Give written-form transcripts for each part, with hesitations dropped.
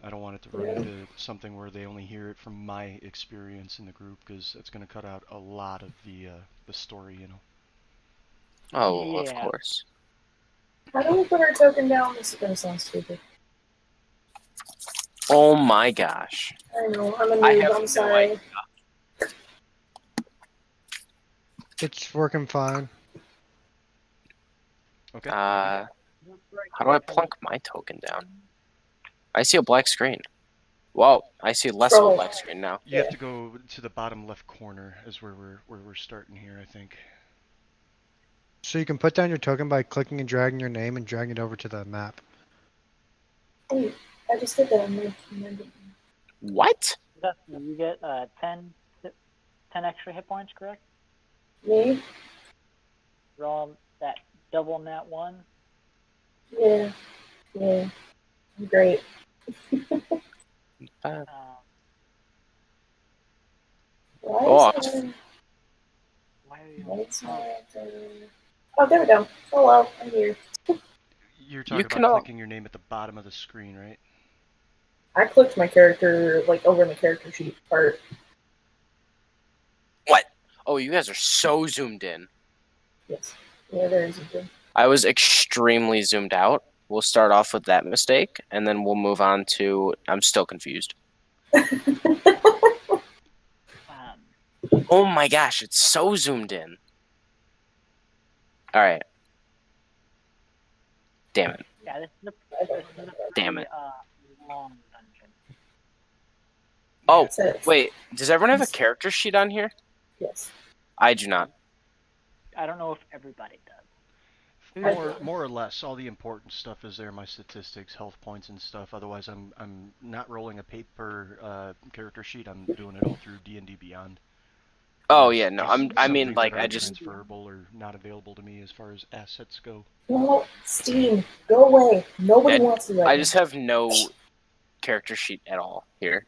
I don't want it to run into something where they only hear it from my experience in the group, because it's going to cut out a lot of the story, you know. Oh, of Yeah. course. How do we put our token down? This is gonna sound stupid. Oh my gosh. I know, I'm a I noob, have I'm no sorry. idea. It's working fine. Okay. How do I plunk my token down? I see a black screen. Well, I see less of a Scroll. black screen now. You have to go to the bottom left corner is where we're starting here, I think. So you can put down your token by clicking and dragging your name and dragging it over to the map. Hey, I just did that on my command. What? Dustin, you get 10 extra hit points, correct? Me? Roll that double nat 1. Yeah. Yeah. Great. Uh, Why oh, is it? Why are you? Why it's not, Oh, there we go. Hello, I'm here. You're you talking can about all. clicking your name at the bottom of the screen, right? I clicked my character, like, over in the character sheet part. What? Oh, you guys are so zoomed in. Yes. Yeah, there is a thing. I was extremely zoomed out. We'll start off with that mistake, and then we'll move on to. I'm still confused. Oh my gosh, it's so zoomed in. All right. Damn it. Yeah, this is a Damn pretty, it. long dungeon. Oh, That's it. wait. Does everyone have a character sheet on here? Yes. I do not. I don't know if everybody does. More or less, all the important stuff is there. My statistics, health points, and stuff. Otherwise, I'm not rolling a paper character sheet. I'm doing it all through D&D Beyond. Oh There's yeah, no. just I some mean, things like, that I aren't just. transferable or not available to me as far as assets go. No, Steam, go away. Nobody wants you right I now. just have no character sheet at all here.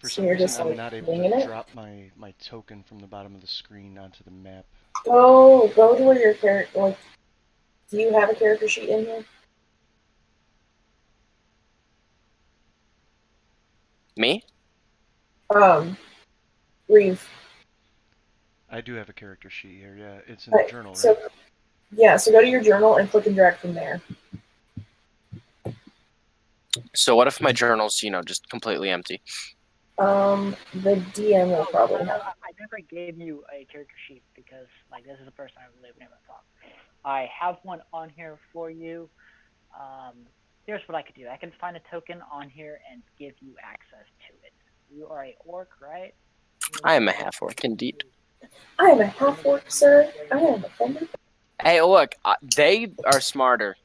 For So some you're reason, just, I'm like, not able winging to it? drop my token from the bottom of the screen onto the map. Go to where your character, like, do you have a character sheet in here? Me? Reeve. I do have a character sheet here. Yeah, it's in the journal, So, right? yeah, so go to your journal and click and drag from there. So what if my journal's, just completely empty? The DM will probably have. I never gave you a character sheet because, like, this is the first time I've lived never talked. I have one on here for you. Here's what I could do. I can find a token on here and give you access to it. You are a orc, right? I am a half-orc, indeed. I am a half-orc, sir. I am offended. Hey, look, they are smarter.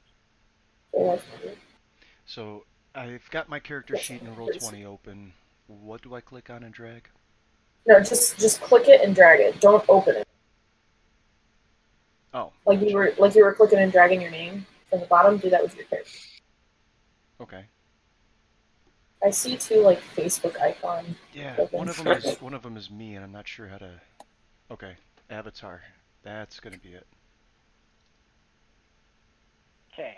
So I've got my character sheet in Roll20 open. What do I click on and drag? No, just click it and drag it. Don't open it. Oh. Like you were clicking and dragging your name from the bottom. Do that with your character. Okay. I see two, like, Facebook icons. Yeah, one of them is me, and I'm not sure how to. Okay, avatar. That's gonna be it. Okay.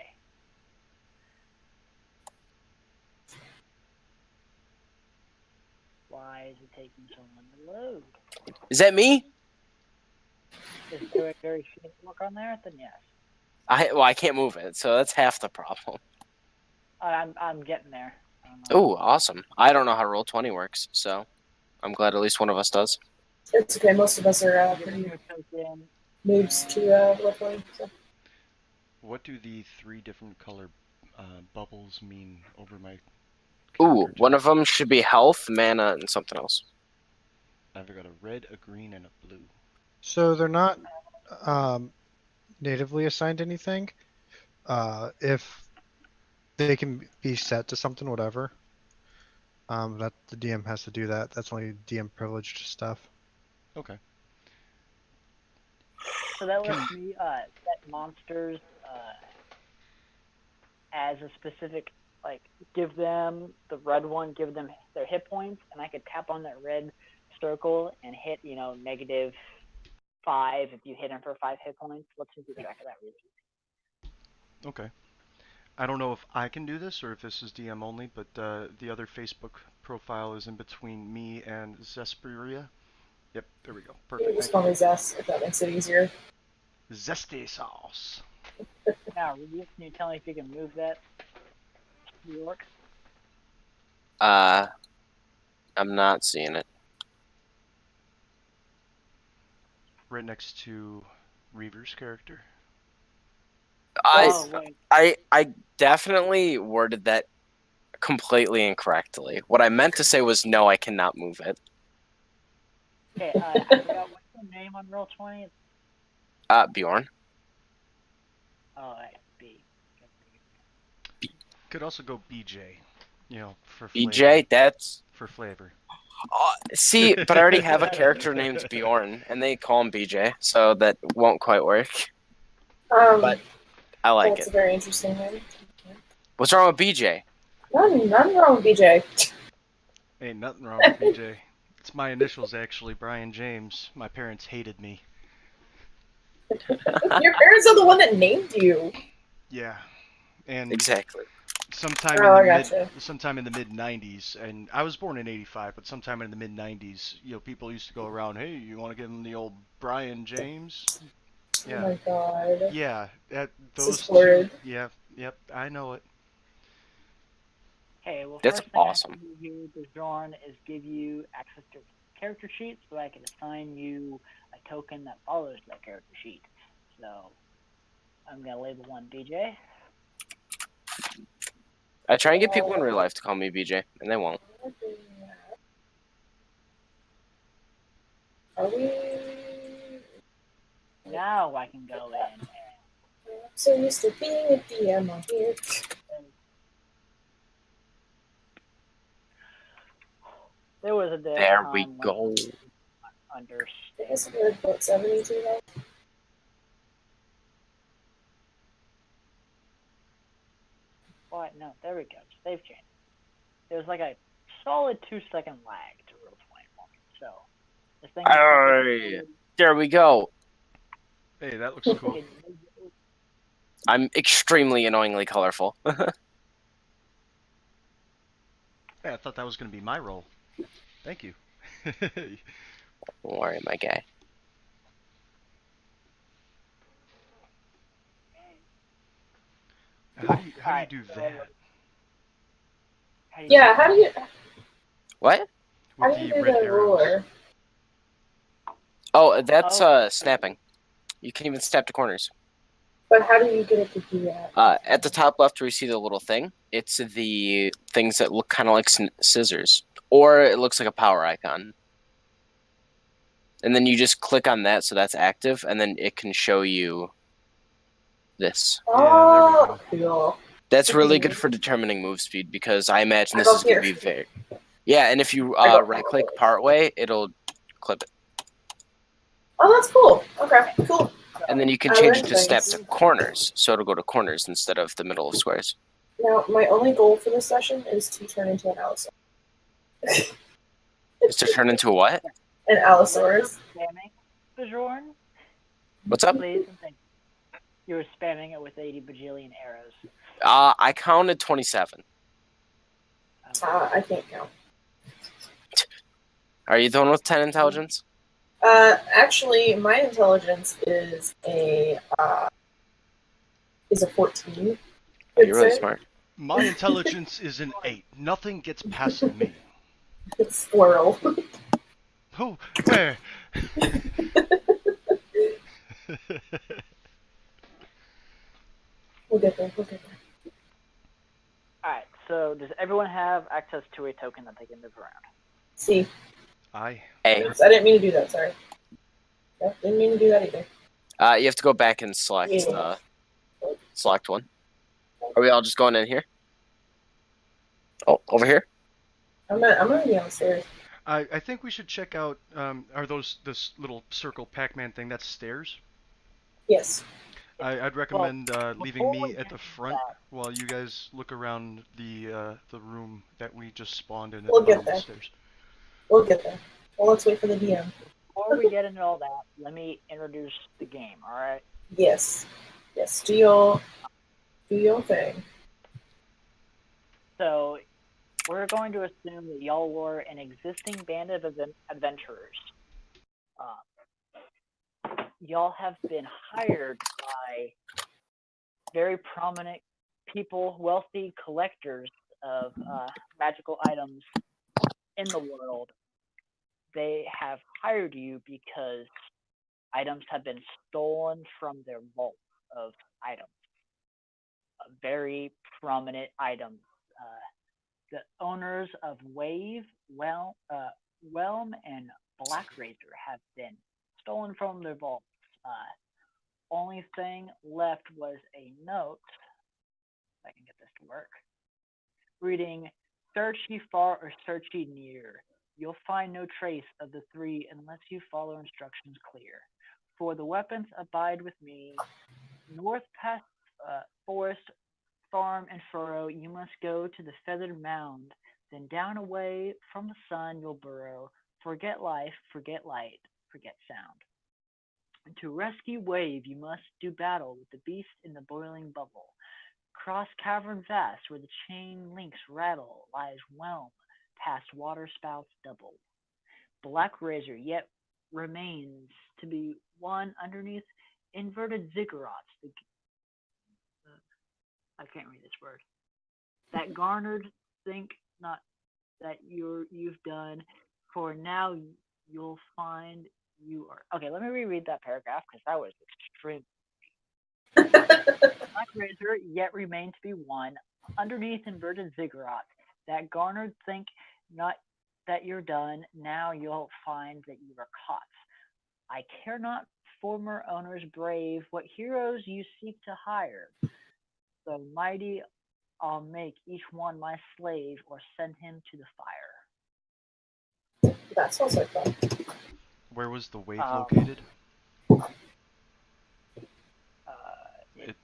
Why is it taking so long to load? Is that me? Is there a very short look on there? Then yes. I can't move it, so that's half the problem. I'm getting there. Oh, awesome. I don't know how Roll20 works, so I'm glad at least one of us does. It's okay. Most of us are pretty noobs to Roll20. So. What do the 3 different color bubbles mean over my Ooh, character one of token? them should be health, mana, and something else. I've got a red, a green, and a blue. So they're not natively assigned anything. If they can be set to something, whatever. That the DM has to do that. That's only DM privileged stuff. Okay. So that lets me set monsters as a specific, like, give them the red one, give them their hit points, and I could tap on that red circle and hit, -5 if you hit them for 5 hit points. Let's keep track of that really. Okay. I don't know if I can do this or if this is DM only, but the other Facebook profile is in between me and Zesperia. Yep, there we go. You Perfect. can just Thank call you. me Zest if that makes it easier. Zesty sauce. Now, Reduce, can you tell me if you can move that to New York? I'm not seeing it. Right next to Reaver's character. Oh, wait. I definitely worded that completely incorrectly. What I meant to say was no, I cannot move it. Okay, I forgot what's your name on Roll20? Bjorn. Oh, right, B. Could also go BJ. You know, for flavor. BJ, that's For flavor. see, but I already have a character named Bjorn, and they call him BJ, so that won't quite work. But I like That's it. a very interesting name. What's wrong with BJ? Nothing wrong with BJ. Ain't nothing wrong with BJ. It's my initials actually, Brian James. My parents hated me. Your parents are the one that named you. Yeah. And Exactly. sometime Oh, in I the gotcha. sometime in the mid 90s, and I was born in 85, but sometime in the mid 90s, you know, people used to go around, "Hey, you want to give him the old Brian James?" Oh Yeah. my god. Yeah, This those is two. horrid. Yeah, yep, I know it. Okay, well, That's first thing awesome. I have to do here, Bjorn, is give you access to character sheet so I can assign you a token that follows that character sheet. So, I'm going to label one BJ. I try and get people in real life to call me BJ, and they won't. Are we? Now I can go in I'm so used to being a DM on here. and there was a day There time we when go. I understood. I guess we're at what, 72 now? What? No, there we go. They've changed. There was like a solid 2-second lag to Roll 20 for me. So, this thing is Alright. There we go. Hey, that looks cool. I'm extremely annoyingly colorful. Hey, I thought that was gonna be my role. Thank you. Don't worry, my guy. How do you Alright, do so that how do you Yeah, how do you What? how with do you the do red the arrows? ruler? Oh, that's Oh. snapping. You can even snap to corners. But how do you get it to do that? At the top left where you see the little thing, it's the things that look kind of like scissors. Or it looks like a power icon. And then you just click on that so that's active, and then it can show you this. Oh, cool. That's really good for determining move speed because I imagine I this go is going to here. be very... Yeah, and if you I go- right click part way, it'll clip it. Oh, that's cool. Okay, cool. And then you can I change learned it to snap things. to corners, so it'll go to corners instead of the middle of squares. Now, my only goal for this session is to turn into an Allosaurus. Is to turn into a what? An Allosaurus. spamming Bjorn? What's up? Please and thank you. You were spamming it with 80 bajillion arrows. I counted 27. I can't count. Are you the one with 10 intelligence? Actually, my intelligence is a 14. Oh, you're really I'd say. smart. My intelligence is an 8. Nothing gets past me. Squirrel. Who? Where? We'll get there. We'll get there. Alright, so does everyone have access to a token that they can move around? See. I. Hey, Oops, I didn't mean to do that. Sorry. Yeah, didn't mean to do that either. you have to go back and select Yeah. select one. Are we all just going in here? Oh, over here? I'm gonna be on the stairs. I think we should check out. Are those this little circle Pac-Man thing? That's stairs. Yes. I'd recommend leaving before me we at get the to front that- while you guys look around the room that we just spawned in at We'll the get bottom of the there. stairs. We'll get there. Well, let's wait for the DM. Before we get into all that, let me introduce the game, alright? Yes. Yes. Do your thing. So we're going to assume that y'all were an existing band of adventurers. Y'all have been hired by very prominent people, wealthy collectors of magical items in the world. They have hired you because items have been stolen from their vault of items. Very prominent items. The owners of Wave, Whelm, and Black Razor have been stolen from their vaults. Only thing left was a note, if I can get this to work, reading, "Search ye far or search ye near. You'll find no trace of the three unless you follow instructions clear. For the weapons abide with me. North past forest, farm, and furrow, you must go to the feathered mound. Then down away from the sun you'll burrow. Forget life, forget light, forget sound. And to rescue Wave, you must do battle with the beast in the boiling bubble. Cross cavern vast where the chain links rattle lies Whelm, past water spouts double. Black Razor yet remains to be won underneath inverted ziggurats. I can't read this word. That garnered think not that you've done, for now you'll find you are. Okay, let me reread that paragraph because that was extreme. Black Razor yet remain to be won underneath inverted ziggurats. That garnered think not that you're done, now you'll find that you are caught. I care not former owners brave, what heroes you seek to hire. So mighty I'll make each one my slave or send him to the fire. That sounds like fun. Where was the wave located? It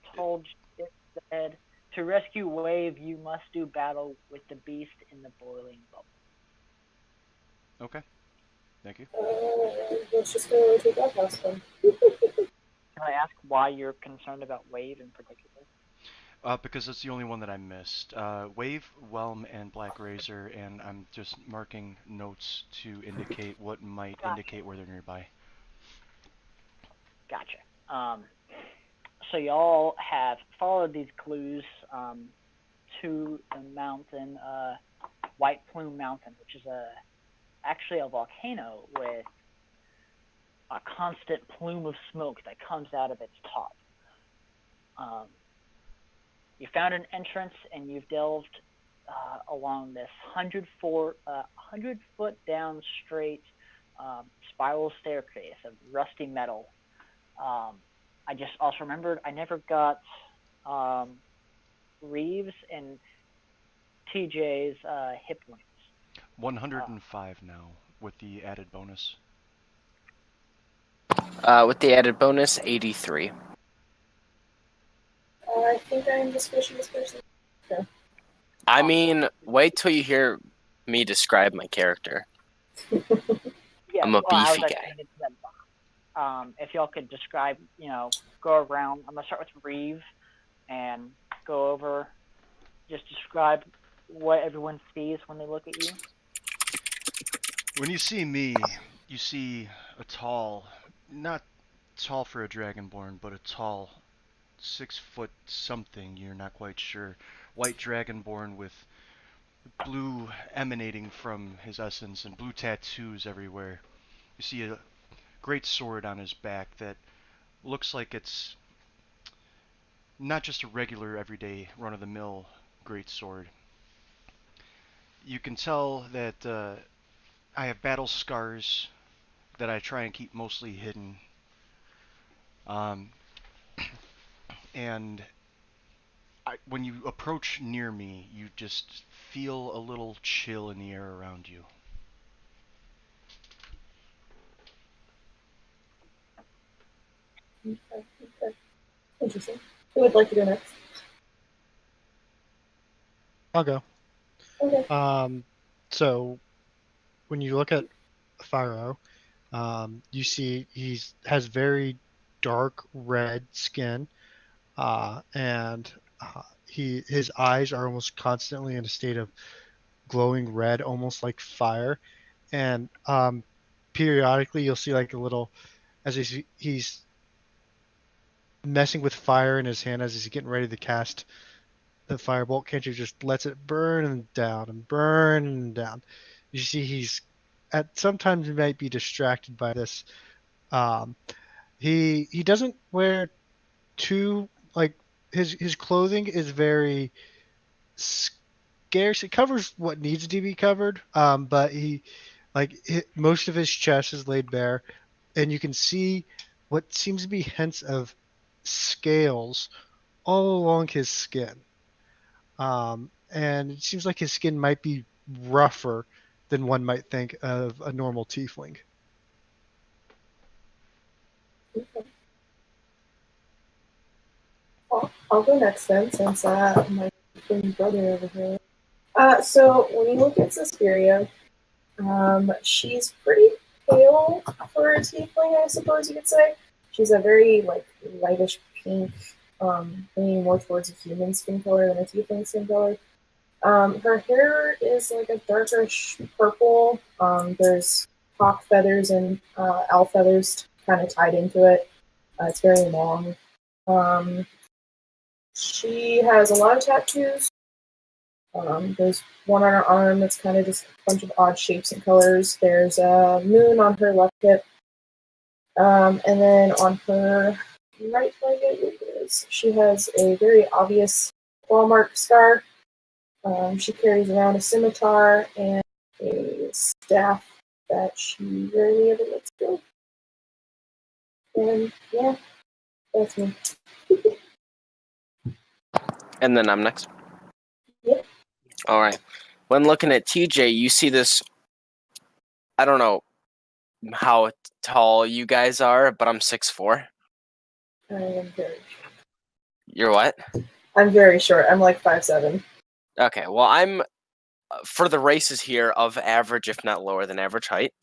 said, to rescue Wave, you must do battle with the beast in the boiling bubble. Okay. Thank you. Let's just go to that house then. Can I ask why you're concerned about Wave in particular? Because it's the only one that I missed. Wave, Whelm, and Black Razor, and I'm just marking notes to indicate what might indicate where they're nearby. Gotcha. So y'all have followed these clues to the mountain, White Plume Mountain, which is actually a volcano with a constant plume of smoke that comes out of its top. You found an entrance and you've delved along this 100-foot down straight spiral staircase of rusty metal. I just also remembered I never got Reeves and TJ's hit points. 105 now with the added bonus. With the added bonus, 83. I think I'm the squishiest person. Okay. I mean, wait till you hear me describe my character. Yeah, I'm a beefy guy. If y'all could describe, go around. I'm gonna start with Reeve and go over. Just describe what everyone sees when they look at you. When you see me, you see a tall, not tall for a dragonborn, but a tall 6-foot something, you're not quite sure. White dragonborn with blue emanating from his essence and blue tattoos everywhere. You see a great sword on his back that looks like it's not just a regular everyday run-of-the-mill great sword. You can tell that I have battle scars that I try and keep mostly hidden. And when you approach near me, you just feel a little chill in the air around you. Okay. Interesting. Who would like to go next? I'll go. Okay. So when you look at Pharaoh, you see he has very dark red skin, and his eyes are almost constantly in a state of glowing red, almost like fire. And periodically you'll see like a little, as he's messing with fire in his hand as he's getting ready to cast the firebolt, can't you just lets it burn down and burn down. You see he's at sometimes he might be distracted by this. Um, he doesn't wear too like his clothing is very scarce. It covers what needs to be covered, but most of his chest is laid bare, and you can see what seems to be hints of scales all along his skin. And it seems like his skin might be rougher than one might think of a normal tiefling. I'll go next then, since my twin brother over here. So when you look at Suspiria, she's pretty pale for a tiefling, I suppose you could say. She's a very like lightish pink, leaning more towards a human skin color than a tiefling skin color. Her hair is like a darkish purple. There's hawk feathers and owl feathers kind of tied into it. It's very long. She has a lot of tattoos. There's one on her arm that's kind of just a bunch of odd shapes and colors. There's a moon on her left hip. And then on her right leg, she has a very obvious claw mark scar. She carries around a scimitar and a staff that she rarely ever lets go. And yeah, that's me. And then I'm next. Yep. All right. When looking at TJ, you see this. I don't know how tall you guys are, but I'm 6'4". I am very. You're what? I'm very short. I'm like 5'7". Okay. Well, I'm for the races here of average, if not lower than average height.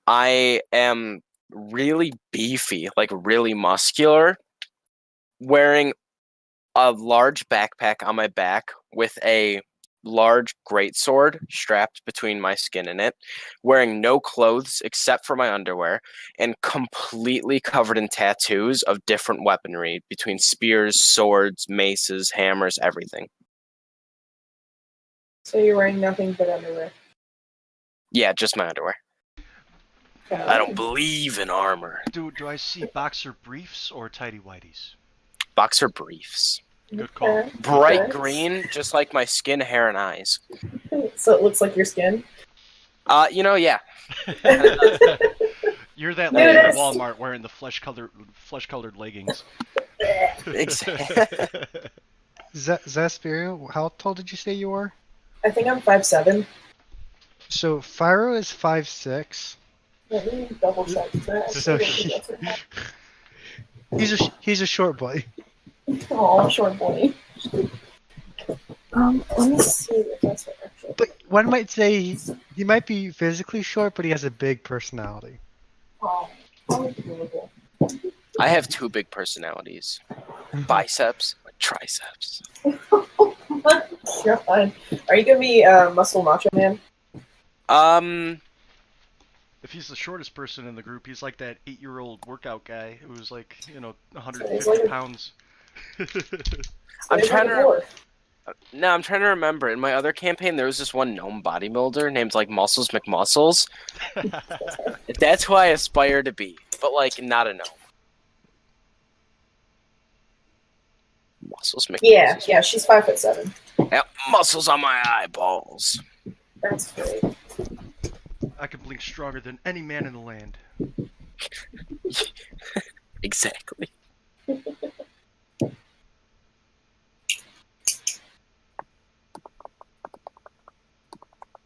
I am really beefy, like really muscular, wearing a large backpack on my back with a large greatsword strapped between my skin and it, wearing no clothes except for my underwear, and completely covered in tattoos of different weaponry between spears, swords, maces, hammers, everything. So you're wearing nothing but underwear. Yeah, just my underwear. Okay. I don't believe in armor. Do I see boxer briefs or tidy whities? Boxer briefs. Good call. Okay. Bright Okay. green, just like my skin, hair, and eyes. So it looks like your skin. Yeah. You're that lady at Nudist. Walmart wearing the flesh-colored leggings. Exactly. Zaspiria, how tall did you say you were? I think I'm 5'7". So Fyro is 5'6". Let me double check that. So he's a short boy. Oh, short boy. Let me see if that's the actual. But one might say he might be physically short, but he has a big personality. Oh, beautiful. I have two big personalities. Biceps, triceps. Oh my god. Are you gonna be Muscle Macho Man? If he's the shortest person in the group, he's like that 8-year-old workout guy who's like, 150 He's like pounds. I'm He's trying like a to. dwarf. No, I'm trying to remember. In my other campaign, there was this one gnome bodybuilder named like Muscles McMuscles. That's who I aspire to be, but like not a gnome. Muscles McMuscles. Yeah, she's 5'7". Yeah, muscles on my eyeballs. That's great. I can blink stronger than any man in the land. Exactly.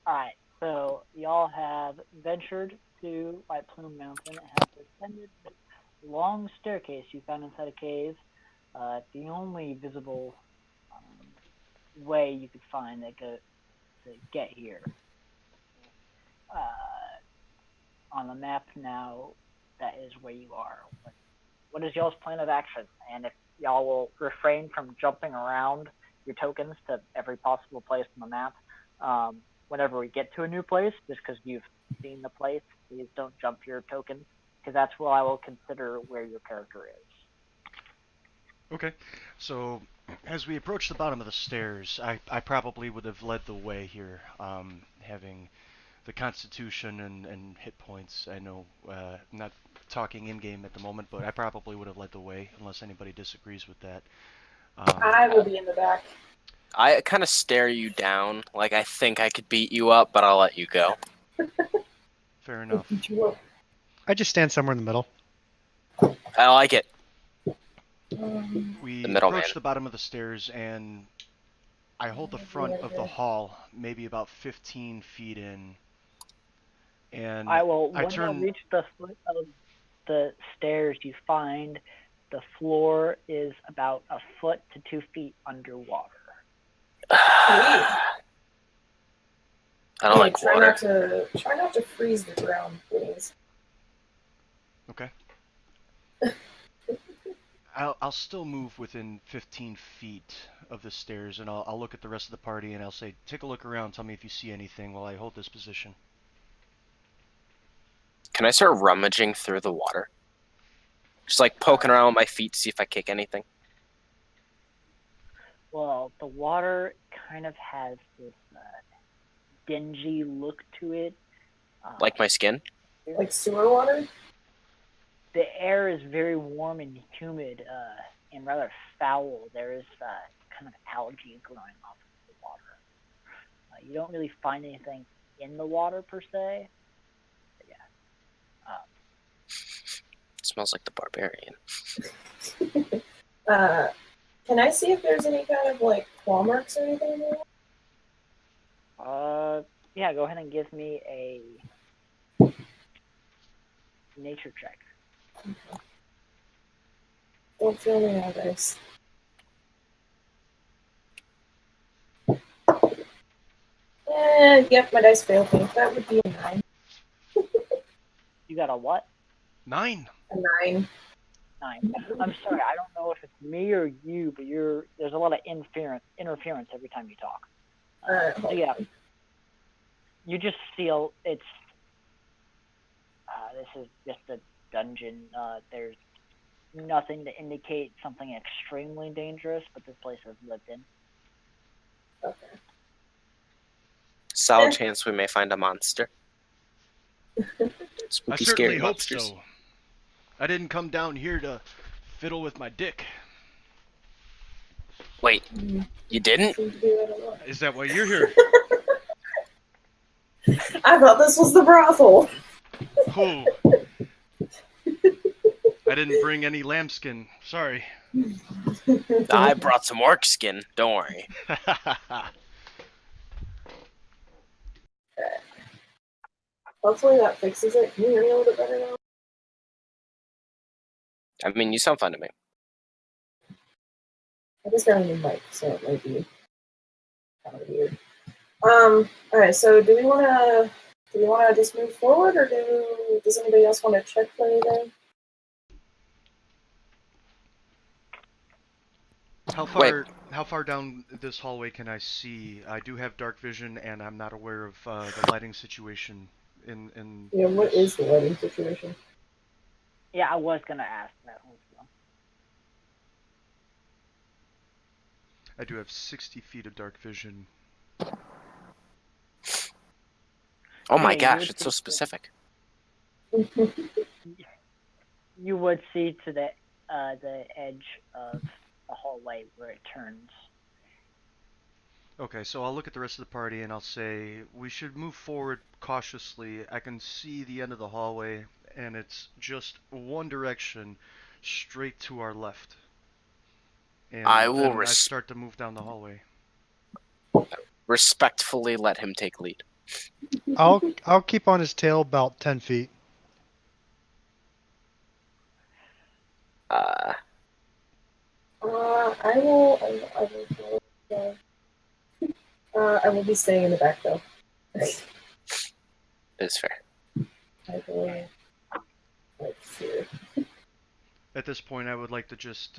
Alright, so y'all have ventured to White Plume Mountain and have descended the long staircase you found inside a cave. The only visible way you could find to get here. On the map now, that is where you are. What is y'all's plan of action? And if y'all will refrain from jumping around your tokens to every possible place on the map. Whenever we get to a new place, just because you've seen the place, please don't jump your tokens, because that's what I will consider where your character is. Okay, so as we approach the bottom of the stairs, I probably would have led the way here, having the constitution and hit points. I know I'm not talking in-game at the moment, but I probably would have led the way, unless anybody disagrees with that. I will be in the back. I kind of stare you down, like I think I could beat you up, but I'll let you go. Fair enough. I just stand somewhere in the middle. I like it. We The middle approach man. the bottom of the stairs, and I hold the front of the hall, maybe about 15 feet in, and I will. I When you turn. reach the foot of the stairs, you find the floor is about a foot to 2 feet underwater. I don't Hey, like try water. not to freeze the ground, please. Okay. I'll still move within 15 feet of the stairs, and I'll look at the rest of the party, and I'll say, take a look around, tell me if you see anything while I hold this position. Can I start rummaging through the water? Just like poking around with my feet, see if I kick anything. Well, the water kind of has this dingy look to it. Like my skin? Like sewer water? The air is very warm and humid and rather foul. There is kind of algae growing off of the water. You don't really find anything in the water per se. But yeah. It smells like the barbarian. Can I see if there's any kind of like claw marks or anything in there? Yeah, go ahead and give me a nature check. Don't feel me now, guys. Yep, my dice failed me. That would be a 9. You got a what? 9. A 9. 9. I'm sorry, I don't know if it's me or you, but there's a lot of interference every time you talk. So yeah, you just feel it's. This is just a dungeon. There's nothing to indicate something extremely dangerous, but this place is lived in. Okay. Solid chance we may find a monster. Spooky, I certainly scary hope monsters. so. I didn't come down here to fiddle with my dick. Wait, you didn't? Is that why you're here? I thought this was the brothel. Oh. I didn't bring any lambskin. Sorry. I brought some orc skin. Don't worry. Hopefully that fixes it. Can you hear me a little bit better now? I mean, you sound fine to me. I just got a new mic, so it might be kind of weird. Alright, so do we wanna just move forward, or does anybody else want to check for anything? How far down this hallway can I see? I do have dark vision, and I'm not aware of the lighting situation in. Yeah, what is the lighting situation? Yeah, I was gonna ask that also. I do have 60 feet of dark vision. Oh my Yeah, gosh, it's so specific. You would see to the edge of the hallway where it turns. Okay, so I'll look at the rest of the party and I'll say we should move forward cautiously. I can see the end of the hallway, and it's just one direction, straight to our left. And I will then I start to move down the hallway. respectfully let him take lead. I'll keep on his tail about 10 feet. I will I will be staying in the back though. It's fair. I will like here. At this point, I would like to just,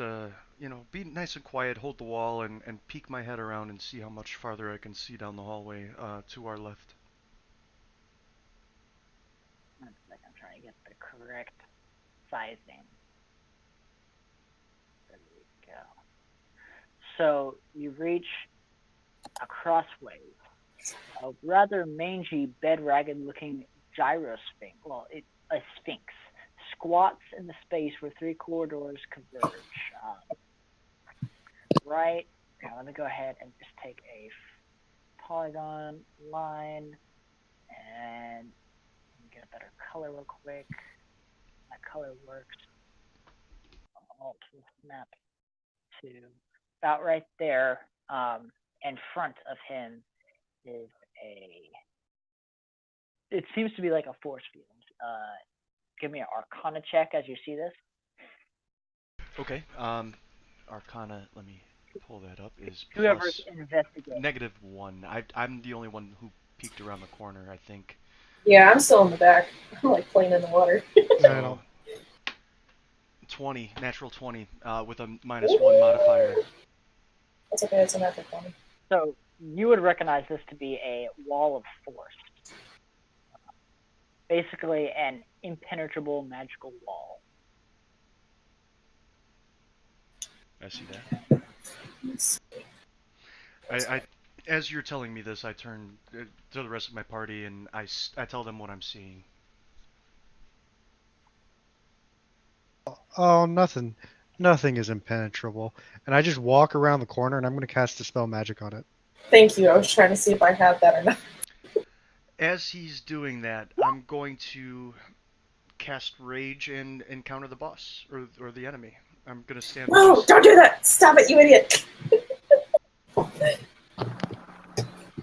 be nice and quiet, hold the wall, and peek my head around and see how much farther I can see down the hallway to our left. One sec, I'm trying to get the correct sizing. There we go. So you reach a crossway. A rather mangy, bed-ragged-looking gyrosphinx. Well, a sphinx squats in the space where three corridors converge. Right. Now let me go ahead and just take a polygon line and get a better color real quick. That color works. Alt will snap to about right there. In front of him is it seems to be like a force field. Give me an Arcana check as you see this. Okay. Arcana. Let me pull that up. Is Whoever's plus investigating. -1. I'm the only one who peeked around the corner, I think. Yeah, I'm still in the back. I'm like playing in the water. So 20, natural 20, with a -1 modifier. That's okay. It's a natural 20. So you would recognize this to be a wall of force. Basically, an impenetrable magical wall. I see that. I as you're telling me this, I turn to the rest of my party and I tell them what I'm seeing. Oh, nothing. Nothing is impenetrable. And I just walk around the corner and I'm going to cast Dispel Magic on it. Thank you. I was trying to see if I had that or not. As he's doing that, I'm going to cast Rage and encounter the boss or the enemy. I'm gonna stand. No, don't do that! Stop it, you idiot!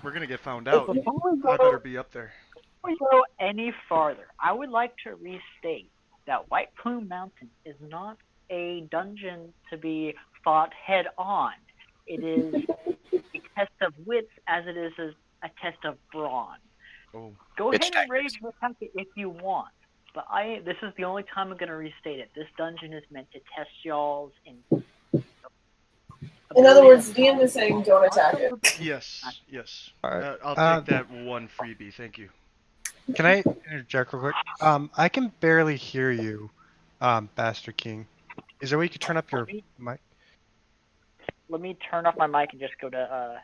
We're gonna get found out. Before we I better be up there. Before we go any farther, I would like to restate that White Plume Mountain is not a dungeon to be fought head on. It is a test of wits as it is a test of brawn. Oh. Go ahead and rage the packet if you want, but this is the only time I'm going to restate it. This dungeon is meant to test y'all's In other words, DM is saying don't attack it. Yes. All right. I'll take that one freebie. Thank you. Can I interject real quick? I can barely hear you, Bastard King. Is there a way you could turn up your mic? Let me turn off my mic and just go to.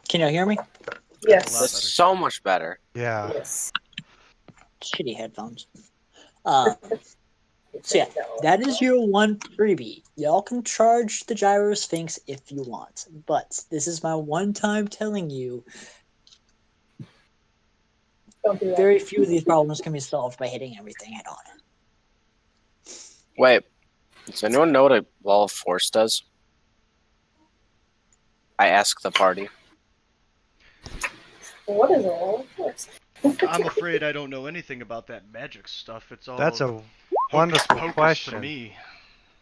Can you hear me? Yes. That's so much better. Yeah. Yes. Shitty headphones. So yeah, that is your one freebie. Y'all can charge the Gyro Sphinx if you want, but this is my one time telling you. Don't do that. Very few of these problems can be solved by hitting everything head on. Wait, does anyone know what a wall of force does? I ask the party. What is a wall of force? I'm afraid I don't know anything about that magic stuff. It's all That's a hocus wonderful pocus question. to me.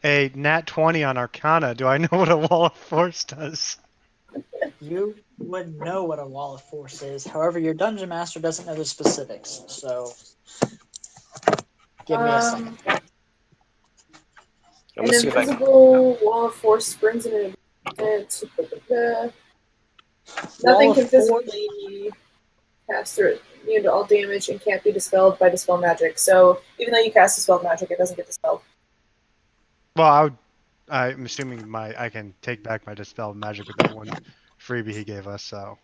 A nat 20 on Arcana. Do I know what a wall of force does? You would know what a wall of force is. However, your dungeon master doesn't know the specifics. So, give me a second. I'm An gonna see if I invisible wall of force springs in an event. Nothing can physically pass through it. Immune to all damage and can't be dispelled by dispel magic. So even though you cast dispel magic, it doesn't get dispelled. Well, I'm assuming I can take back my Dispel Magic with that one freebie he gave us, so.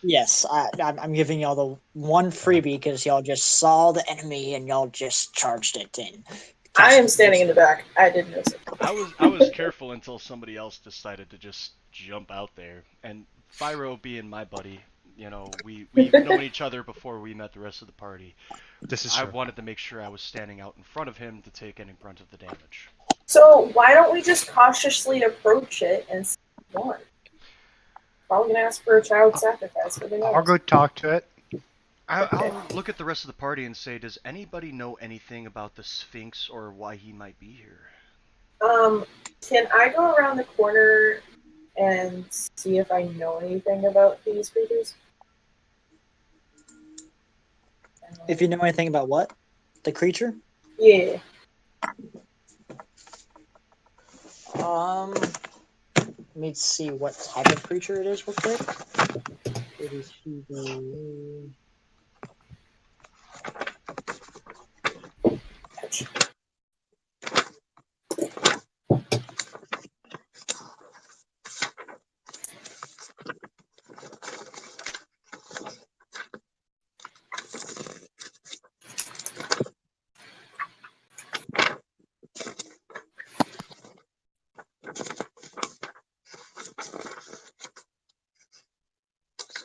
Yes, I'm giving y'all the one freebie because y'all just saw the enemy and y'all just charged it in. I am standing in the back. I didn't notice it. I was careful until somebody else decided to just jump out there. And Fyro being my buddy, we've known each other before we met the rest of the party. This is I true. wanted to make sure I was standing out in front of him to take any brunt of the damage. So why don't we just cautiously approach it and see more? Probably gonna ask for a child sacrifice, but I'll go talk to it. I'll look at the rest of the party and say, does anybody know anything about the Sphinx or why he might be here? Can I go around the corner and see if I know anything about these creatures? If you know anything about what? The creature? Yeah. Let me see what type of creature it is real quick. It is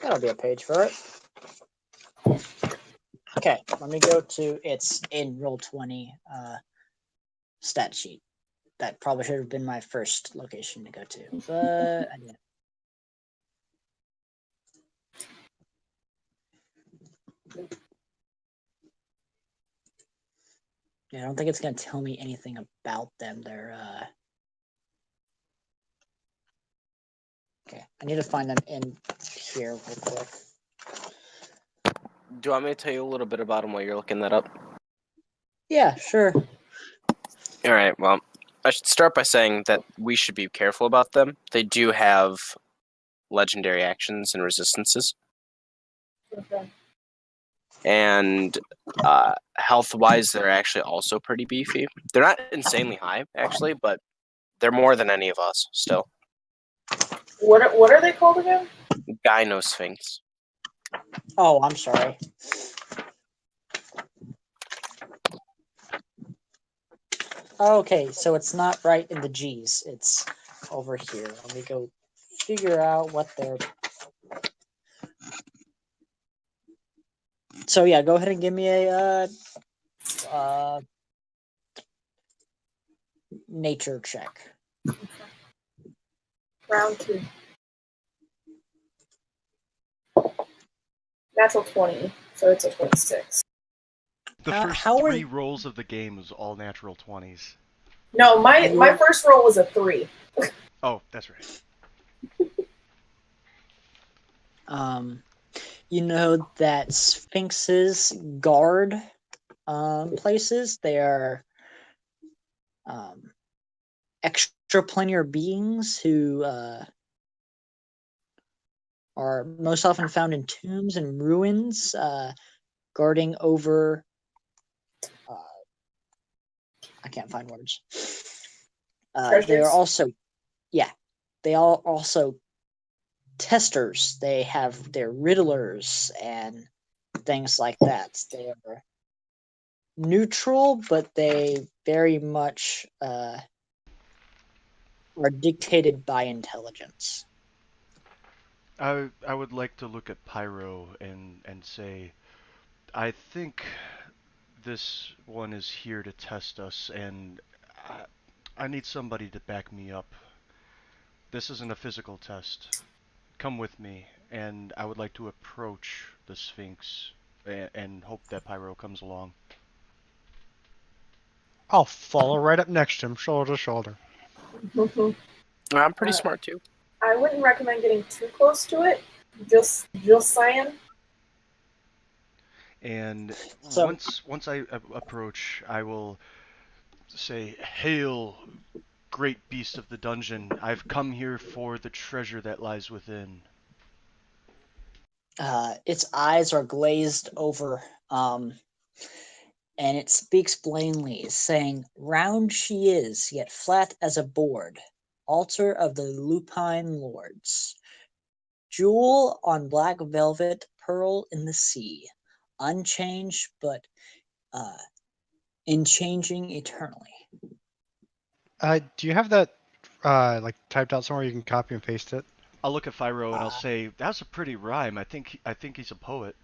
That'll be a page for it. Okay, let me go to its in Roll20 stat sheet. That probably should have been my first location to go to, but I didn't. Yeah, I don't think it's going to tell me anything about them. They're okay. I need to find them in here real quick. Do you want me to tell you a little bit about them while you're looking that up? Yeah, sure. All right. Well, I should start by saying that we should be careful about them. They do have legendary actions and resistances, Okay. and health-wise, they're actually also pretty beefy. They're not insanely high, actually, but they're more than any of us still. What are they called again? Gynosphinx. Oh, I'm sorry. Okay, so it's not right in the G's. It's over here. Let me go figure out what they're. So yeah, go ahead and give me a nature check. Round 2. Natural 20, so it's a 26. The first how are- 3 rolls of the game was all natural 20s. No, my first roll was a 3. Oh, that's right. You know that sphinxes guard places. They are extraplanar beings who are most often found in tombs and ruins, guarding over. I can't find words. They are also, they are also testers. They have their riddlers and things like that. They are neutral, but they very much are dictated by intelligence. I would like to look at Pyro and say, I think this one is here to test us, and I need somebody to back me up. This isn't a physical test. Come with me, and I would like to approach the Sphinx and hope that Pyro comes along. I'll follow right up next to him, shoulder to shoulder. I'm pretty smart too. I wouldn't recommend getting too close to it. Just saying. And So- once I approach, I will say, "Hail, great beast of the dungeon! I've come here for the treasure that lies within." Its eyes are glazed over, and it speaks plainly, saying, "Round she is, yet flat as a board, altar of the lupine lords. Jewel on black velvet, pearl in the sea, unchanged but unchanging eternally." Do you have that like typed out somewhere you can copy and paste it? I'll look at Fyro and I'll say, "That's a pretty rhyme. I think he's a poet."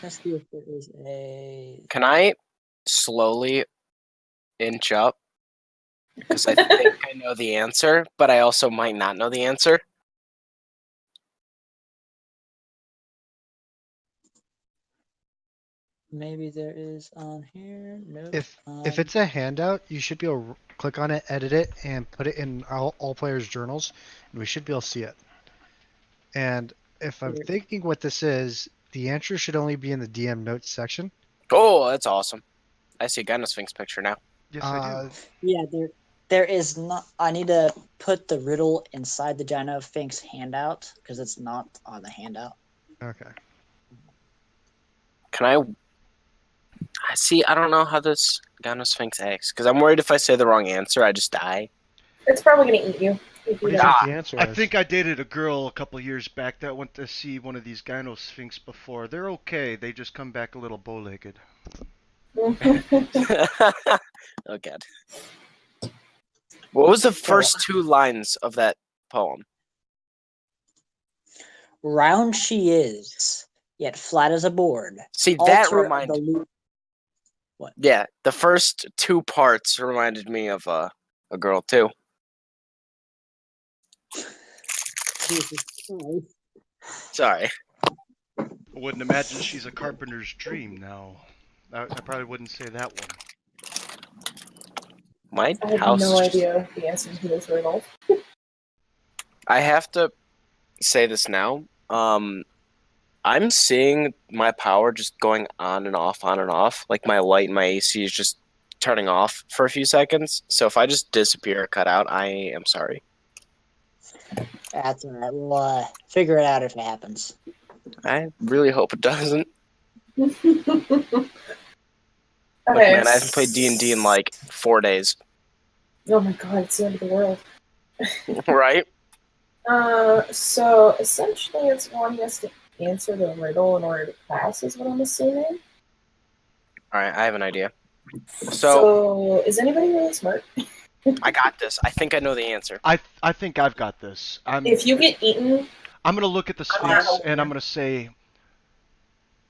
Let's see if there is a. Can I slowly inch up? Because I think I know the answer, but I also might not know the answer. Maybe there is on here. No. If it's a handout, you should be able to click on it, edit it, and put it in all players' journals, and we should be able to see it. And if I'm thinking what this is, The answer should only be in the DM notes section. Oh, that's awesome. I see a Gynosphinx picture now. Yes, I do. Yeah, there is not. I need to put the riddle inside the Gynosphinx handout because it's not on the handout. Okay. Can I see? I don't know how this Gynosphinx acts because I'm worried if I say the wrong answer, I just die. It's probably gonna eat you if What you do you don't. think the answer I is? think I dated a girl a couple years back that went to see one of these Gynosphinx before. They're okay. They just come back a little bow-legged. Oh god. What was the first two lines of that poem? Round she is, yet flat as a board. See, that Altar of reminded. the loop. What? Yeah, the first two parts reminded me of a girl too. Jesus Christ. Sorry. I wouldn't imagine she's a carpenter's dream now. I probably wouldn't say that one. My I have house. no is just- idea the answer to this riddle. I have to say this now. I'm seeing my power just going on and off, on and off. Like my light and my AC is just turning off for a few seconds. So if I just disappear or cut out, I am sorry. That's all right. We'll figure it out if it happens. I really hope it doesn't. Okay. Look, man, I haven't played D&D in like 4 days. Oh my god, it's the end of the world. Right? So essentially it's wanting us to answer the riddle in order to pass, is what I'm assuming. Alright, I have an idea. So, So is anybody really smart? I got this. I think I know the answer. I think I've got this. If you get eaten, I'm gonna look at the I'm not Sphinx helping and I'm you. gonna say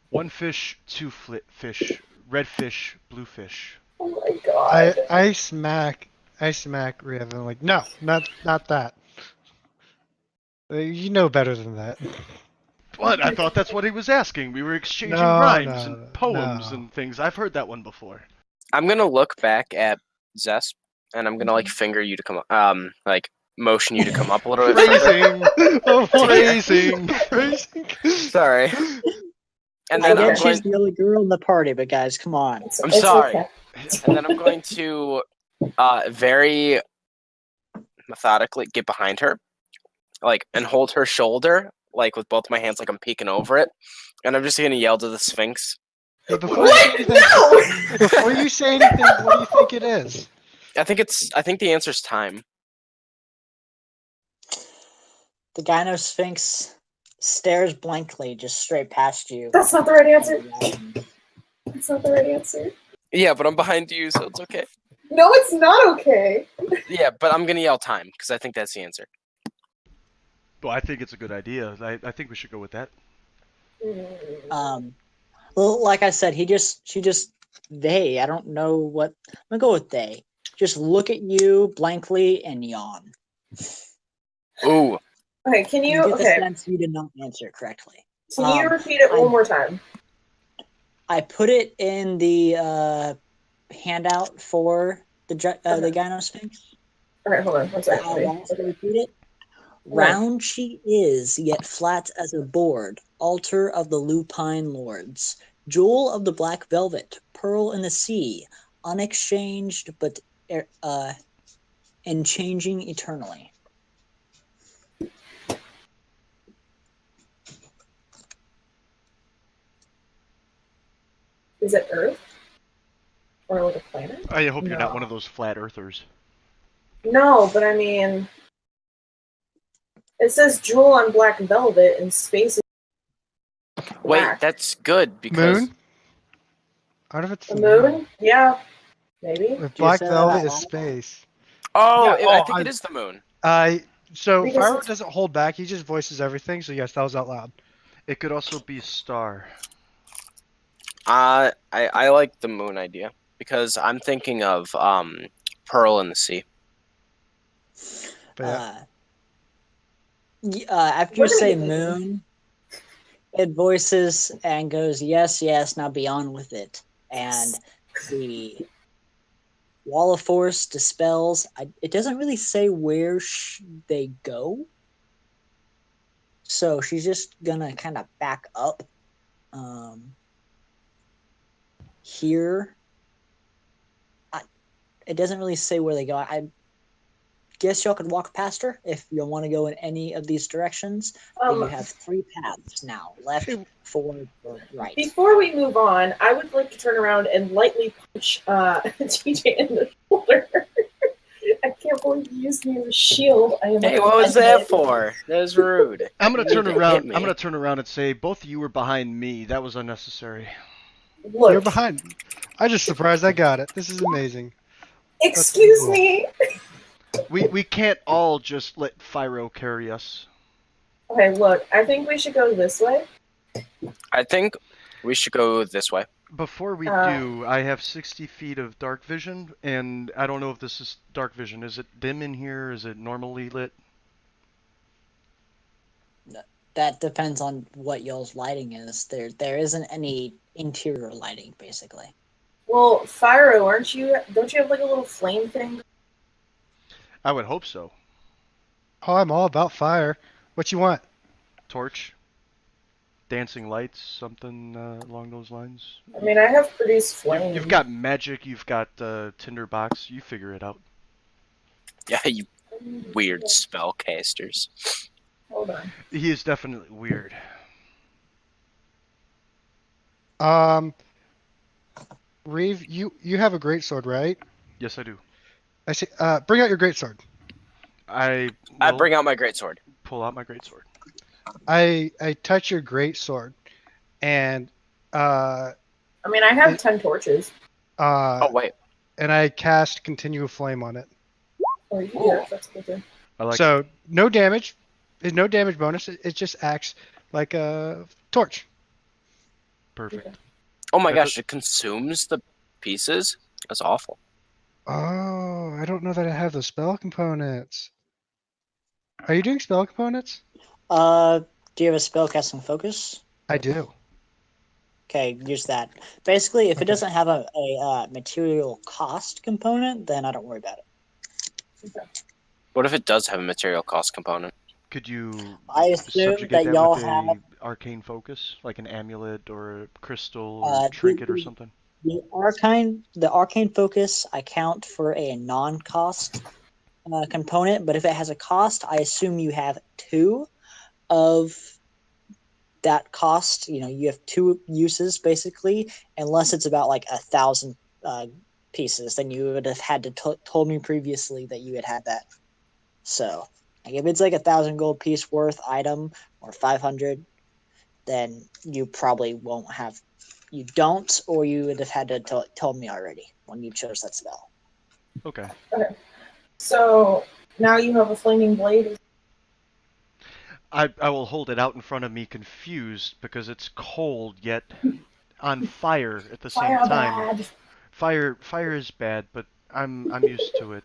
one fish, two fish, red fish, blue fish. oh my god. I smack Raven like, no, not that. You know better than that. What? I thought that's what he was asking. We were exchanging No, rhymes no, and poems no. and things. I've heard that one before. I'm gonna look back at Zest and I'm gonna like finger you to come up, like motion you to come up a little bit further. Phrasing. Oh, Phrasing. Phrasing. Sorry. And I then Okay. I'm get going she's the only girl in the party, but guys, come on. I'm It's sorry. okay. and then I'm going to very methodically get behind her, like, and hold her shoulder, like with both my hands, like I'm peeking over it, and I'm just gonna yell to the Sphinx. But before you say What? anything, No! before you say anything, what do you think it is? I think the answer's time. The Gynosphinx stares blankly just straight past you. That's not the right answer. That's not the right answer. Yeah, but I'm behind you, so it's okay. No, it's not okay. Yeah, but I'm gonna yell time because I think that's the answer. Well, I think it's a good idea. I think we should go with that. Well, like I said, they. I don't know what. I'm gonna go with they. Just look at you blankly and yawn. Ooh, Okay, can You you get the okay? sense you did not answer correctly. Can you repeat it one more time? I put it in the handout for the Gynosphinx. All right, hold on. One second. I'll Wait. also repeat it. Round she is, yet flat as a board, altar of the lupine lords, jewel of the black velvet, pearl in the sea, unexchanged but and changing eternally. Is it Earth or like a planet? I hope you're not No. one of those flat earthers. No, but I mean, it says jewel on black velvet and space is wait, black. that's good because Moon? What if it's The moon? Yeah, maybe. If Black say that Velvet out is loud? space. oh, Yeah, I oh, think I- it is the moon. So Because Firework it's- doesn't hold back. He just voices everything. So yes, that was out loud. It could also be a star. I like the moon idea because I'm thinking of pearl in the sea. But yeah. After We're you gonna say get eaten. moon, it voices and goes, yes, yes, now be on with it. And the wall of force dispels. It doesn't really say where they go. So she's just gonna kind of back up Here, it doesn't really say where they go. I guess y'all could walk past her if you want to go in any of these directions. But you have 3 paths now: left, Hey, forward, or right. Before we move on, I would like to turn around and lightly punch TJ in the shoulder. I can't believe you used me as a shield. I am Hey, what was that offended. for? That was rude. I'm gonna You turn need to hit around. me. I'm gonna turn around and say both of you were behind me. That was unnecessary. you're Look, behind. I'm just surprised I got it. This is amazing. That's pretty excuse cool. me. We can't all just let Fyro carry us. Okay, look, I think we should go this way. I think we should go this way. Before we Uh, do, I have 60 feet of dark vision, and I don't know if this is dark vision. Is it dim in here? Is it normally lit? That depends on what y'all's lighting is. There isn't any interior lighting, basically. Well, Fyro, aren't you? Don't you have like a little flame thing? I would hope so. Oh, I'm all about fire. What you want? Torch, dancing lights, something along those lines. I mean, I have produced flame. You've got magic. You've got tinderbox. You figure it out. Yeah, you weird spellcasters. Hold on. He is definitely weird. Reeve, you have a great sword, right? Yes, I do. I see. Bring out your great sword. I I will bring out my greatsword. pull out my greatsword. I touch your great sword, and I mean, I have It- 10 torches. Oh wait, and I cast continual flame on it. Oh, yeah, that's good too. I like So it. no damage. There's no damage bonus. It just acts like a torch. Perfect. oh my That's gosh, it consumes the pieces. That's awful. Oh, I don't know that I have the spell components. Are you doing spell components? Do you have a spellcasting focus? I do. Okay, use that. Basically, if it Okay. doesn't have a material cost component, then I don't worry about it. What if it does have a material cost component? Could you I assume subjugate that that y'all with have a arcane focus, like an amulet or a crystal or trinket or something? the arcane focus. I count for a non-cost component, but if it has a cost, I assume you have 2 of that cost. You have 2 uses basically, unless it's about like 1,000 pieces. Then you would have had to told me previously that you had that. So, like if it's like 1,000 gold piece worth item or 500, then you probably won't have. You don't, or you would have had to told me already when you chose that spell. Okay. Okay. So now you have a flaming blade. I will hold it out in front of me, confused because it's cold yet on fire at the same Fire time. bad. Fire is bad, but I'm used to it.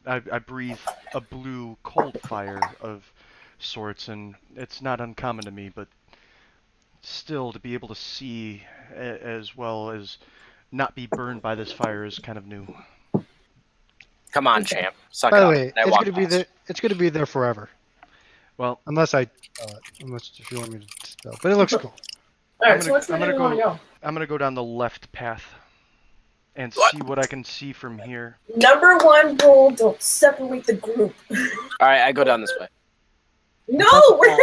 I breathe a blue cold fire of sorts, and it's not uncommon to me. But still, to be able to see as well as not be burned by this fire is kind of new. Come on, champ. Suck By it the up. way, I it's walk gonna be past. there. It's gonna be there forever, Well, unless I spell it. Unless if you want me to spell, but it looks cool. All I'm right, so gonna which way I'm do gonna we want to go? I'm gonna go down the left path and What? see what I can see from here. Number 1 rule: don't separate the group. All right, I go down this way. No, where?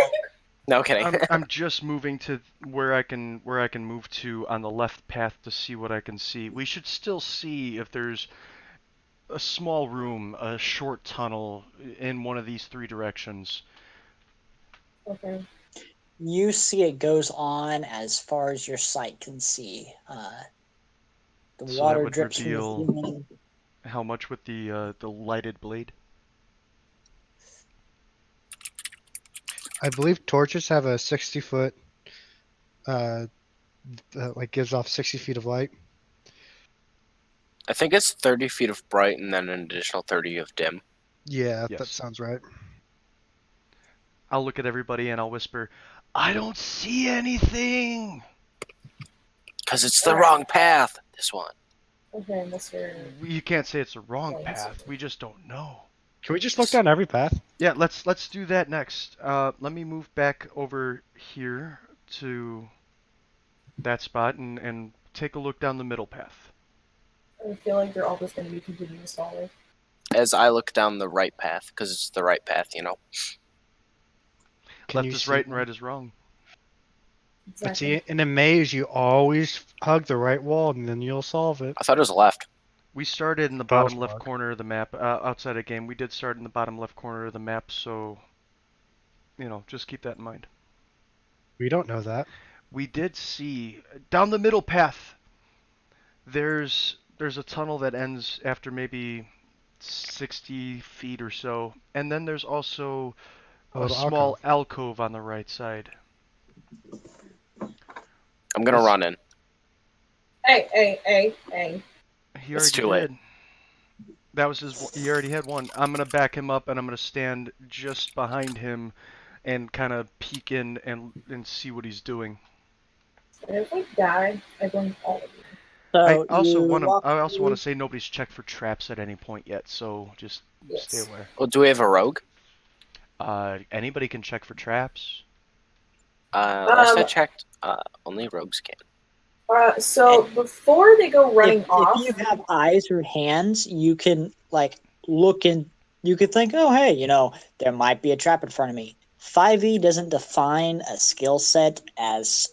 No kidding. I'm just moving to where I can move to on the left path to see what I can see. We should still see if there's a small room, a short tunnel in one of these 3 directions. Okay. You see it goes on as far as your sight can see. The So that water would drips from the reveal ceiling. how much with the lighted blade. I believe torches have a 60-foot, like gives off 60 feet of light. I think it's 30 feet of bright and then an additional 30 of dim. Yeah, that Yes. sounds right. I'll look at everybody and I'll whisper, "I don't see anything." Because it's the wrong path. This one. Okay, Mr. You can't say it's the wrong Oh, that's path. okay. We just don't know. Can we just look down every path? Yeah, let's do that next. Let me move back over here to that spot and take a look down the middle path. I feel like they're all just going to be continuous always. As I look down the right path, because it's the right path, you know. Can Left you is see right and them? right is wrong. But Exactly. see, in a maze, you always hug the right wall, and then you'll solve it. I thought it was left. We started in the Spell bottom left slug. corner of the map. Outside of game, we did start in the bottom left corner of the map, so just keep that in mind. We don't know that. We did see down the middle path. There's a tunnel that ends after maybe 60 feet or so, and then there's also A a little small alcove. alcove on the right side. I'm gonna It's- run in. Hey. He It's already too late. did. That was his. He already had one. I'm gonna back him up, and I'm gonna stand just behind him, and kind of peek in and see what he's doing. And if we die, I blame all of you. So I also you want to. walk I also want through. to say nobody's checked for traps at any point yet, so just stay Yes. aware. Well, do we have a rogue? Anybody can check for traps. Last I checked, only rogues can. So before they go running off, If you have eyes or hands, you can look in. You could think, oh hey, there might be a trap in front of me. 5e doesn't define a skill set as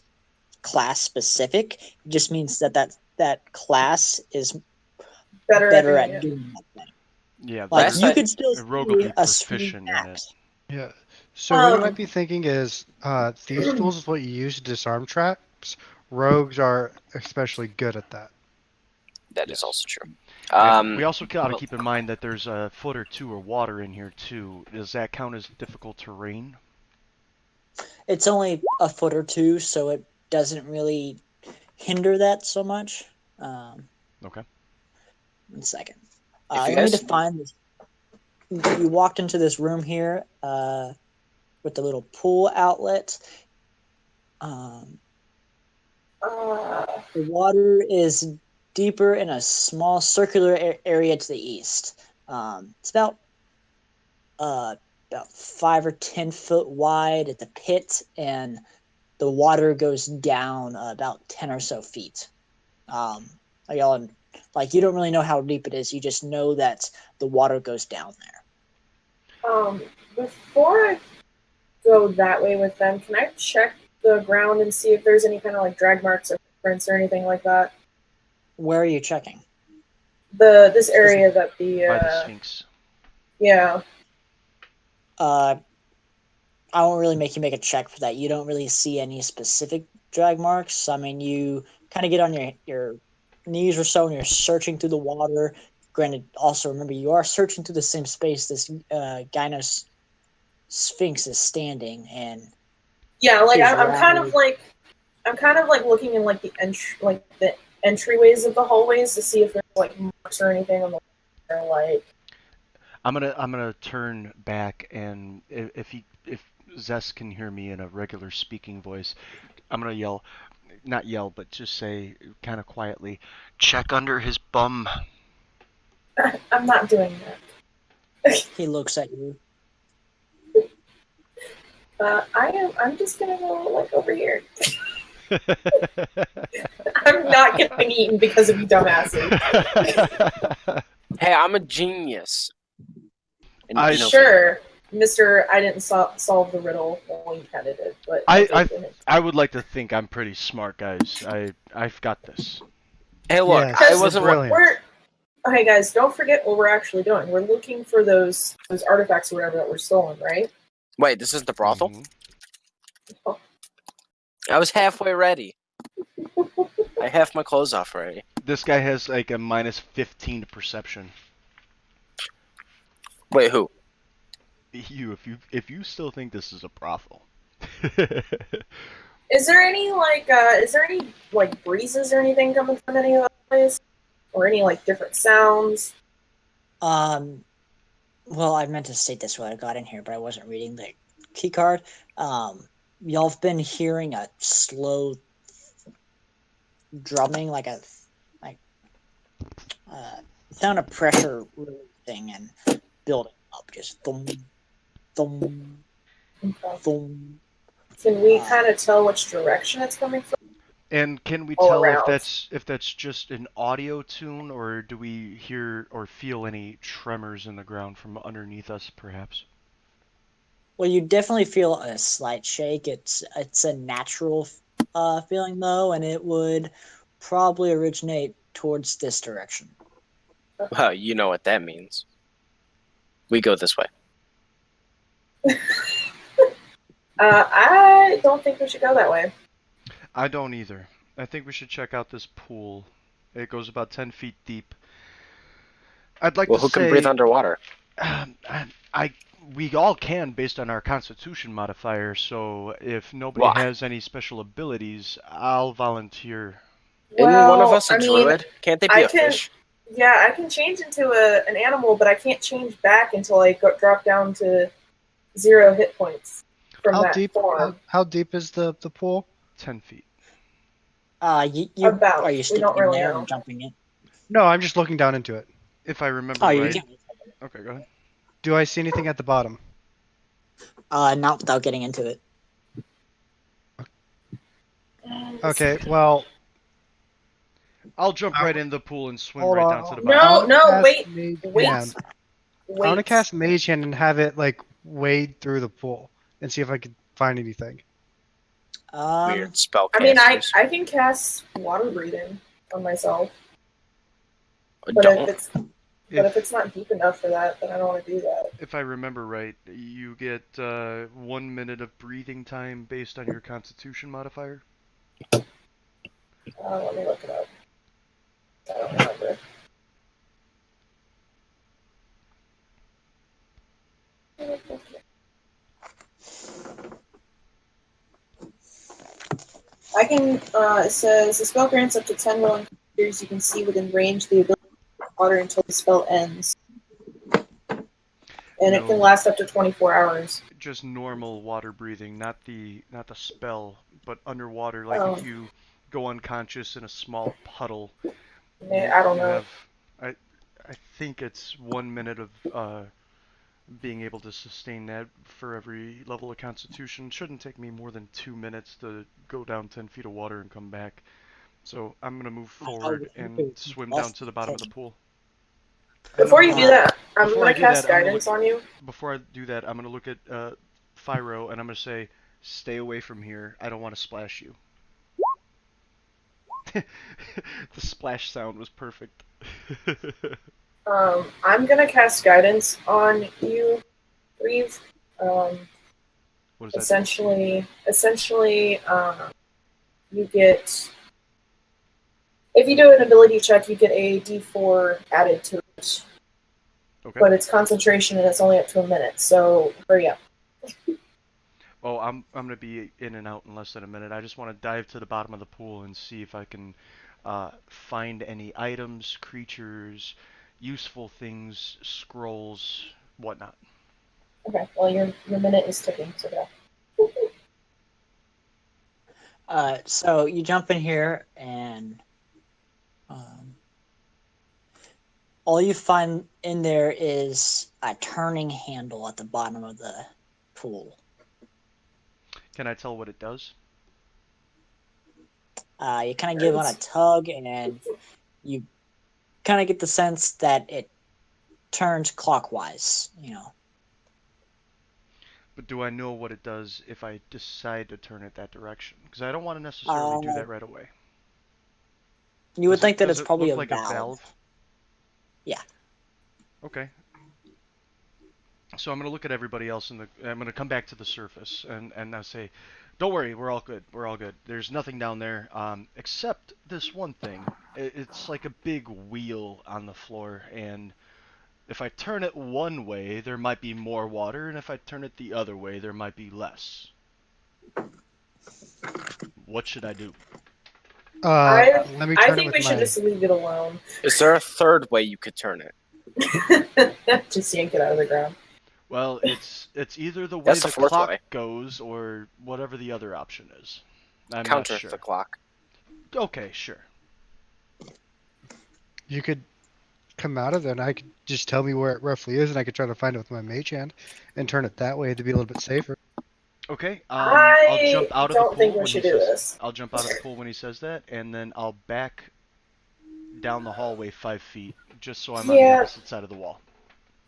class specific. It just means that class is better better at at doing it. doing that thing. Yeah, Like Last you I- could still a rogue will see be a swing proficient in it. axe. Yeah. So what you Um, might be thinking is, these tools is what you use to disarm traps. Rogues are especially good at that. That Yes. is also true. And we also got to well, keep in mind that there's a foot or two of water in here too. Does that count as difficult terrain? It's only a foot or two, so it doesn't really hinder that so much. Okay. 1 second. If you Let me guys- define this. You walked into this room here with the little pool outlet. The water is deeper in a small circular area to the east. It's about 5 or 10 foot wide at the pit, and the water goes down about 10 or so feet. You don't really know how deep it is. You just know that the water goes down there. Before I go that way with them, can I check the ground and see if there's any kind of like drag marks or prints or anything like that? Where are you checking? This area that By the Sphinx. yeah. I won't really make you make a check for that. You don't really see any specific drag marks. I mean, you kind of get on your knees or so, and you're searching through the water. Granted, also remember you are searching through the same space this Gynos Sphinx is standing, and Yeah, like his I'm kind of rally- like looking in like the entryways of the hallways to see if there's like marks or anything on the wall, like. I'm gonna turn back, and if Zess can hear me in a regular speaking voice, I'm gonna yell, not yell, but just say kind of quietly, check under his bum. I'm not doing that. he looks at you. I'm just gonna go like over here. I'm not getting eaten because of you dumbasses. hey, I'm a genius. And, I- Sure, Mister. I didn't solve the riddle. Well, you kind of did, but I would like to think I'm pretty smart, guys. I've got this. Hey, look, Yes, I it's wasn't. brilliant. Okay, guys, don't forget what we're actually doing. We're looking for those artifacts or whatever that were stolen, right? Wait, this is the brothel? Mhm. I was halfway ready. I have my clothes off already. This guy has like a minus 15 to perception. Wait, who? If you still think this is a brothel. Is there any breezes or anything coming from any of that place, or any like different sounds? Well, I meant to state this when I got in here, but I wasn't reading the key card. Y'all have been hearing a slow drumming, like sound of pressure releasing and building up, just thump, thump, Okay. thump. Can we kind of tell which direction it's coming from? And can we all tell around. if that's just an audio tune, or do we hear or feel any tremors in the ground from underneath us, perhaps? Well, you definitely feel a slight shake. It's a natural feeling though, and it would probably originate towards this direction. Well, you know what that means. We go this way. I don't think we should go that way. I don't either. I think we should check out this pool. It goes about 10 feet deep. I'd like Well, to who can breathe say, underwater? I we all can based on our Constitution modifier. So if nobody Well, has any special abilities, I'll volunteer. isn't one of Well, us I a mean, druid? Can't they be I a can. fish? Yeah, I can change into an animal, but I can't change back until I drop down to 0 hit points from How that deep? form. How deep is the pool? 10 feet. You are About. you We don't standing really there know. and jumping in? No, I'm just looking down into it. If I remember Oh, you right. can. Okay, go ahead. Do I see anything at the bottom? Not without getting into it. Okay, well, I'll jump I right would- in the pool and swim hold right on. down to the I bottom. No, wanna no, cast wait, Mage wait, Hand. I want to wait. cast Mage Hand and have it like wade through the pool and see if I can find anything. Weird spellcasters. I mean, I can cast water breathing on myself, but Don't. if it's not deep enough for that, then I don't want to do that. If I remember right, you get 1 minute of breathing time based on your Constitution modifier. Let me look it up. I don't remember. I can. It says the spell grants up to 10 rolling creatures you can see within range the ability to water until the spell ends, and it can No, last up to 24 hours. just normal water breathing, not the spell, but underwater. Like Oh, if you go unconscious in a small puddle, I don't you know. have. I I think it's 1 minute of being able to sustain that for every level of Constitution. Shouldn't take me more than 2 minutes to go down 10 feet of water and come back. So I'm gonna move I would forward think and it would be swim less down to the bottom of the than pool. And Before you do that, I'm before I gonna do cast that, I'm gonna guidance look. on you. Before I do that, I'm gonna look at Pyro and I'm gonna say, "Stay away from here. I don't want to splash you." The splash sound was perfect. I'm gonna cast guidance on you, Reeve. Um, What does that essentially, you get if you do an ability check, you get a D4 added to it. do? Okay. But it's concentration and it's only up to a minute, so hurry up. Oh, I'm gonna be in and out in less than a minute. I just want to dive to the bottom of the pool and see if I can find any items, creatures, useful things, scrolls, whatnot. Okay, well your minute is ticking, so go. So you jump in here and all you find in there is a turning handle at the bottom of the pool. Can I tell what it does? You kind of give on a tug, and you kind of get the sense that it turns clockwise. But do I know what it does if I decide to turn it that direction? Because I don't want to necessarily do that right away. You would think that Does it's it probably look a like valve. a valve? Yeah. Okay. So I'm gonna look at everybody else I'm gonna come back to the surface and I say, "Don't worry, we're all good. We're all good. There's nothing down there, except this one thing. It's like a big wheel on the floor, and if I turn it one way, there might be more water, and if I turn it the other way, there might be less. What should I do?" Let me I turn it think with we should my. just leave it alone. Is there a third way you could turn it? Just yank it out of the ground. Well, it's either the way That's the the fourth clock way. goes or whatever the other option is. I'm not Counter sure. the clock. Okay, sure. You could come out of there, and I could just tell me where it roughly is, and I could try to find it with my mage hand and turn it that way to be a little bit safer. Okay. I'll jump I out of the don't think pool we when he should do says. this. I'll jump out of the pool when he says that, and then I'll back down the hallway 5 feet, just so I'm on the Yeah, opposite side of the wall.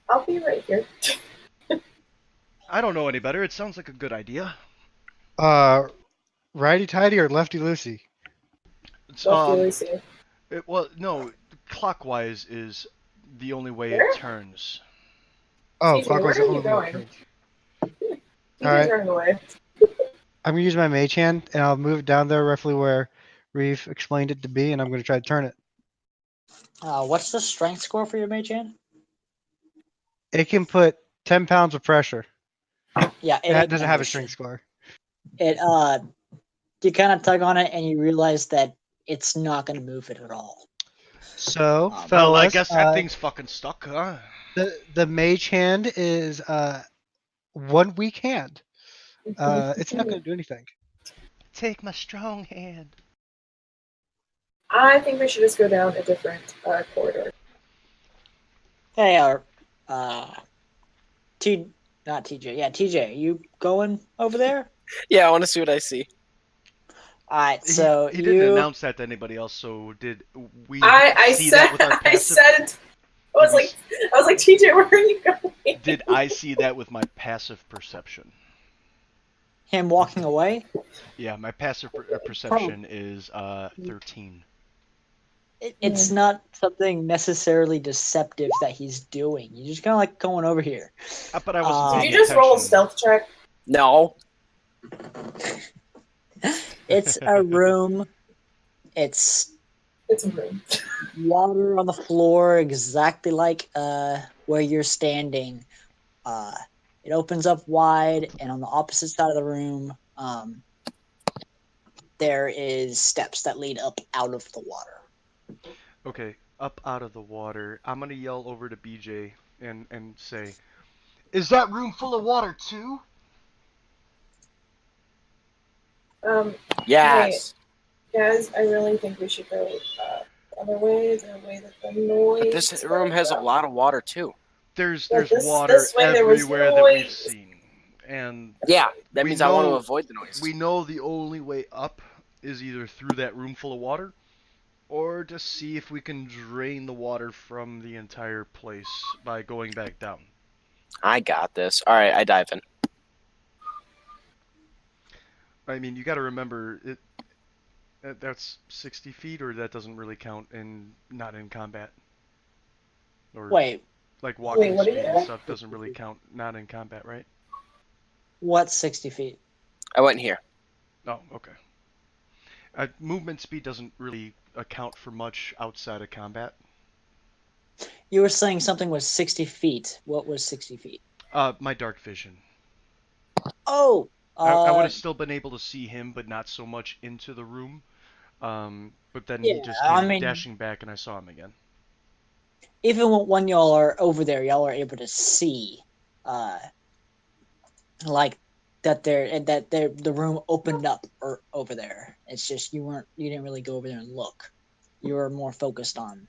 I'll be right here. I don't know any better. It sounds like a good idea. Righty tighty or lefty loosey? It's, Lefty Lucy. well, no, clockwise is the only way it Where? turns. Oh, TJ, clockwise where the are you only way it going? turns. TJ's Alright. running away. I'm gonna use my mage hand and I'll move it down there roughly where Reeve explained it to be, and I'm gonna try to turn it. What's the strength score for your mage hand? It can put 10 pounds of pressure. Yeah, it It ain't doesn't gonna have a move strength shit. score. It you kind of tug on it and you realize that it's not gonna move it at all. So, Well, Well, I fellas, guess that thing's fucking stuck, huh? the mage hand is 1 weak hand. It's not gonna do anything. Take my strong hand. I think we should just go down a different corridor. Hey, not TJ. Yeah, TJ, you going over there? Yeah, I want to see what I see. All right, so He didn't announce that to anybody else. So did we I see said that with our I passive? said I was like TJ, where are you going? Did I see that with my passive perception? him walking away. Yeah, my passive perception is 13. It's not something necessarily deceptive that he's doing. You're just kind of like going over here. But I wasn't Did paying you just roll a attention. stealth check? No. It's a room. It's It's a room. water on the floor, exactly like where you're standing. It opens up wide, and on the opposite side of the room, there is steps that lead up out of the water. Okay, up out of the water. I'm gonna yell over to BJ and say, "Is that room full of water too?" Yes. Hey, guys, I really think we should go the other way, the way that the noise. But this room has a lot of water too. There's Yeah, water this way there was everywhere that we've noise. seen, and Yeah, that we means I want to know- avoid the noise. we know the only way up is either through that room full of water, or to see if we can drain the water from the entire place by going back down. I got this. All right, I dive in. I mean, you got to remember that's 60 feet, or that doesn't really count in not in combat. Or Wait, like walking what are speed you and doing? stuff doesn't really count not in combat, right? what's 60 feet? I went here. Oh, okay. Movement speed doesn't really account for much outside of combat. You were saying something was 60 feet. What was 60 feet? My dark vision. Oh, I would have still been able to see him, but not so much into the room. But then he Yeah, just I came mean- dashing back, and I saw him again. even when y'all are over there, y'all are able to see, like that the room opened up over there. It's just you didn't really go over there and look. You were more focused on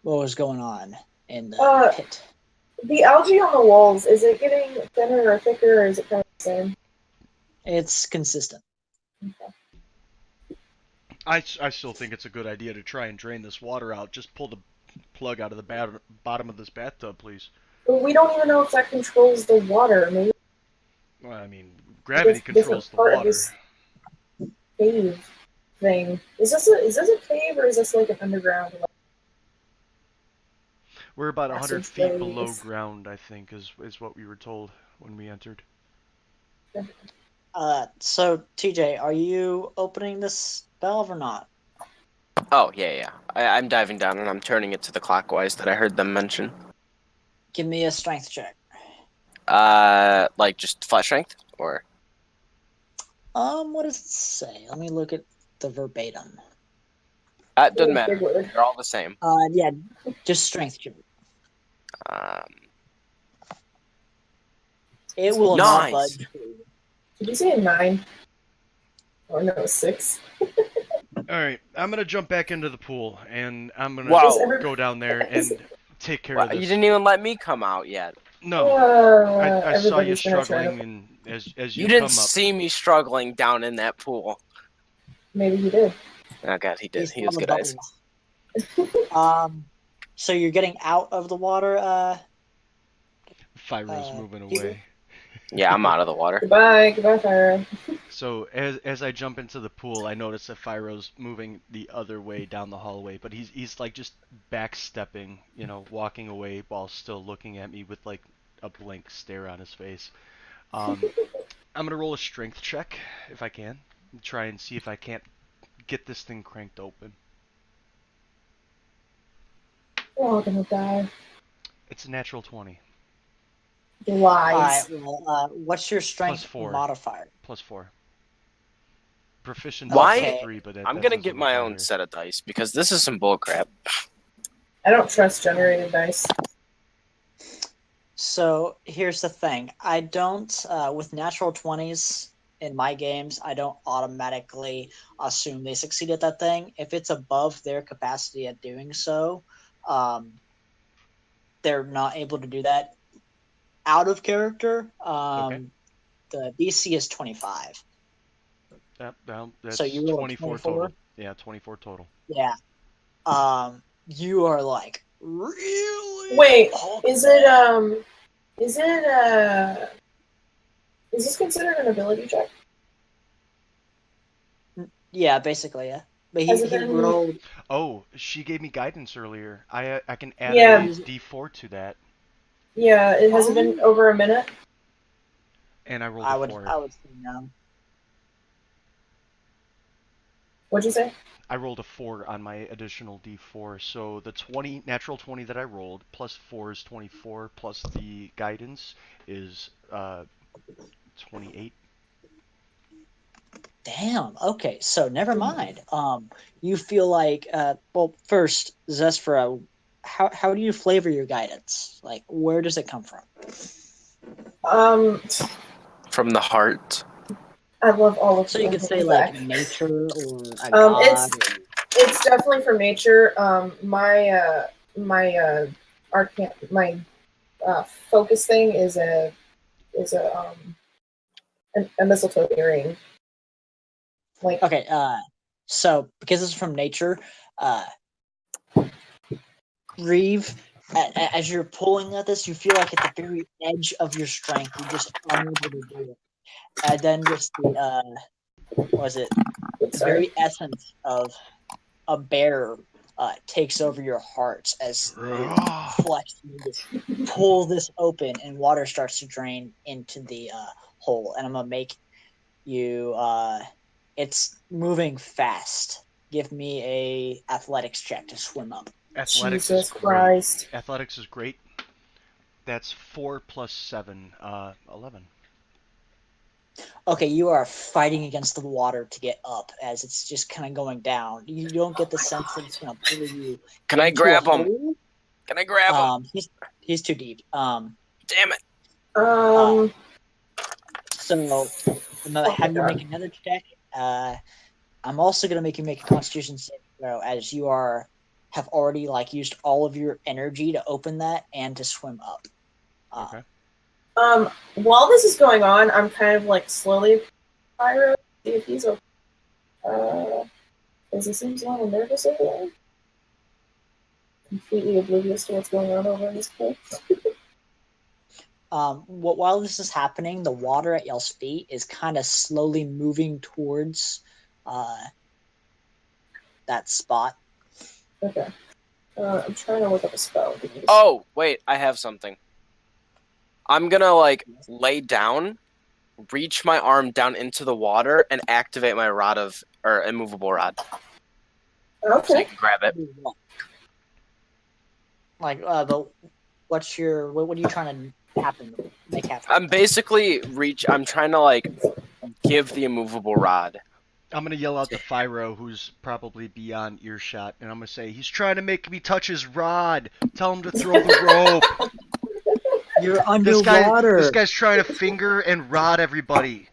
what was going on in the pit. The algae on the walls, is it getting thinner or thicker, or is it kind of the same? It's consistent. I still think it's a good idea to try and drain this water out. Just pull the plug out of the bottom of this bathtub, please. But we don't even know if that controls the water. Maybe Well, I mean, gravity controls the part of water. this cave thing. Is this a cave, or is this like an underground? We're about 100 Passage feet below ways. ground, I think, is what we were told when we entered. So TJ, are you opening this valve or not? Oh, yeah. I'm diving down and I'm turning it to the clockwise that I heard them mention. Give me a strength check. Like just flat strength or? What does it say? Let me look at the verbatim. It doesn't matter. Big word. They're all the same. Yeah, just strength check. It will not Nice. budge. Did you say a 9? Or no, 6? Alright, I'm gonna jump back into the pool, and I'm gonna Wow. go down there and take care of Well, this. you didn't even let me come out yet. No, I saw you everybody's gonna try struggling, to. and as You you didn't come up, see me struggling down in that pool. Maybe he did. Oh god, he did. He He saw has the good eyes. bubbles. So you're getting out of the water. Fyro's moving Peter? away. Yeah, I'm out of the water. Goodbye, Fyro. So as I jump into the pool, I notice that Fyro's moving the other way down the hallway, but he's like just backstepping, walking away while still looking at me with like a blank stare on his face. I'm gonna roll a strength check if I can, and try and see if I can't get this thing cranked open. We're all gonna die. It's a natural 20. All Lies. right. Well, what's your strength 4. modifier? +4. Proficiency Why? +3, but I'm that gonna doesn't get my apply own here. set of dice because this is some bullcrap. I don't trust generated dice. So here's the thing. I don't with natural 20s in my games. I don't automatically assume they succeed at that thing. If it's above their capacity at doing so, they're not able to do that. Out of character, Okay. the DC is 25. That's So you roll a 24 24? total. Yeah, 24 total. Yeah. You are like really. Wait, Oh, is it is this considered an ability check? yeah, basically, yeah. But Has he it been- rolled. Oh, she gave me guidance earlier. I can add Yeah. a D4 to that, Yeah, it hasn't been over a minute. and I rolled I a would 4. say no. What'd you say? I rolled a 4 on my additional D4, so the natural 20 that I rolled plus 4 is 24, plus the guidance is 28. Damn. Okay, so never mind. You feel like well, first, Zesphra, how do you flavor your guidance? Like, where does it come from? From the heart. I love all of So you them. could say In like fact. nature or a god. It's definitely from nature. My focus thing is a mistletoe earring. Like Okay. So because it's from nature, Reeve, as you're pulling at this, you feel like at the very edge of your strength, you're just unable to do it. And then just the was it the sorry. very essence of a bear takes over your heart as you flex and you just pull this open and water starts to drain into the hole. And I'm gonna make you it's moving fast. Give me a athletics check to swim up. Athletics Jesus is great. Christ. Athletics is great. That's 4 plus 7, 11. Okay, you are fighting against the water to get up as it's just kind of going down. You don't get the sense that it's going to pull you. Can I into grab a him? hole. Can I grab him? He's too deep. Damn it! So I'm gonna have you make another check. I'm also gonna make you make a Constitution saving throw as you have already like used all of your energy to open that and to swim up. Okay. While this is going on, I'm kind of like slowly Pyro, see if he's okay. Because he seems a little nervous over there. Completely oblivious to what's going on over in this pool. While this is happening, the water at y'all's feet is kind of slowly moving towards that spot. Okay. I'm trying to look up a spell. Oh, wait, I have something. I'm gonna like lay down, reach my arm down into the water, and activate my immovable rod. So you Okay. can grab it. Like, but what are you trying to make happen? I'm basically I'm trying to like give the immovable rod. I'm gonna yell out to Fyro, who's probably beyond earshot, and I'm gonna say, he's trying to make me touch his rod. Tell him to throw the rope. You're underwater. This guy's trying to finger and rod everybody.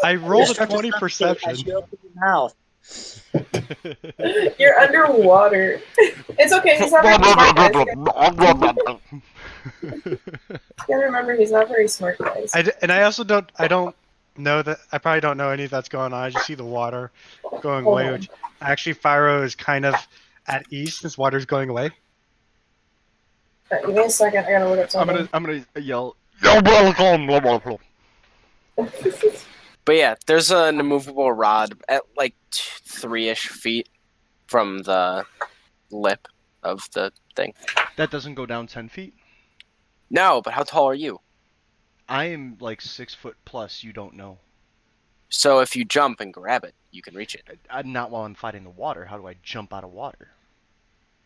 I rolled a 20 perception. As you open your mouth. You're underwater. It's okay. He's having You gotta remember, he's not very smart, guys. And I also don't know that. I probably don't know any of that's going on. I just see the water going Hold away, on. which actually Fyro is kind of at ease since water's going away. Give me a second, I gotta look up something. I'm gonna yell. Yo, blah, blah, blah, blah, blah. But yeah, there's an immovable rod at like 3-ish feet from the lip of the thing. That doesn't go down 10 feet. No, but how tall are you? I am like 6 foot plus. You don't know. So if you jump and grab it, you can reach it. Not while I'm fighting the water. How do I jump out of water?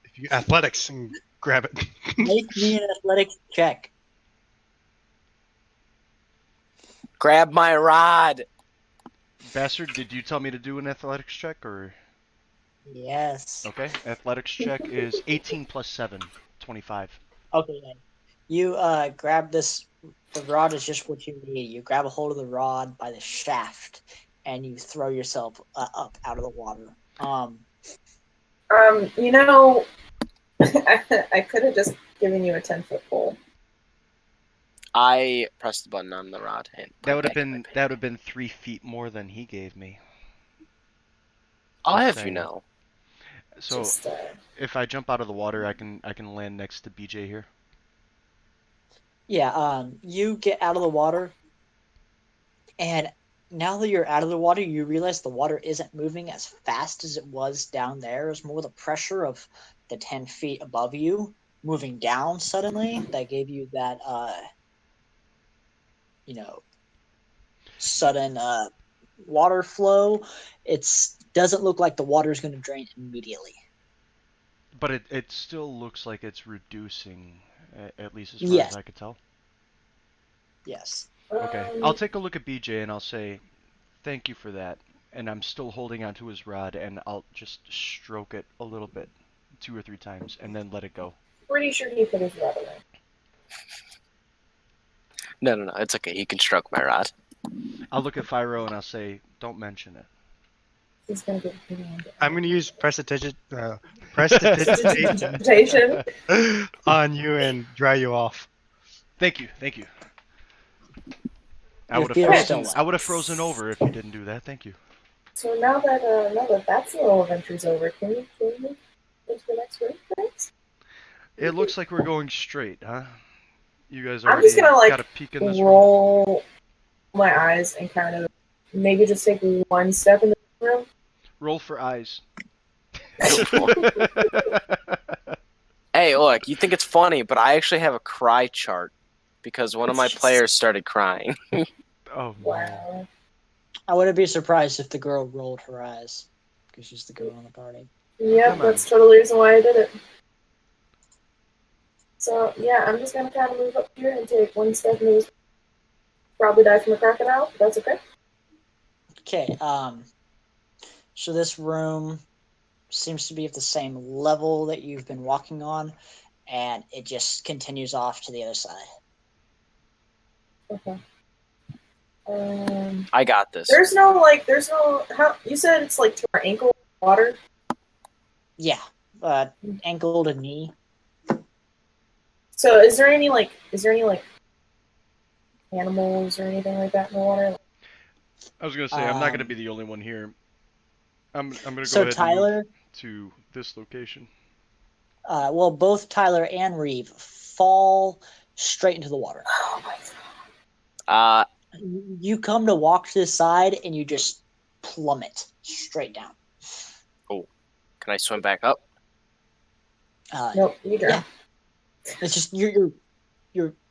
If you athletics and grab it. Make me an athletics check. Grab my rod. Bastard, did you tell me to do an athletics check or? Yes. Okay, athletics check is 18 plus 7, 25. Okay, then. You grab this. The rod is just what you need. You grab a hold of the rod by the shaft, and you throw yourself up out of the water. You know, I could have just given you a 10-foot pole. I pressed the button on the rod and put That it would have back in my been pant. 3 feet more than he gave me. I'll Just have saying. you know. So Just, if I jump out of the water, I can land next to BJ here. Yeah. You get out of the water, and now that you're out of the water, you realize the water isn't moving as fast as it was down there. It's more the pressure of the 10 feet above you moving down suddenly that gave you that, sudden water flow. It doesn't look like the water is going to drain immediately. But it still looks like it's reducing, at least as far Yes. as I could tell. Yes. Okay, I'll take a look at BJ and I'll say, thank you for that. And I'm still holding onto his rod and I'll just stroke it a little bit, 2 or 3 times, and then let it go. Pretty sure he put his rod away. No. It's okay. You can stroke my rod. I'll look at Fyro and I'll say, don't mention it. He's gonna get pretty angry. I'm going to use prestidigitation Prestidigitation. on you and dry you off. Thank you. I Your would feet are still have wet. I would have frozen over if you didn't do that. Thank you. So now that that's little adventure's over, can we move into the next room, thanks? It looks like we're going straight, huh? You guys I'm already just gonna got a peek in this room. roll my eyes and kind of maybe just take one step in the room. Roll for eyes. Hey, look, you think it's funny, but I actually have a cry chart because one of my players started crying. Oh, no. Wow. I wouldn't be surprised if the girl rolled her eyes because she's the girl in the party. Yep, Come on. that's totally the reason why I did it. So yeah, I'm just gonna kind of move up here and take one step and move. Probably die from a crocodile, but that's okay. Okay. So this room seems to be at the same level that you've been walking on, and it just continues off to the other side. Okay. I got this. There's no how you said it's like to our ankle water. Yeah. Ankle to knee. So is there any animals or anything like that in the water? I was gonna say I'm not gonna be the only one here. I'm gonna go So ahead Tyler, and move to this location. well, both Tyler and Reeve fall straight into the water. Oh my god. You come to walk to the side, and you just plummet straight down. Oh, can I swim back up? Nope, you drown. Yeah. It's just you're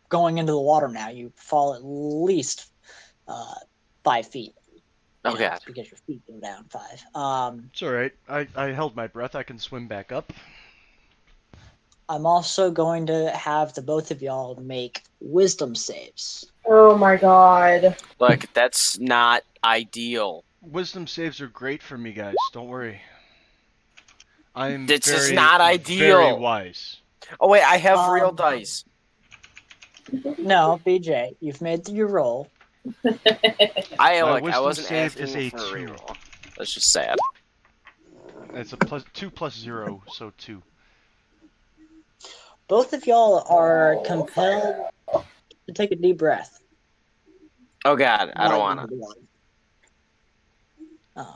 going into the water now. You fall at least 5 feet. Okay. Because your feet go down 5. It's all right. I held my breath. I can swim back up. I'm also going to have the both of y'all make wisdom saves. Oh my god. Look, that's not ideal. Wisdom saves are great for me, guys. Don't worry. I'm This is very, not very ideal. wise. Oh wait, I have real dice. No, BJ, you've made your roll. I My look. I wisdom wasn't save asking is a for 2. reroll. That's just sad. It's a 2 plus 0, so 2. Both of y'all are Oh, compelled fire. to take a deep breath. Oh God, I don't while want you're to. in the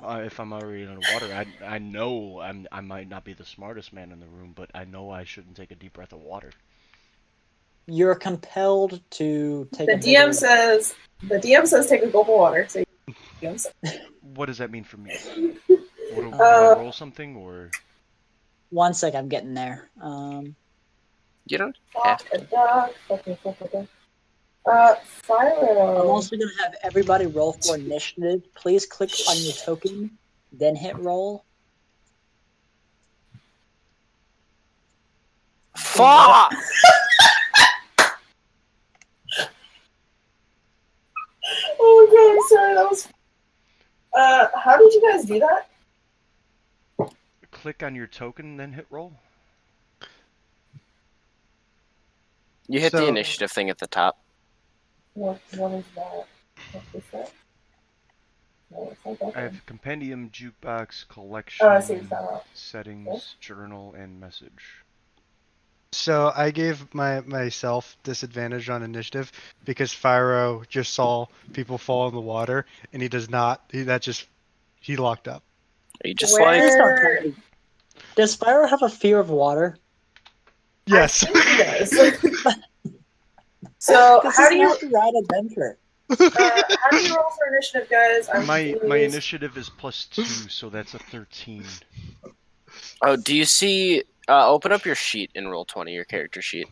water. If I'm already in the water, I know I might not be the smartest man in the room, but I know I shouldn't take a deep breath of water. You're compelled to take The a DM bigger... says take a gulp of water. So DM says. What does that mean for me? Do I Uh, roll something or? One sec, I'm getting there. You don't have fuck a to. duck. Fuck a duck. I'm Fyro. also going to have everybody roll for initiative. Please click on your token, then hit roll. Fuck! Oh my god, I'm sorry. That was. How did you guys do that? Click on your token, then hit roll. You hit the So- initiative thing at the top. What is that? What is that? No, it's not that I one. have compendium, jukebox, Oh, I see collection, what you're talking about. settings, journal, and message. So I gave myself disadvantage on initiative because Fyro just saw people fall in the water, and he does not. He locked up. Are you just Where- like Please don't tell me. Does Spyro have a fear of water? Yes. I think he does. So This how is do you not the right adventure. how do you roll for initiative, guys? I'm My confused. initiative is +2, so that's a 13. Oh, do you see? Open up your sheet in Roll20, your character sheet,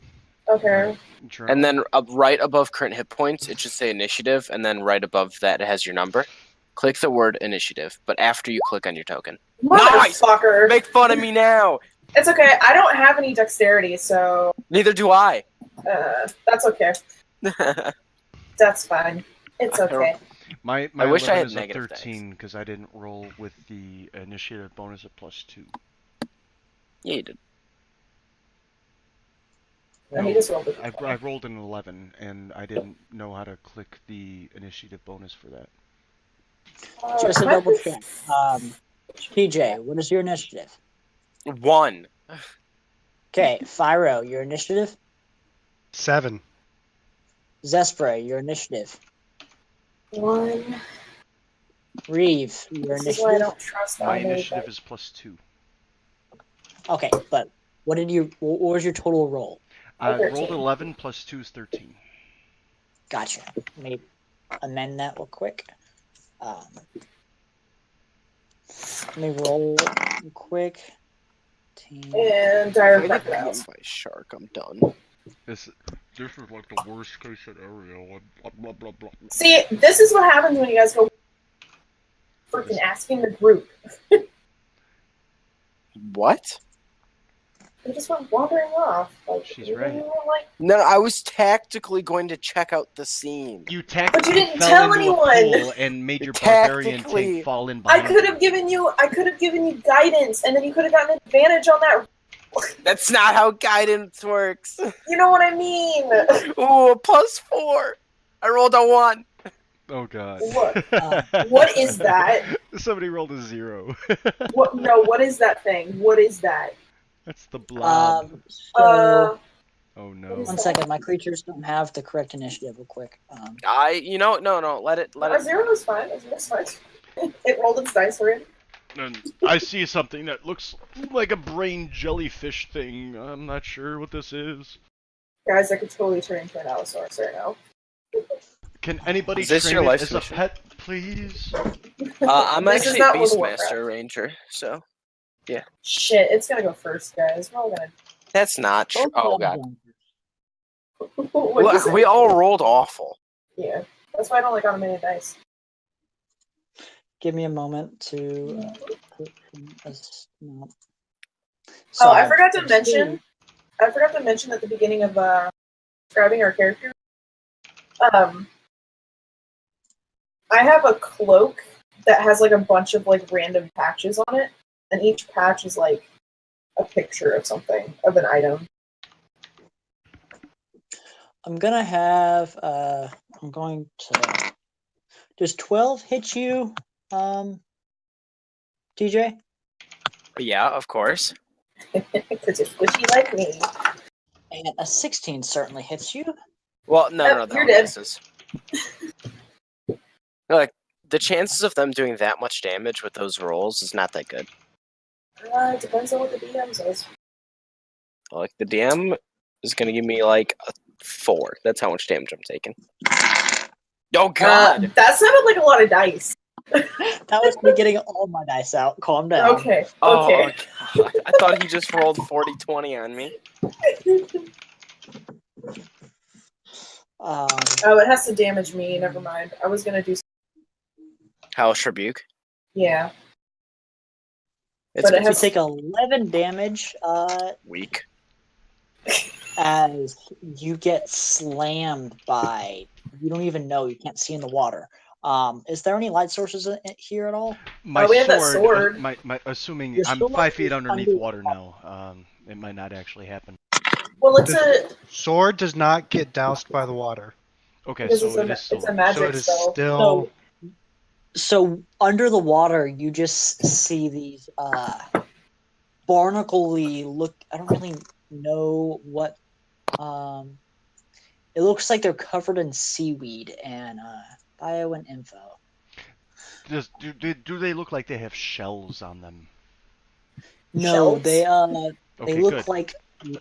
Okay. Journal. and then right above current hit points, it should say initiative, and then right above that, it has your number. Click the word initiative, but after you click on your token. Nice! Motherfucker. Make fun of me now. It's okay. I don't have any dexterity, so Neither do I. that's okay. That's fine. It's I don't- okay. My I wish I 11 had is a negative 13 because I didn't roll with the initiative bonus at +2. Yeah, you did. No, he just rolled it. I rolled an 11 and I didn't know how to click the initiative bonus for that. Just a my double perf- check. PJ, what is your initiative? 1. Okay, Fyro, your initiative. 7. Zespray, your initiative. 1. Reeve, your This is why I initiative. don't trust My automated initiative dice. is +2. Okay, but what was your total roll? I rolled 13. 11 +2 is 13. Gotcha. Let me amend that real quick. Let me roll real quick. And If dire I get bitten crocodiles. by a shark, I'm done. This is like the worst case scenario. Blah blah blah blah. See, this is what happens when you guys go freaking asking the group. What? They just went wandering off. Like, She's you right. didn't even, like, No, I was tactically going to check out the scene. You tactically didn't fell tell into anyone. a pool and made your barbarian Tactically. tank fall in I behind could you. have given you guidance, and then you could have gotten advantage on that. That's not how guidance works. You know what I mean? Ooh, a +4. I rolled a 1. Oh god. What? What is that? Somebody rolled a 0. What? No, what is that thing? What is that? That's the blob. So Oh what no. is one that? second, my creatures don't have the correct initiative real quick. No, let it. A 0 is fine. A 0 is fine. It rolled its dice for it. And I see something that looks like a brain jellyfish thing. I'm not sure what this is. Guys, I could totally turn into an Allosaurus right now. Can anybody Is this train your it life as mission? a pet, please? I'm This is actually not World of Warcraft. Beastmaster Ranger, so Shit, it's gonna go first, guys. We're all gonna. that's not true. Both Oh of them god. don't. What'd you say? We all rolled awful. Yeah, that's why I don't like automated dice. Give me a moment to put no. Oh, I forgot to mention. I forgot to mention at the beginning of describing our character. I have a cloak that has like a bunch of like random patches on it, and each patch is like a picture of something, of an item. I'm gonna have I'm going to. Does 12 hit you, TJ? Yeah, of course. Because you're squishy like me. And a 16 certainly hits you. Well, no, Yep, that you're one dead. misses. Like, the chances of them doing that much damage with those rolls is not that good. It depends on what the DM says. Like, the DM is going to give me, like, a 4. That's how much damage I'm taking. Oh, God! That sounded like a lot of dice. That was me getting all my dice out. Calm down. Okay. Oh, Okay. God. I thought he just rolled 40-20 on me. Um, Oh, it has to damage me. Never mind. I was gonna do. Hellish Rebuke. Yeah. It's But it you has. take 11 damage weak. as you get slammed by. You don't even know. You can't see in the water. Is there any light sources here at all? My we have that sword, sword. my assuming Your I'm sword 5 feet is underneath under- water now. It might not actually happen. Well, it's The a sword does not get doused by the water, Okay, because so it is still it's a on. magic so it is spell. still. So under the water, you just see these barnacle-y look. I don't really know what. It looks like they're covered in seaweed and bio and info. Do they look like they have shells on them? No, Shells? they Okay, look good. like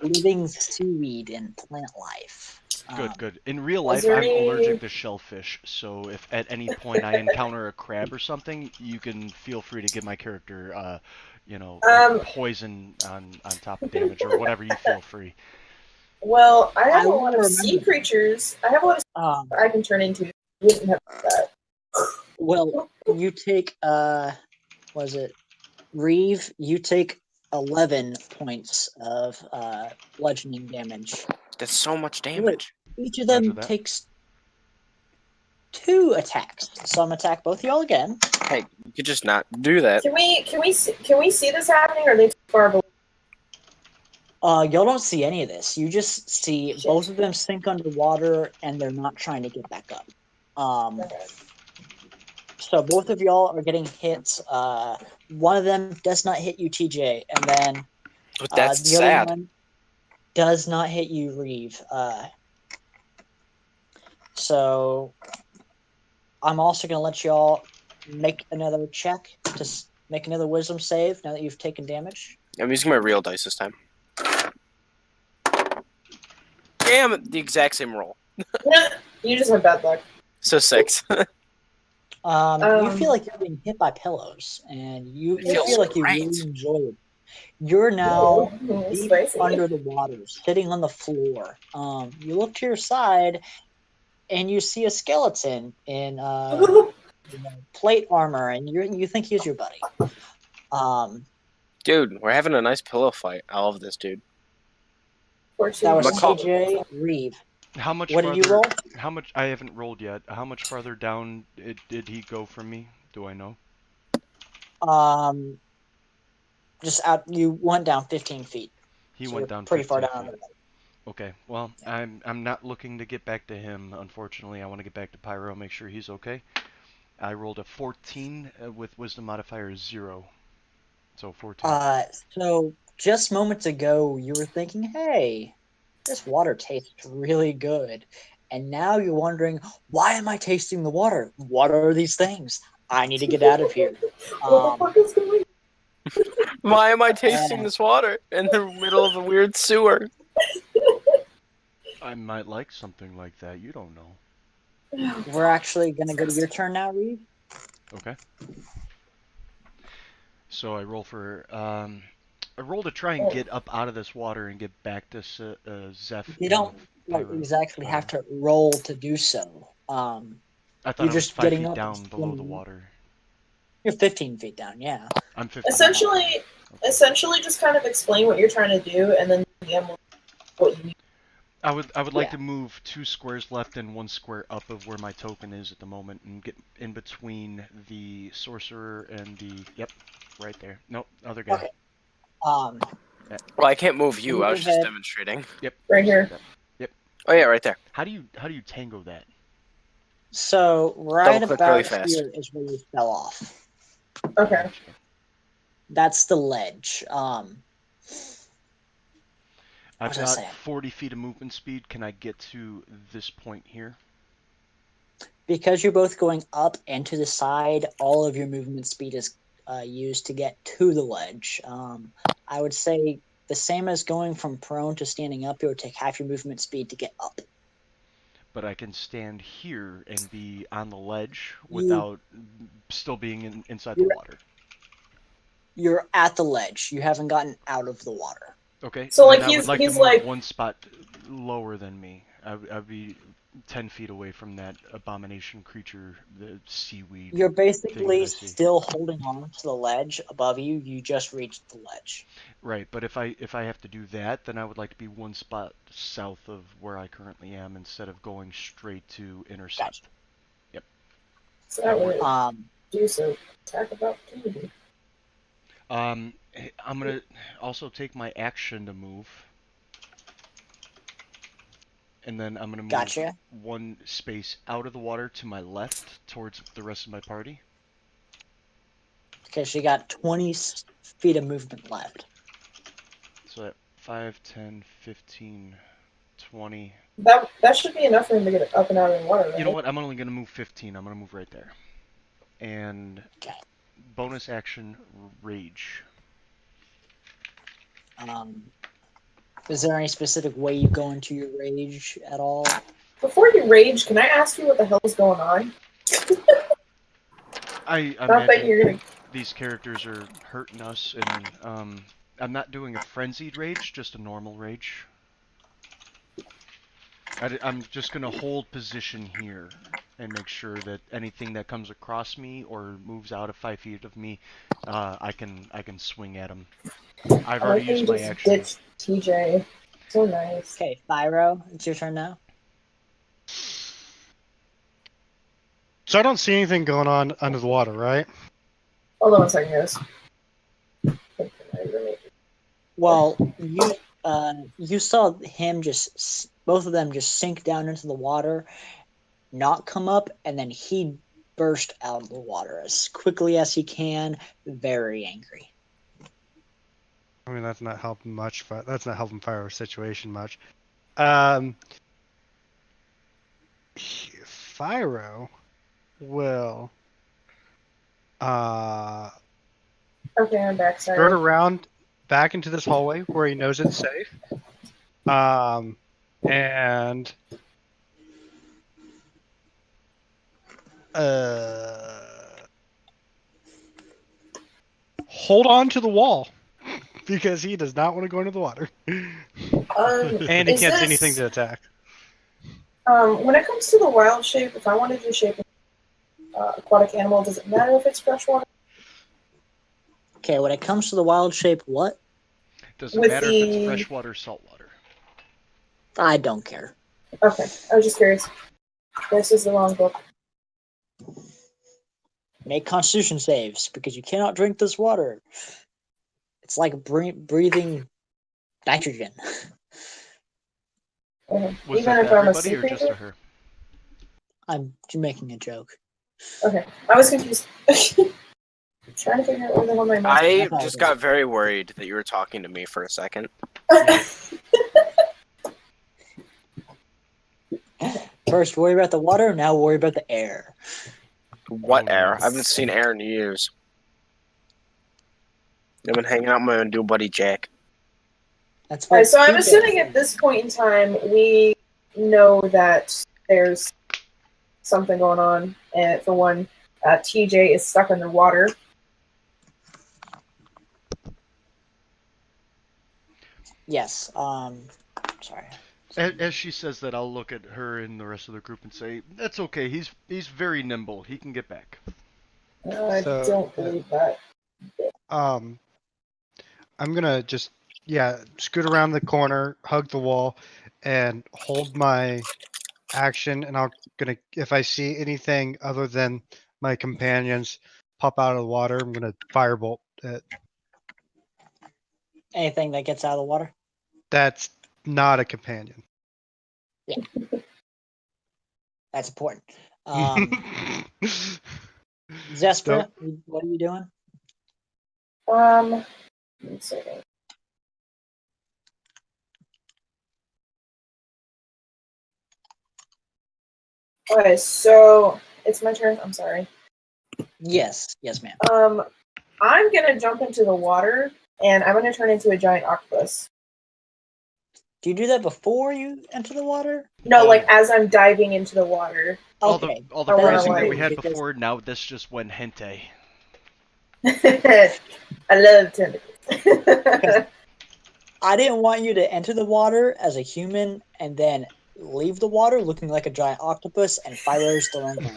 living seaweed and plant life. Good, good. In real Is life, there I'm any- allergic to shellfish, so if at any point I encounter a crab or something, you can feel free to give my character, poison on top of damage or whatever you feel free. Well, I have I a lot of will sea remember. creatures. I have a lot of Um, I can turn into. You wouldn't have that. well, you take was it Reeve? You take 11 points of bludgeoning damage. That's so much Wait, damage. each of Roger them that. takes 2 attacks. So I'm gonna attack both of y'all again. Hey, you could just not do that. Can we see this happening? Or are they too far below? Y'all don't see any of this. You just see Shit. both of them sink underwater and they're not trying to get back up. Okay. So both of y'all are getting hits. One of them does not hit you, TJ, and then But that's the other sad. one does not hit you, Reeve. So I'm also going to let y'all make another check to make another wisdom save now that you've taken damage. I'm using my real dice this time. Damn it, the exact same roll. You just have bad luck. So 6. You feel like you're being hit by pillows, and you Feels feel like you great. really enjoy it. You're now Ooh, deep spicy. under the water, sitting on the floor. You look to your side, and you see a skeleton in plate armor, and you think he's your buddy. Dude, we're having a nice pillow fight. I love this dude. That was McCall. TJ Reeve. How much What farther? did you roll? How much? I haven't rolled yet. How much farther down did he go from me? Do I know? Just out. You went down 15 feet. He So went you're down pretty 15 far down. feet. Okay, well, I'm not looking to get back to him, unfortunately. I want to get back to Pyro, make sure he's okay. I rolled a 14 with wisdom modifier 0. So 14. So just moments ago, you were thinking, "Hey, this water tastes really good," and now you're wondering, "Why am I tasting the water? What are these things? I need to get out of here." What the fuck is going on? Why am I tasting this water in the middle of a weird sewer? I might like something like that. You don't know. We're actually gonna go to your turn now, Reeve. Okay. So I roll for I roll to try and get up out of this water and get back to Zeph. You and don't Pyro. exactly have to roll to do so. I thought You're I was just 5 getting feet up and down below the swimming. water. You're 15 feet down, yeah. I'm 15. Essentially, just kind of explain what you're trying to do, and then the DM will what you need. I would like Yeah. to move 2 squares left and 1 square up of where my token is at the moment and get in between the sorcerer and the right there. Nope, other guy. Okay. Well, I can't move you. I was just demonstrating. Yep. Right here. Yep. Oh yeah, right there. How do you tango that? So right Double click really about fast. here is where you fell off. Okay. That's the ledge. I I've was I got saying? 40 feet of movement speed. Can I get to this point here? Because you're both going up and to the side, all of your movement speed is used to get to the ledge. I would say the same as going from prone to standing up, it would take half your movement speed to get up. But I can stand here and be on the ledge You, without still being inside the you're, water. you're at the ledge. You haven't gotten out of the water. Okay, So, then like, I would like to he's move like, one spot lower than me. I'd be 10 feet away from that abomination creature, the seaweed You're thing that basically I see. still holding on to the ledge above you. You just reached the ledge. Right, but if I have to do that, then I would like to be one spot south of where I currently am instead of going straight to intercept. Gotcha. Yep. so that would Um, do so. Attack of opportunity. I'm gonna also take my action to move, and then I'm gonna move gotcha. one space out of the water to my left towards the rest of my party. Because you got 20 feet of movement left. So that 5, 10, 15, 20. That should be enough for him to get up and out of the water, right? You know what? I'm only gonna move 15. I'm gonna move right there. And Okay. bonus action, rage. Is there any specific way you go into your rage at all? Before you rage, can I ask you what the hell is going on? I Not that you're imagine gonna. these characters are hurting us, and I'm not doing a frenzied rage, just a normal rage. I'm just gonna hold position here and make sure that anything that comes across me or moves out of 5 feet of me, I can swing at them. I've I already like how you used my just action. ditched TJ. So nice. Okay, Thyro, it's your turn now. So I don't see anything going on under the water, right? Hold on one second, guys. Well, you saw him just both of them just sink down into the water, not come up, and then he burst out of the water as quickly as he can, very angry. I mean, that's not helping much. That's not helping fire our situation much. Fyro will Okay, I'm back. skirt Sorry. around back into this hallway where he knows it's safe. And hold on to the wall because he does not want to go into the water. And he Is can't see this- anything to attack. When it comes to the wild shape, if I wanted to shape an aquatic animal, does it matter if it's freshwater? Okay, when it comes to the wild shape, what? Doesn't With matter if it's the- freshwater or saltwater. I don't care. Okay, I was just curious. This is the wrong book. Make Constitution saves because you cannot drink this water. It's like breathing nitrogen. Okay. Was Even that if to I'm a everybody sea or just to creature? her? I'm making a joke. Okay, I was confused. Trying to figure out where the hell my mouse I just got very worried that you were talking to me for a second. First, worry about the water. Now, worry about the air. What Oh, air? no. I haven't seen air in years. I've been hanging out with my new buddy Jack. That's Alright, so I'm TJ assuming at this point in time we know that there's something going on. And for one, TJ is stuck underwater. Yes. Sorry. As she says that, I'll look at her and the rest of the group and say, "That's okay. He's very nimble. He can get back." I So, don't believe that. I'm gonna just scoot around the corner, hug the wall, and hold my action. And if I see anything other than my companions pop out of the water, I'm gonna firebolt it. Anything that gets out of the water? That's not a companion. That's important. Zespra, what are you doing? Let me see. Okay, so it's my turn. I'm sorry. Yes, ma'am. I'm gonna jump into the water, and I'm gonna turn into a giant octopus. Do you do that before you enter the water? No, Oh. like as I'm diving into the water. All Okay. the I wanna, phrasing that like- we had because- before, now this just went hente. I love tentacles. I didn't want you to enter the water as a human and then leave the water looking like a giant octopus and fires the land.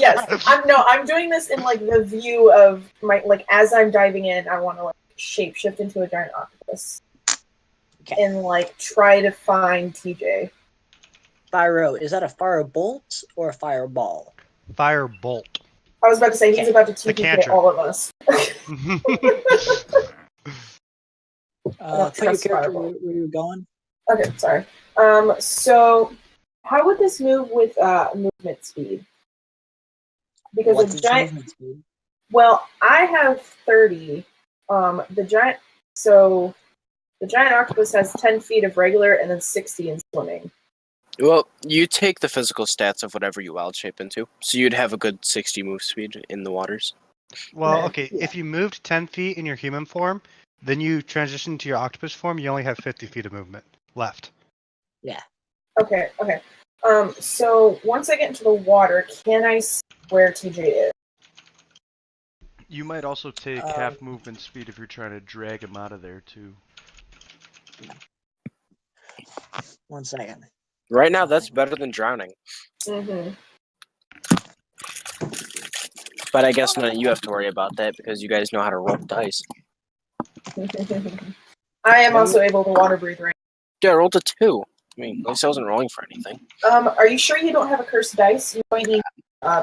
Yes, I'm doing this in like the view of my like as I'm diving in. I want to like shapeshift into a giant octopus Okay. and like try to find TJ. Fyro, is that a fire bolt or a fireball? Firebolt. I was about to say he's Okay. about to The TPK cantrip. all of us. Put your trust character fireball. where you're going. Okay, sorry. So how would this move with movement speed? Because What's the its giant. movement speed? Well, I have 30. The giant. So the giant octopus has 10 feet of regular and then 60 in swimming. Well, you take the physical stats of whatever you wild shape into, so you'd have a good 60 move speed in the waters. Well, Okay. okay, if you moved 10 feet in your human form, then you transition to your octopus form, you only have 50 feet of movement left. Okay. So once I get into the water, can I see where TJ is? You might also take half movement speed if you're trying to drag him out of there too. 1 second. Right now, that's better than drowning. Mm-hmm. But I guess none of you have to worry about that because you guys know how to roll dice. I am also able to water breathe, right? Yeah, I rolled a 2. I mean, at least I wasn't rolling for anything. Are you sure you don't have a cursed dice? You might need I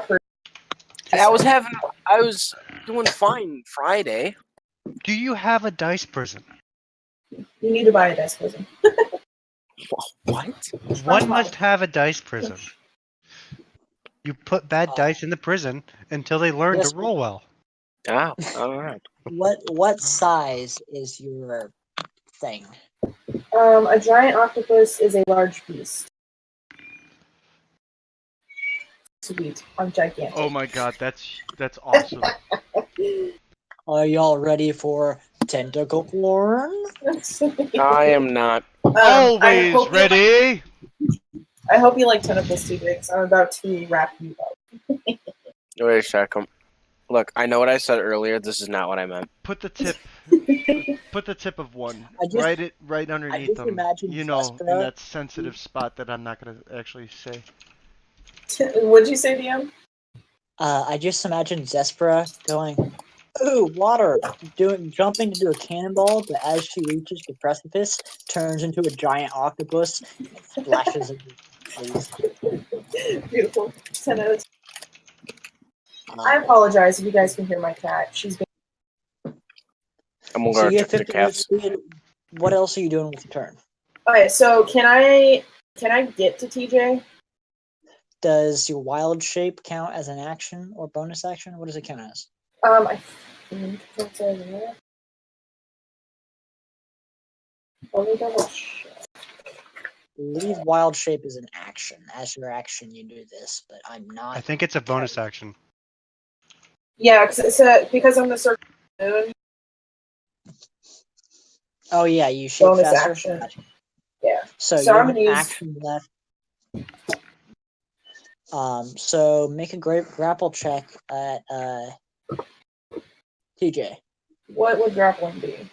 was doing fine Friday. Do you have a dice prison? You need to buy a dice prison. What? One must have a dice prison. You put bad dice in the prison until they learn Yes, to roll well. Ah, alright. What size is your thing? A giant octopus is a large beast. Sweet. I'm gigantic. Oh my god, that's awesome. Are y'all ready for tentacle porn? I am not. I Always hope ready. I hope you like tentacles, TJ, because I'm about to wrap you up. Wait a second. Look, I know what I said earlier. This is not what I meant. Put the tip. Put the tip of one right underneath just them. imagine You know, in Despera- that sensitive spot that I'm not gonna actually say. What'd you say, DM? I just imagine Zespera going, "Ooh, water!" jumping to do a cannonball, but as she reaches the precipice, turns into a giant octopus and splashes in the face. Beautiful. 10 out of 10. I apologize if you guys can hear my cat. She's been. I'm gonna So go you have check the 50 minutes cats. speed. What else are you doing with the turn? Okay, so can I get to TJ? Does your wild shape count as an action or bonus action? What does it count as? I think that's it. Let me double check. I believe wild shape is an action. As your action, you do this, but I'm not. I think it's a bonus action. Yeah, because I'm the circle moon. Oh yeah, you shape Bonus faster. action. Gotcha. Yeah. So, So you I'm have gonna an use- action left. So make a great grapple check at TJ. What would grappling be?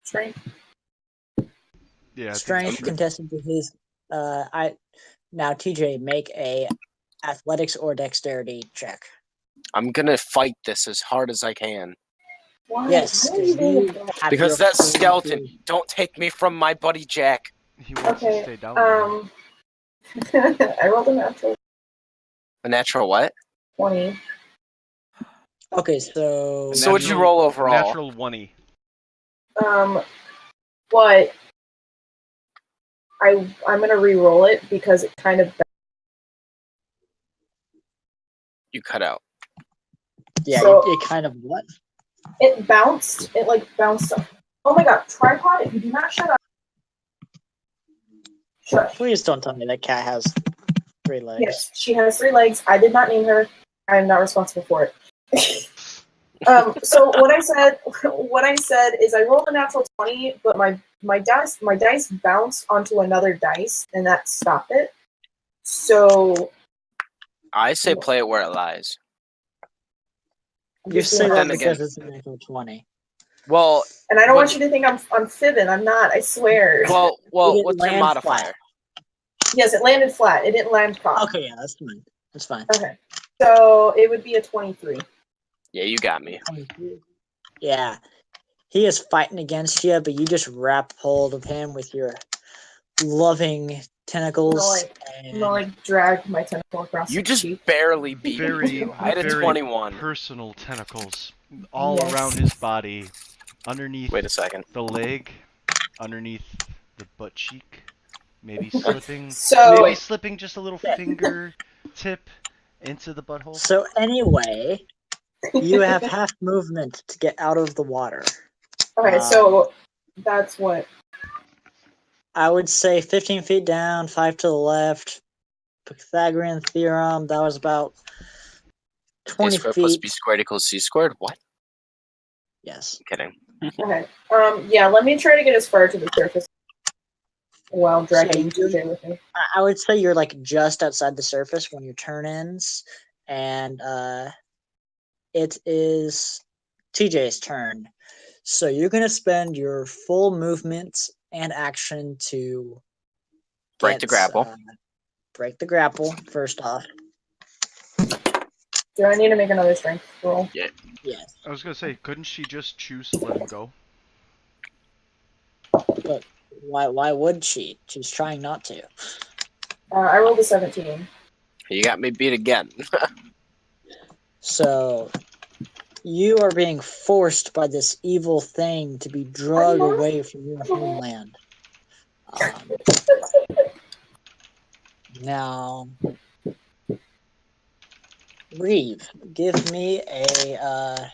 Strength. Yeah. I think Strength contested to his. Now TJ make a athletics or dexterity check. I'm gonna fight this as hard as I can. Why? Yes, Why are you being a have Because your that full skeleton, ability. don't take me from my buddy Jack. He wants to Okay. stay down there. I rolled a natural A natural what? 20. Okay, so So what'd you roll overall? Natural 1-y. But I'm gonna re-roll it because it kind of You cut out. yeah, so- it kind of what? it bounced. It like bounced up. Oh my god, tripod! If you do not shut up, shush. Please don't tell me that cat has 3 legs. Yes, she has 3 legs. I did not name her. I am not responsible for it. So what I said is I rolled a natural 20, but my dice bounced onto another dice, and that stopped it. So I say play it where it lies. I'm You just say doing that then this. because again- it's a natural 20. Well, And I don't when- want you to think I'm fibbing. I'm not. I swear. well, It what's your lands modifier? flat. Yes, it landed flat. It didn't land cocked. Okay, yeah, that's fine. That's fine. Okay. So it would be a 23. Yeah, you got me. Yeah. He is fighting against you, but you just wrap hold of him with your loving tentacles. I'm gonna like drag my tentacle across You his just cheek. barely beat me. Very, I had a very 21. personal tentacles all Yes. around his body, underneath Wait a second. the leg, underneath the butt cheek, maybe slipping, So maybe slipping just a little finger tip into the butthole. So anyway, you have half movement to get out of the water. okay, so that's what. I would say 15 feet down, 5 to the left. Pythagorean theorem, that was about A 20 squared plus feet. b squared equals c squared? What? Yes. I'm kidding. Okay. Yeah, let me try to get as far to the surface while dragging So TJ with me. I would say you're like just outside the surface when your turn ends, and it is TJ's turn. So you're gonna spend your full movement and action to Break the grapple. Break the grapple first off. Do I need to make another strength roll? Yes, I was gonna say, couldn't she just choose to let him go? but why would she? She's trying not to. I rolled a 17. You got me beat again. So you are being forced by this evil thing to be dragged away from your homeland. Now, Reeve, give me a.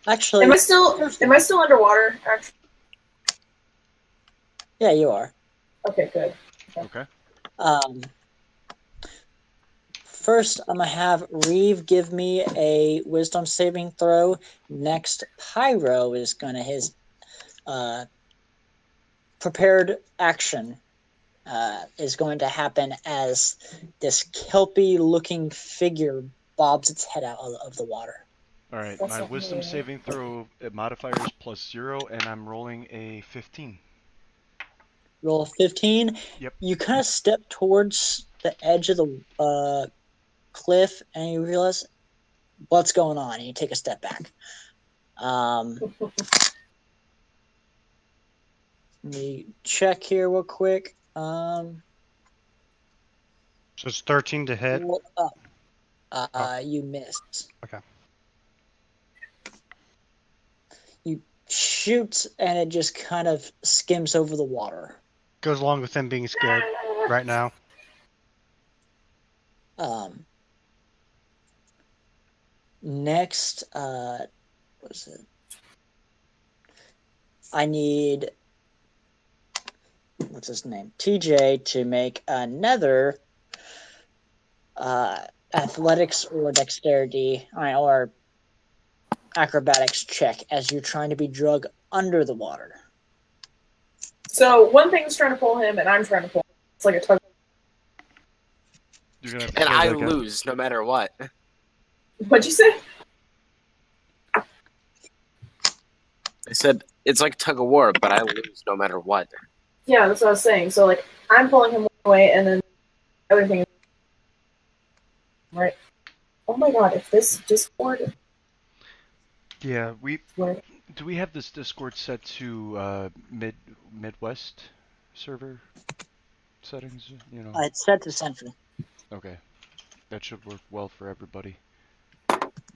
Actually, Am I still underwater? Actually, yeah, you are. okay, good. Okay. First, I'm gonna have Reeve give me a wisdom saving throw. Next, Pyro is gonna his prepared action is going to happen as this kelpy looking figure bobs its head out of the water. All right. That's My not wisdom me. saving throw modifier is +0, and I'm rolling a 15. Roll 15. Yep. You kind of step towards the edge of the cliff, and you realize what's going on, and you take a step back. Let me check here real quick. So it's 13 to hit. Roll up. You missed. Okay. You shoot, and it just kind of skims over the water. Goes along with him being scared right now. Next, what is it? I need, what's his name? TJ to make another athletics or dexterity or acrobatics check as you're trying to be dragged under the water. So one thing's trying to pull him, and I'm trying to pull him. It's like a tug. You're gonna have to And say I that again. lose no matter what. What'd you say? I said it's like tug of war, but I lose no matter what. Yeah, that's what I was saying. So like I'm pulling him one way, and then the other thing is right. Oh my god! If this Discord, Yeah, like, do we have this Discord set to Midwest server settings? You know. It's set to Central. Okay, that should work well for everybody.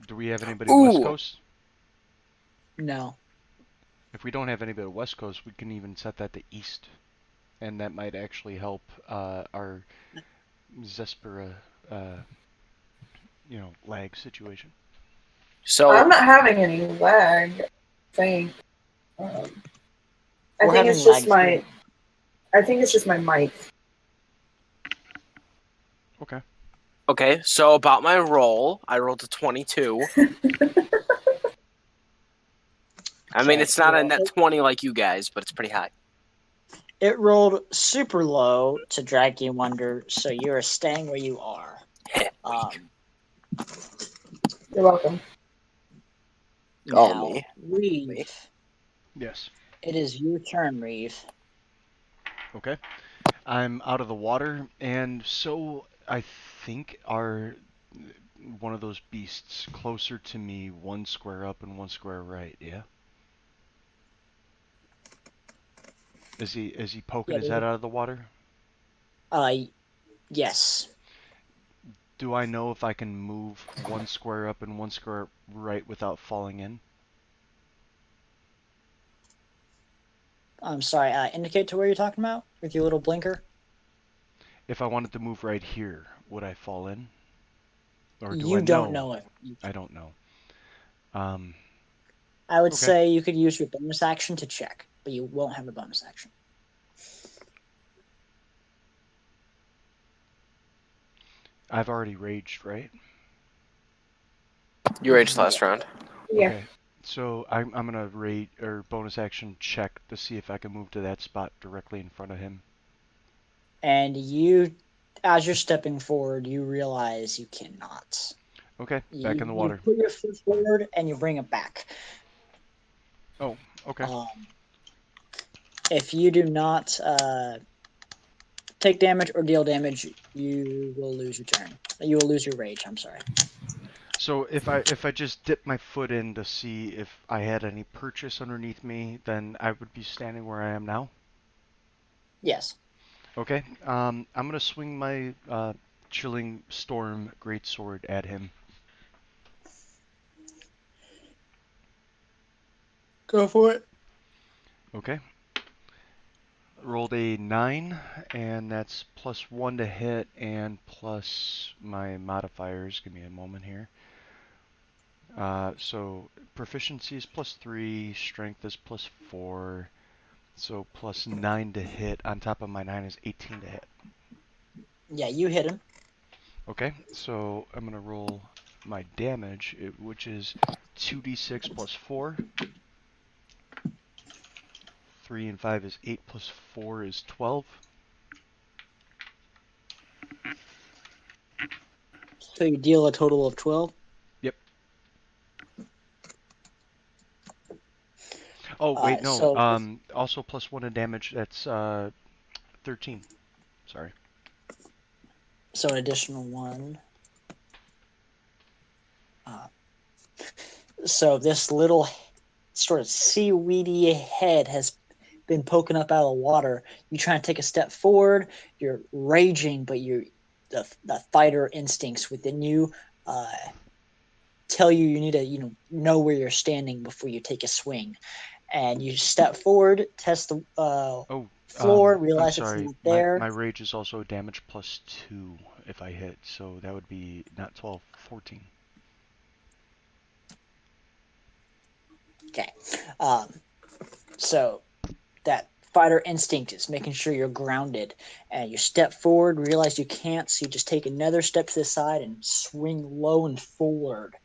Do we have anybody West Ooh. Coast? No. If we don't have anybody West Coast, we can even set that to East, and that might actually help our Zespera, lag situation. So I'm not having any lag. I think. I We're think having it's just lag too. I think it's just my mic. Okay. Okay, so about my roll, I rolled a 22. I mean, Okay, it's not a well, net 20 like you guys, but it's pretty high. it rolled super low to drag you under, so you are staying where you are. You're welcome. Oh, Now, me. Reeve, Yes. it is your turn, Reeve. Okay. I'm out of the water, and so I think are one of those beasts closer to me, one square up and one square right. Yeah. Is he poking Yeah, his head out of the water? uh, yes. Do I know if I can move one square up and one square right without falling in? I'm sorry, indicate to where you're talking about with your little blinker. If I wanted to move right here, would I fall in? Or do I You don't know? know it. I don't know. Um, I would okay. say you could use your bonus action to check, but you won't have a bonus action. I've already raged, right? You raged last Yeah. round. Yeah. Okay. So I'm gonna rate or bonus action check to see if I can move to that spot directly in front of him. And you, as you're stepping forward, you realize you cannot. Okay, back in the You water. put your foot forward and you bring it back. Oh, okay. If you do not take damage or deal damage, you will lose your turn. You will lose your rage. I'm sorry. So if I just dip my foot in to see if I had any purchase underneath me, then I would be standing where I am now. Yes. Okay. I'm gonna swing my chilling storm greatsword at him. Go for it. Okay. Rolled a 9, and that's +1 to hit, and plus my modifiers. Give me a moment here. So proficiency is +3, strength is +4, so +9 to hit. On top of my 9 is 18 to hit. Yeah, you hit him. Okay, so I'm gonna roll my damage, which is 2d6 +4. 3 and 5 is 8 plus 4 is 12. So you deal a total of 12. Yep. Oh, wait, no. So Also +1 in damage. That's 13. Sorry. an additional one. Uh, so this little sort of seaweedy head has been poking up out of the water. You try and take a step forward. You're raging, but the fighter instincts within you tell you need to know where you're standing before you take a swing. And you step forward, test the Oh, floor, I'm realize it's sorry. not My there. rage is also damage +2 if I hit, so that would be not 12, 14. Okay. So that fighter instinct is making sure you're grounded, and you step forward, realize you can't, so you just take another step to the side and swing low and forward,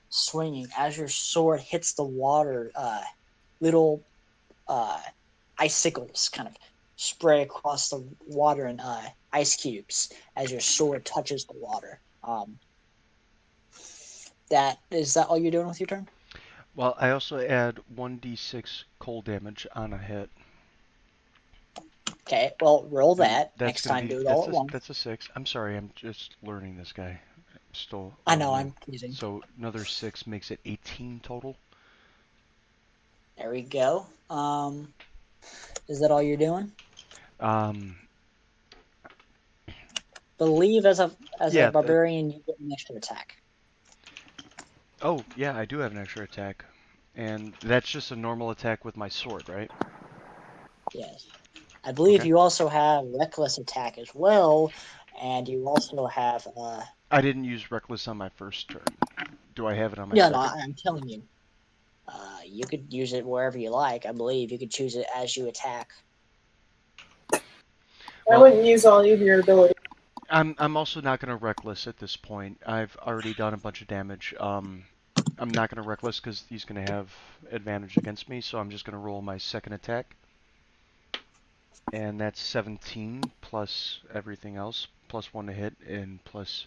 swinging as your sword hits the water. Little uh, icicles kind of spray across the water and ice cubes as your sword touches the water. That all you're doing with your turn? Well, I also add 1d6 cold damage on a hit. Okay, well, roll And that. that's Next gonna time, be do it all at once. that's a 6. I'm sorry, I'm just learning this guy. I'm still I real know, new. I'm teasing. So another 6 makes it 18 total. There we go. Is that all you're doing? Um, Believe as a yeah. barbarian, you get an extra attack. Oh, yeah, I do have an extra attack. And that's just a normal attack with my sword, right? Yes. I believe Okay. you also have reckless attack as well, and you also have I didn't use reckless on my first turn. Do I have it on my yeah, no, second? I'm telling you. You could use it wherever you like. I believe you could choose it as you attack. I Well, wouldn't use all of your ability. I'm also not gonna reckless at this point. I've already done a bunch of damage. I'm not gonna reckless because he's gonna have advantage against me, so I'm just gonna roll my second attack, and that's 17 plus everything else, plus 1 to hit, and plus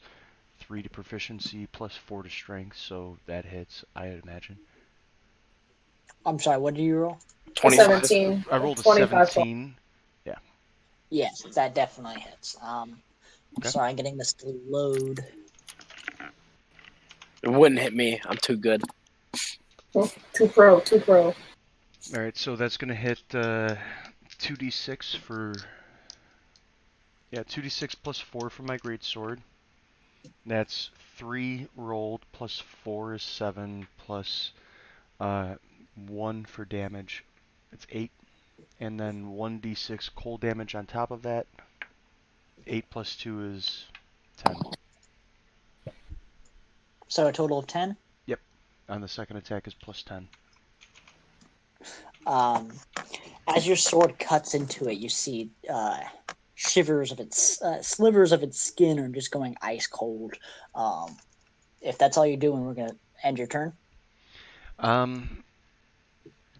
3 to proficiency, plus 4 to strength. So that hits, I imagine. I'm sorry, what did you roll? 25. 17. I rolled a 25. 17. Yes, that definitely hits. Okay. Sorry, I'm getting this to load. It wouldn't hit me. I'm too good. Oh, too pro. All right, so that's gonna hit 2d6 for 2d6 plus 4 for my great sword. That's 3 rolled plus 4 is 7 plus 1 for damage. It's 8, and then 1d6 cold damage on top of that. 8 plus 2 is 10. So a total of 10. Yep. On the second attack is plus 10. As your sword cuts into it, you see shivers of its slivers of its skin are just going ice cold. If that's all you're doing, we're gonna end your turn.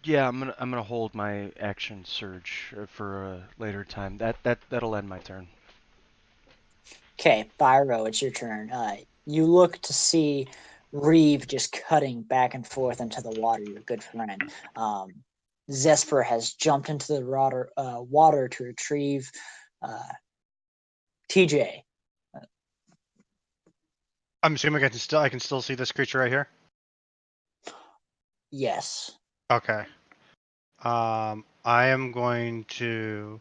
Yeah, I'm gonna hold my action surge for a later time. That'll end my turn. Okay, Byro, it's your turn. You look to see Reeve just cutting back and forth into the water, your good friend. Zesper has jumped into the water to retrieve TJ. I'm assuming I can still see this creature right here. Yes. Okay. I am going to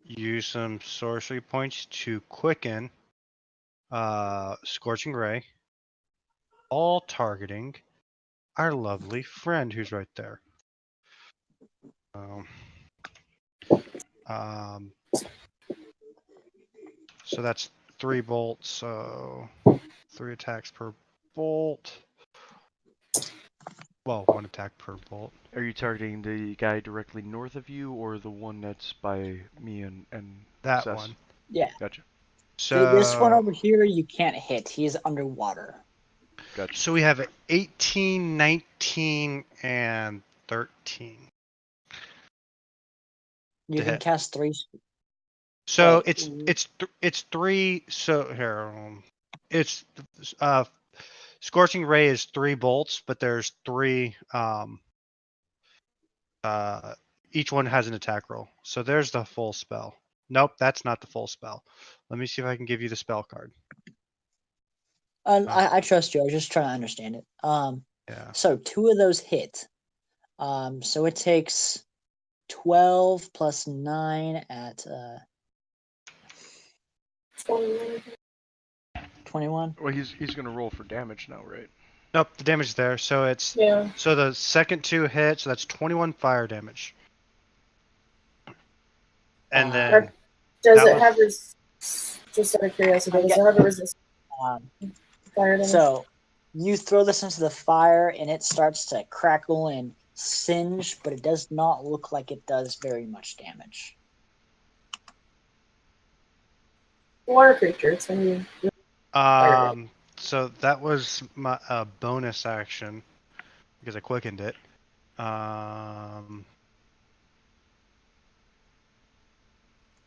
use some sorcery points to quicken Scorching Ray, all targeting our lovely friend who's right there. So that's 3 bolts, so 3 attacks per bolt. Well, 1 attack per bolt. Are you targeting the guy directly north of you, or the one that's by me and That Cess? one. Yeah. Gotcha. So This one over here, you can't hit. He's underwater. Gotcha. So we have 18, 19, and 13. You To can hit. cast 3. So Wait. it's 3. So here, it's Scorching Ray is 3 bolts, but there's 3. Each one has an attack roll. So there's the full spell. Nope, that's not the full spell. Let me see if I can give you the spell card. I trust you. I was just trying to understand it. Yeah. So 2 of those hit. So it takes 12 plus 9 at 21. Well, he's gonna roll for damage now, right? Nope, the damage is there. So it's Yeah. so the second 2 hit, so that's 21 fire damage. And then Does that it was- have just out of curiosity, does it have a resistance Um, fire damage? so you throw this into the fire and it starts to crackle and singe, but it does not look like it does very much damage. Water creatures, I mean. So that was my bonus action because I quickened it.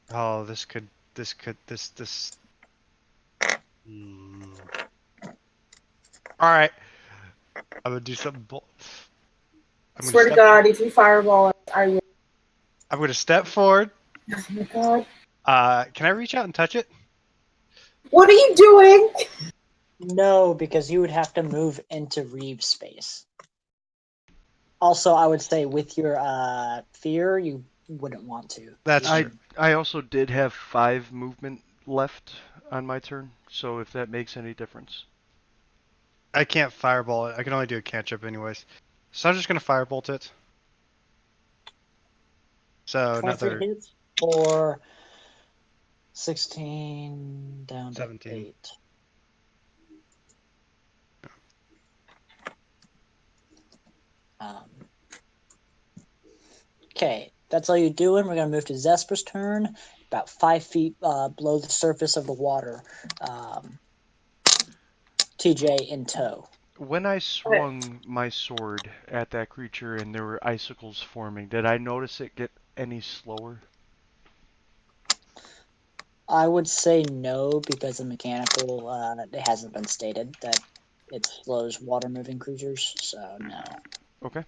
Oh, this. All right, I'm gonna do something. Swear to God, if you fireball it, I will. I'm gonna step forward. Oh my God. Can I reach out and touch it? What are you doing? No, because you would have to move into Reeve's space. Also, I would say with your fear, you wouldn't want to. That's true. I also did have 5 movement left on my turn, so if that makes any difference. I can't fireball it. I can only do a cantrip anyways. So I'm just gonna firebolt it. So 23 another hits or 16 down to 17. 8. Okay, that's all you're doing. We're gonna move to Zesper's turn. about 5 feet below the surface of the water. TJ in tow. When I swung my sword at that creature and there were icicles forming, did I notice it get any slower? I would say no, because the mechanical, it hasn't been stated that it slows water-moving creatures, so no. Okay.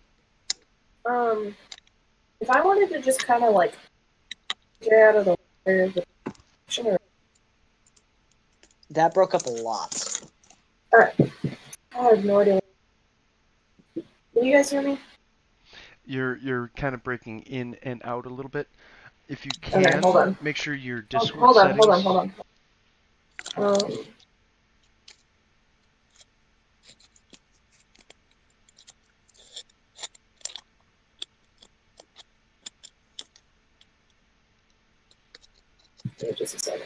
If I wanted to just kind of like get out of the water, sure. That broke up a lot. Alright. I have no idea. Can you guys hear me? You're kind of breaking in and out a little bit. If you Okay, can, hold on. make sure your Discord Hold on, settings. hold on. Wait just a second.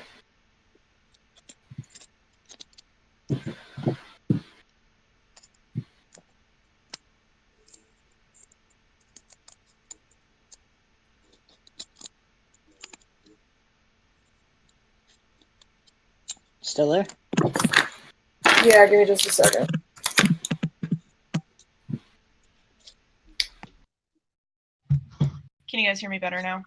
Still there? Yeah, give me just a second. Can you guys hear me better now?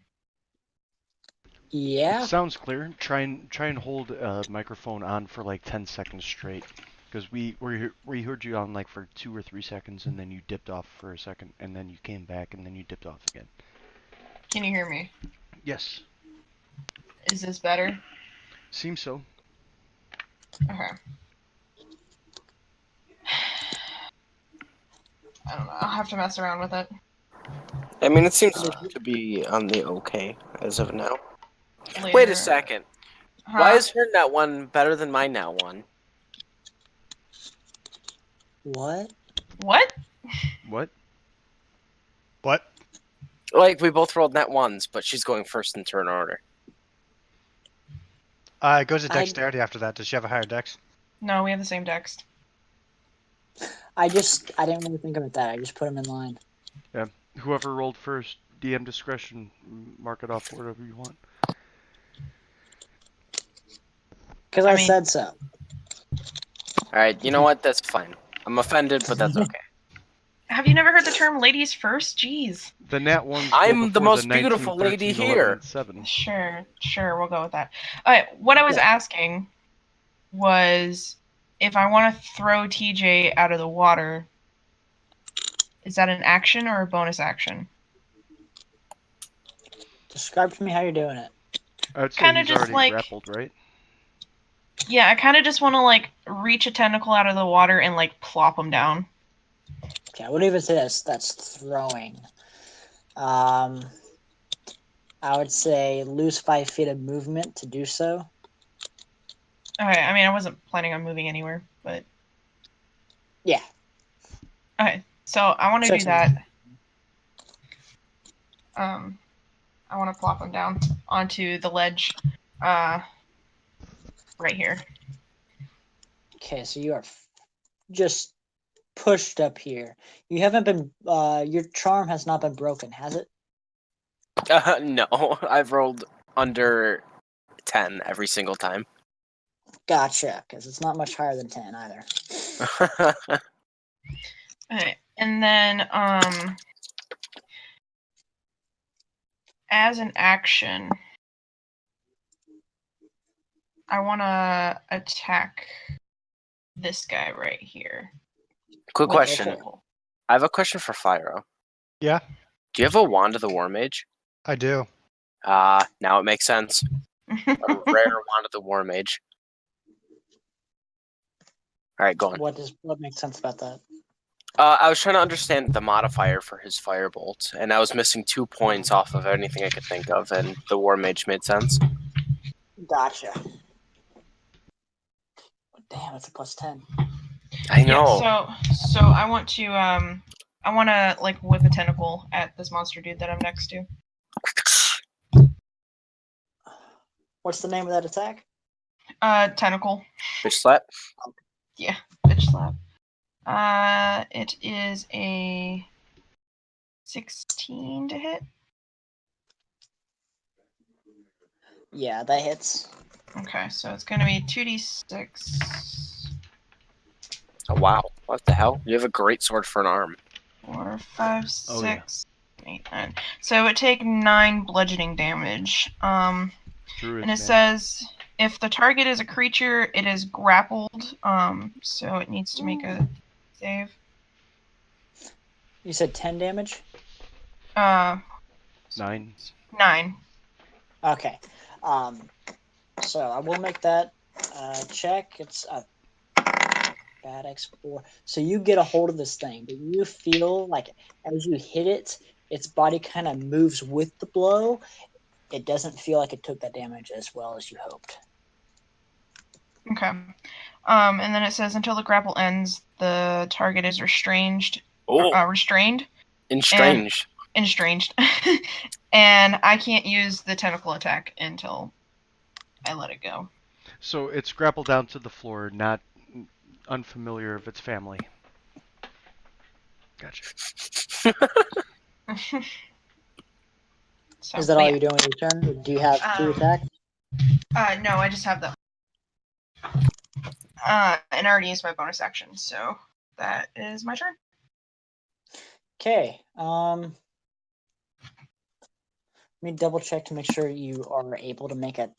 Yeah. Sounds clear. Try and hold a microphone on for like 10 seconds straight, because we heard you on like for 2 or 3 seconds, and then you dipped off for a second, and then you came back, and then you dipped off again. Can you hear me? Yes. Is this better? Seems so. Okay. I don't know. I'll have to mess around with it. I mean, it seems to be on the okay as of now. Later. Wait a second. Huh? Why is her net one better than my net one? What? What? What? What? Like, we both rolled net ones, but she's going first in turn order. It goes to dexterity after that. Does she have a higher dex? No, we have the same text. I didn't really think about that. I just put them in line. Yeah. Whoever rolled first, DM discretion. Mark it off whatever you want. Because I I mean- said so. Alright, you know what? That's fine. I'm offended, but that's okay. Have you never heard the term "ladies first"? Jeez. The nat ones. I'm go the before most 19, beautiful lady 13, here. 11, and 7. Sure, we'll go with that. What I was asking was if I want to throw TJ out of the water, is that an action or a bonus action? Describe to me how you're doing it. I'd say Kinda he's just already like- grappled, right? Yeah, I kind of just want to like reach a tentacle out of the water and like plop him down. Okay, I wouldn't even say that's throwing. I would say lose 5 feet of movement to do so. Okay, I mean I wasn't planning on moving anywhere, but Yeah. okay. So I want to do 6 that. I want to plop him down onto the ledge, right here. Okay, so you are just pushed up here. You haven't been. Your charm has not been broken, has it? No, I've rolled under 10 every single time. Gotcha, because it's not much higher than 10 either. Okay, and then as an action, I want to attack this guy right here. Quick With question. a pole. I have a question for Fyro. Yeah, Do you have a Wand of the War Mage? I do. Now it makes sense. A rare Wand of the War Mage. Alright, go on. What makes sense about that? I was trying to understand the modifier for his Firebolt, and I was missing 2 points off of anything I could think of, and the War Mage made sense. Gotcha. Damn, it's a plus 10. I know. Yeah, so I want to like whip a tentacle at this monster dude that I'm next to. What's the name of that attack? Tentacle. Bitch slap. Yeah, bitch slap. It is a 16 to hit. Yeah, that hits. Okay, so it's gonna be 2d6. Oh, wow. What the hell? You have a great sword for an arm. 4, 5, Oh, yeah. 6, 8, 9. So it would take 9 bludgeoning damage. Druid, And it man. says if the target is a creature, it is grappled. So it needs to make a save. You said 10 damage? 9. 9. Okay. So I will make that check. It's a bad X4. So you get a hold of this thing, but you feel like as you hit it, its body kind of moves with the blow. It doesn't feel like it took that damage as well as you hoped. Okay. And then it says until the grapple ends, the target is restrained. Oh, Restrained. Estranged. And I can't use the tentacle attack until I let it go. So it's grappled down to the floor, not unfamiliar of its family. Gotcha. So, Is that but all yeah. you're doing with your turn? Do you have 2 attacks? No, I just have the. And I already used my bonus action, so that is my turn. Okay. Let me double check to make sure you are able to make a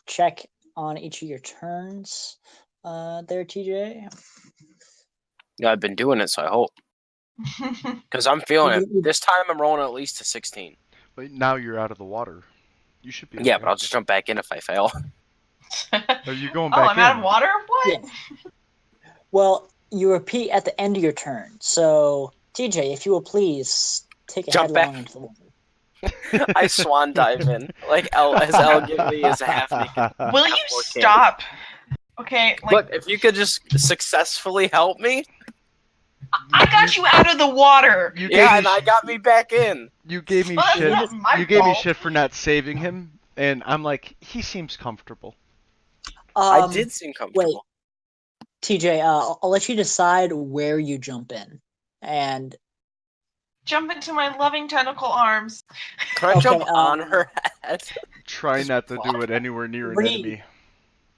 check on each of your turns. There, TJ. Yeah, I've been doing it, so I hope. Because I'm feeling it. This time I'm rolling at least a 16. But now you're out of the water. You should be. Yeah, okay. but I'll just jump back in if I fail. Are you going Oh, back I'm in? out of water? What? Yeah. Well, you repeat at the end of your turn. So, TJ, if you will please take a Jump headlong back. into the water. I swan dive in. Like as elegantly as a half naked. Will you stop? Okay, like, Look, if you could just successfully help me. I got you out of the water. Yeah, and I got me back in. You gave me Well, that's shit. not my You gave me fault. shit for not saving him, and I'm like, he seems comfortable. I did seem comfortable. Wait, TJ, I'll let you decide where you jump in. And Jump into my loving tentacle arms. Can I Okay, jump on her head? Try Just not to plop. do it anywhere near an Reed. enemy.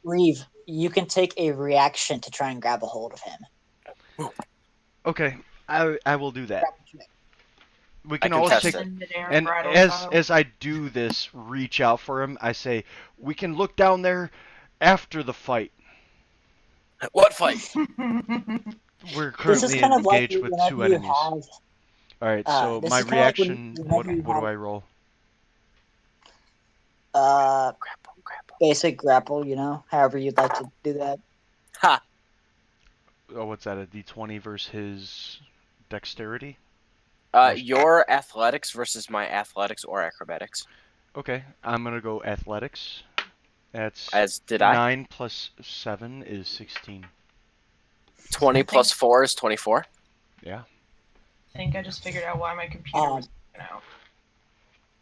Reeve, you can take a reaction to try and grab a hold of him. Okay, I will do that. We can I can always test take. it. And as I do this, reach out for him. I say, we can look down there after the fight. What fight? We're This is currently kind of like engaged with whenever 2 you enemies. have. All right, so This my is kinda like reaction. whenever you What do have, I roll? Basic grapple, however you'd like to do that. Ha! Oh, what's that? A D20 versus his dexterity? Your athletics versus my athletics or acrobatics. Okay, I'm gonna go athletics. That's As did I. 9 plus 7 is 16. 20 plus 4 is 24. Yeah. I think I just figured out why my computer was out.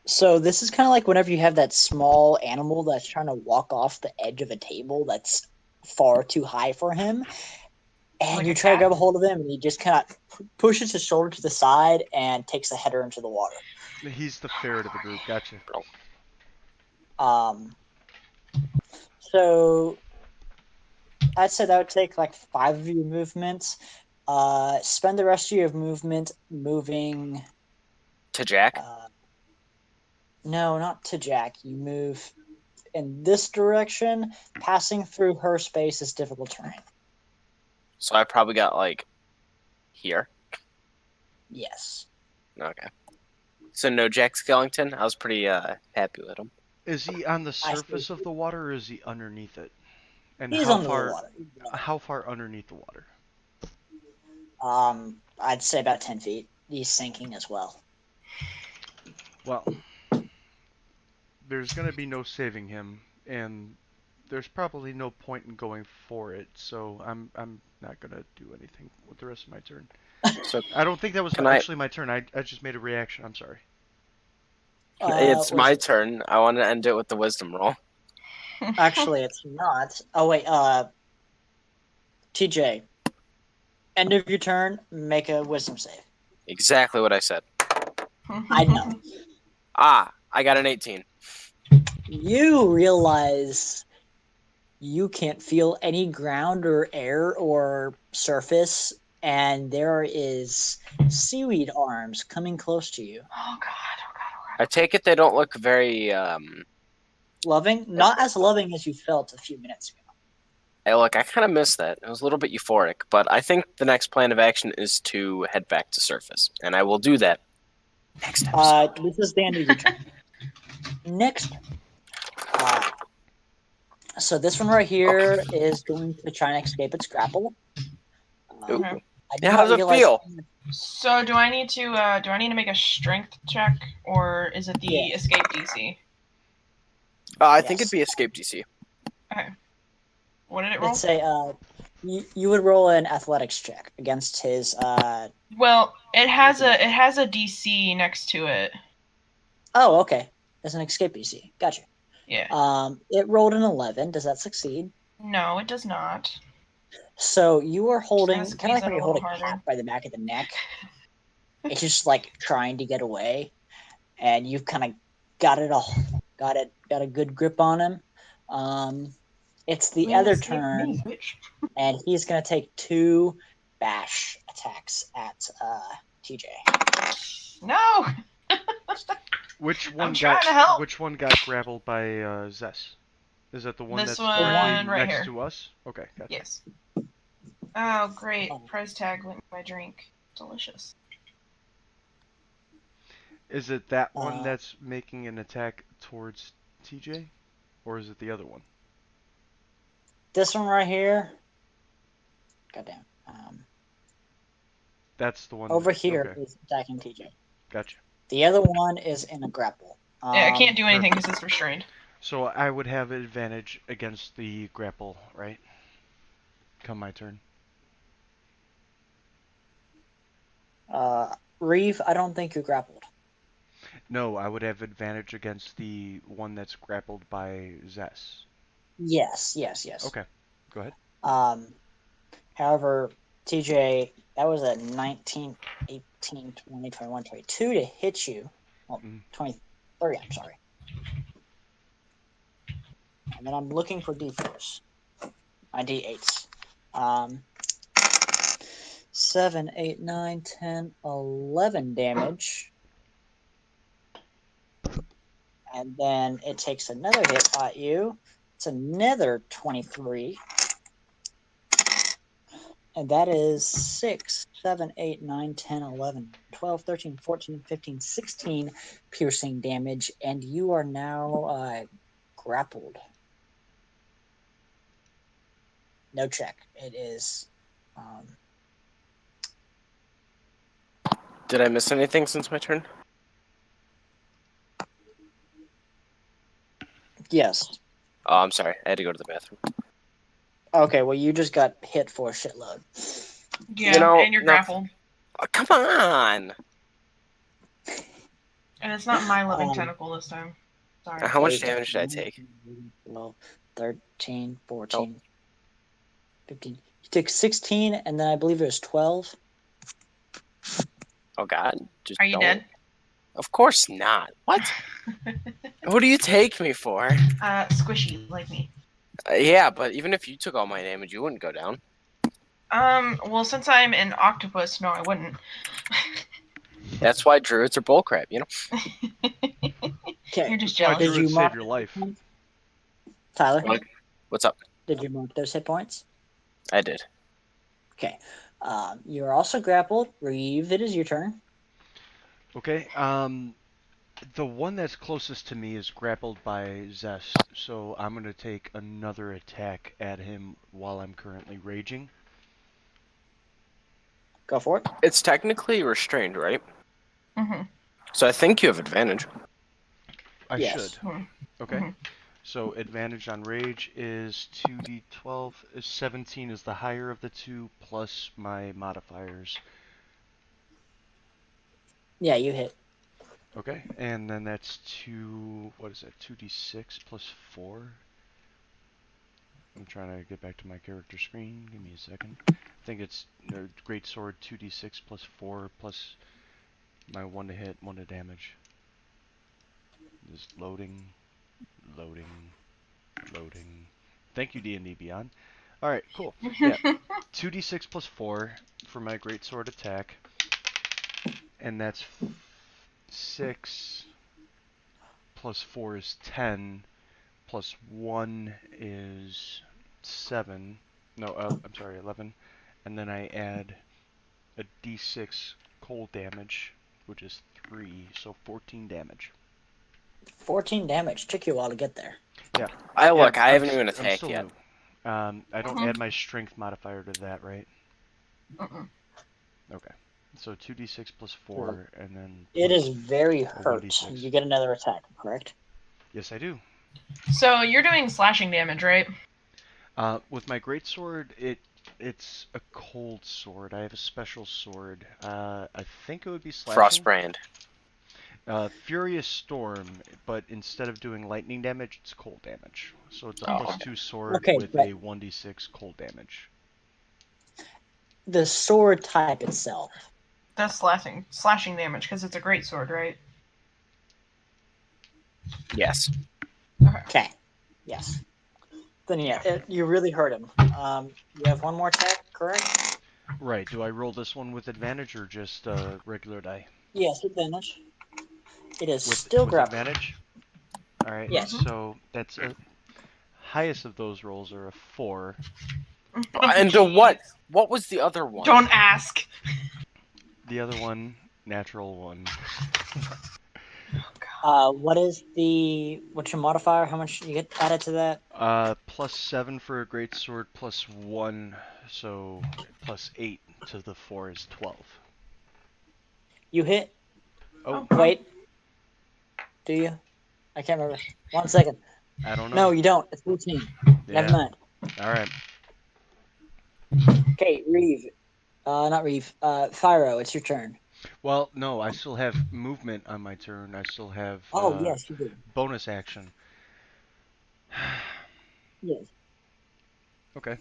So this is kind of like whenever you have that small animal that's trying to walk off the edge of a table that's far too high for him, and Like you a try to cat? grab a hold of him, and he just kind of pushes his shoulder to the side and takes the header into the water. He's the ferret of the group. Gotcha. So I'd say that would take like 5 of your movements. Spend the rest of your movement moving. To Jack? No, not to Jack. You move in this direction. Passing through her space is difficult terrain. So I probably got like here. Yes. Okay. So no Jack Skellington? I was pretty happy with him. Is he on the surface of the water or is he underneath it? And He's how under far? the water. How far underneath the water? I'd say about 10 feet. He's sinking as well. Well, there's gonna be no saving him, and there's probably no point in going for it. So I'm not gonna do anything with the rest of my turn. So I don't think that was actually my turn. I just made a reaction. I'm sorry. It's my turn. I want to end it with the wisdom roll. Actually, it's not. Oh, wait. TJ, end of your turn, make a wisdom save. Exactly what I said. I know. I got an 18. You realize you can't feel any ground or air or surface, and there is seaweed arms coming close to you. Oh god. I take it they don't look very. Loving? Not as loving as you felt a few minutes ago. I kind of missed that. It was a little bit euphoric, but I think the next plan of action is to head back to surface, and I will do that next episode. This is the end of your turn. Next. So this one right here is going to try and escape its grapple. Ooh. Okay. I did Yeah, how not does it realize- feel? So do I need to make a strength check, or is it the Yeah. escape DC? I think Yes. it'd be escape DC. Okay. What did it roll? Let's say you would roll an athletics check against his Well, it has a DC next to it. Oh, okay. There's an escape DC. Gotcha. Yeah. It rolled an 11. Does that succeed? No, it does not. So you are holding, Just kind of like squeeze it when a you hold a little cat harder. by the back of the neck. It's just like trying to get away, and you've kind of got a good grip on him. It's the Well, other escape turn, me, bitch. and he's gonna take 2 bash attacks at TJ. No. Which one trying to help. Which one got grappled by Zess? Is that the one This that's one directly right next here. to us? Okay, gotcha. Yes. Oh, great. Oh. Price tag went with my drink. Delicious. Is it that one Uh, that's making an attack towards TJ, or is it the other one? This one right here. Goddamn. That's the one. Over here Okay, is attacking TJ. gotcha. The other one is in a grapple. Yeah, I can't do anything because it's restrained. So I would have advantage against the grapple, right? Come my turn. Reeve, I don't think you're grappled. No, I would have advantage against the one that's grappled by Zess. Yes. Okay, go ahead. However, TJ, that was a 19, 18, 20, 21, 22 to hit you. Well, 23, I'm sorry. And then I'm looking for D4s. My D8s. 7, 8, 9, 10, 11 damage. And then it takes another hit at you. It's another 23. And that is 6, 7, 8, 9, 10, 11, 12, 13, 14, 15, 16 piercing damage. And you are now grappled. No check. It is. Did I miss anything since my turn? Yes. Oh, I'm sorry. I had to go to the bathroom. Okay, well, you just got hit for a shitload. Yeah, You know, and you're no- grappled. Oh, come on! And it's not my living tentacle this time. Sorry. How much 8, damage did I take? 12, 13, 14, 15. You took 16, and then I believe it was 12. Oh God! Just Are you don't. dead? Of course not. What? Who do you take me for? Squishy, like me. Yeah, but even if you took all my damage, you wouldn't go down. Well, since I'm an octopus, no, I wouldn't. That's why druids are bullcrap, you know? Okay. You're just That's why jealous. Did you druids mark save your life. Tyler, What? What's up? did you mark those hit points? I did. Okay. You're also grappled. Reeve, it is your turn. Okay. The one that's closest to me is grappled by Zess, so I'm gonna take another attack at him while I'm currently raging. Go for it. It's technically restrained, right? Mm-hmm. So I think you have advantage. I Yes. should. Okay. Mhm. So advantage on rage is 2d12. 17 is the higher of the two, plus my modifiers. Yeah, you hit. Okay, and then that's what is that, 2d6 plus 4? I'm trying to get back to my character screen. Give me a second. I think it's Great Sword 2d6 plus 4 plus my 1 to hit, 1 to damage. Just loading. Loading. Loading. Thank you, D&D Beyond. All right, cool. Yeah, 2d6 plus 4 for my greatsword attack, and that's 6 plus 4 is 10, plus 1 is 7. No, I'm sorry, 11. And then I add a d6 cold damage, which is 3, so 14 damage. 14 damage. Took you a while to get there. Yeah. I look. Yeah, I haven't even I'm attacked still yet. new. I don't add my strength modifier to that, right? Mm-mm. Okay. So 2d6 plus 4, and then It plus is very a hurt. 1d6. You get another attack, correct? Yes, I do. So you're doing slashing damage, right? With my greatsword, it's a cold sword. I have a special sword. I think it would be slashing. Frostbrand. Furious Storm, but instead of doing lightning damage, it's cold damage. So it's a Oh, plus okay. 2 sword Okay, with but a 1d6 cold damage. the sword type itself. That's slashing damage because it's a great sword, right? Yes. Okay. Yes. Then yeah, you really hurt him. You have one more attack, correct? Right. Do I roll this one with advantage or just regular die? Yes, advantage. It is With still grappled. advantage. All right. Yes. So that's a highest of those rolls are a 4. And the what? What was the other one? Don't ask. The other one, natural 1. What's your modifier? How much you get added to that? Plus 7 for a great sword, plus 1, so plus 8 to the 4 is 12. You hit. Oh, Wait. Do you? I can't remember. 1 second. I don't know. No, you don't. It's 14. Never Yeah. mind. All right. Okay, Reeve. Not Reeve. Fyro, it's your turn. Well, no, I still have movement on my turn. I still have Oh, yes, you do. bonus action. Yes. Okay.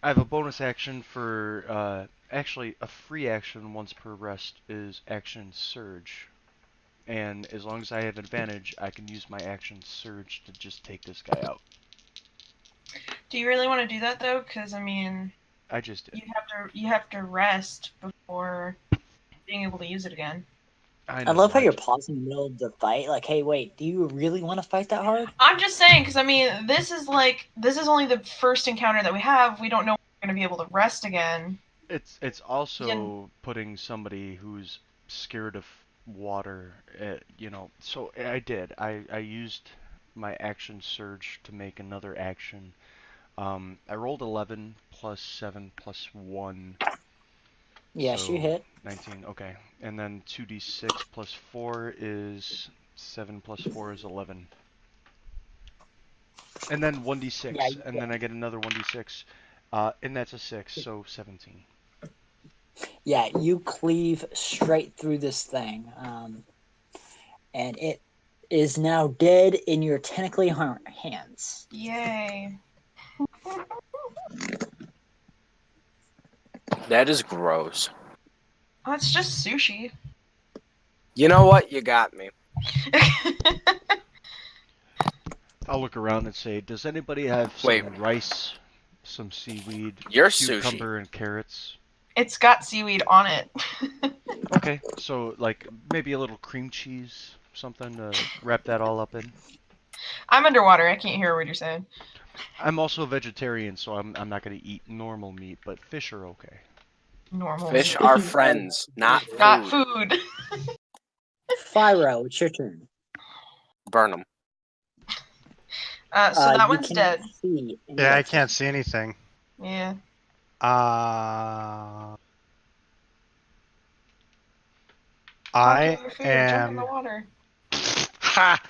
I have a bonus action for actually a free action once per rest is action surge. And as long as I have advantage, I can use my action surge to just take this guy out. Do you really want to do that though? Because I mean, I just did. you have to rest before being able to use it again. I I love how know, you're pausing in the middle of the fight. Like, hey, wait, do you really want to fight that hard? I'm just saying because I mean, this is only the first encounter that we have. We don't know if we're gonna be able to rest again. It's also putting somebody who's scared of water, So I did. I used my action surge to make another action. I rolled 11 plus 7 plus 1, Yes, you so hit. 19. Okay, and then 2d6 plus 4 is 7 plus 4 is 11. And then 1d6, Yeah, and then I get another 1d6, and that's a 6, so 17. yeah, you cleave straight through this thing, and it is now dead in your tentacly hands. Yay! That is gross. Oh, it's just sushi. You know what? You got me. I'll look around and say, does anybody have Wait. some rice, some seaweed, You're cucumber, and carrots? It's got seaweed on it. Okay, so like maybe a little cream cheese, something to wrap that all up in. I'm underwater. I can't hear what you're saying. I'm also a vegetarian, so I'm not gonna eat normal meat, but fish are okay. Normal. Fish meat. are friends, not food. Not food. Fyro, it's your turn. Burn them. So that You one's cannot dead. see any Yeah, I of them. can't see anything. Yeah. I Talk to your food and jump in the am. water. Ha!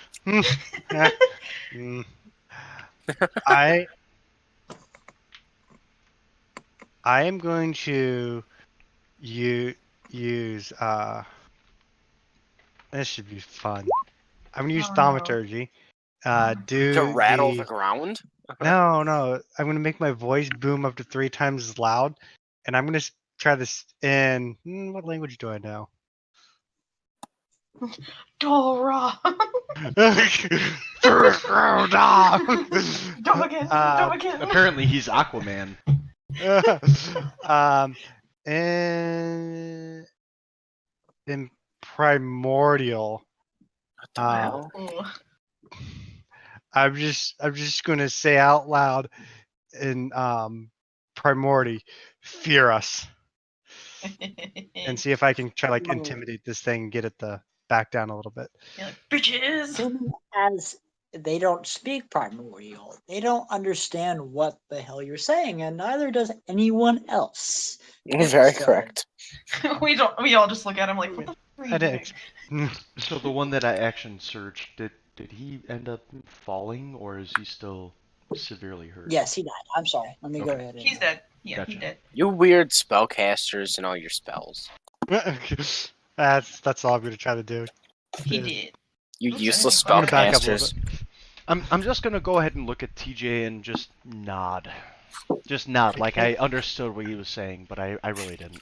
Mm. I am going to use this should be fun. I'm gonna use Oh, no. thaumaturgy. Do To rattle the the ground? no. I'm gonna make my voice boom up to 3 times as loud, and I'm gonna try this in what language do I know? Dora. First round off. Dumb again. Apparently, he's Aquaman. And in primordial, What the hell? Ooh. I'm just gonna say out loud in primordi, fear us, and see if I can try like intimidate this thing and get it to back down a little bit. You're like, bitches. Seeing as they don't speak primordial, they don't understand what the hell you're saying, and neither does anyone else. Very So- correct. We all just look at him like, what the fuck are you I doing? did. So the one that I action searched, did he end up falling, or is he still severely hurt? Yes, he died. I'm sorry. Let me go Okay. ahead. And, He's dead. Yeah, Gotcha. he did. You weird spellcasters and all your spells. That's all I'm gonna try to do. He Yeah. did. You Oops, useless I'm gonna back up a little spellcasters. I'm just gonna go ahead and look at TJ and just nod. Just nod, like I understood what he was saying, but I really didn't.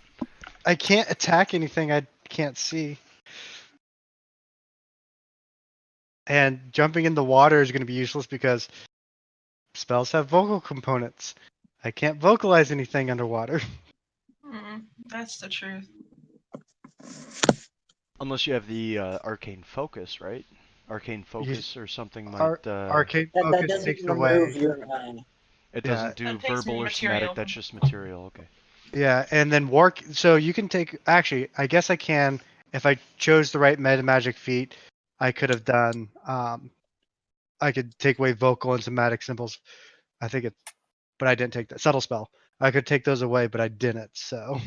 I can't attack anything I can't see. And jumping in the water is going to be useless because spells have vocal components. I can't vocalize anything underwater. That's the truth. Unless you have the arcane focus, right? Arcane focus or something might. Arcane that focus doesn't takes remove away. your. It Yeah. doesn't do That takes verbal or material. somatic. That's just material. Okay. Yeah, and then work. So you can take. Actually, I guess I can. If I chose the right meta magic feat, I could have done. I could take away vocal and somatic symbols. I think it, but I didn't take that subtle spell. I could take those away, but I didn't. So.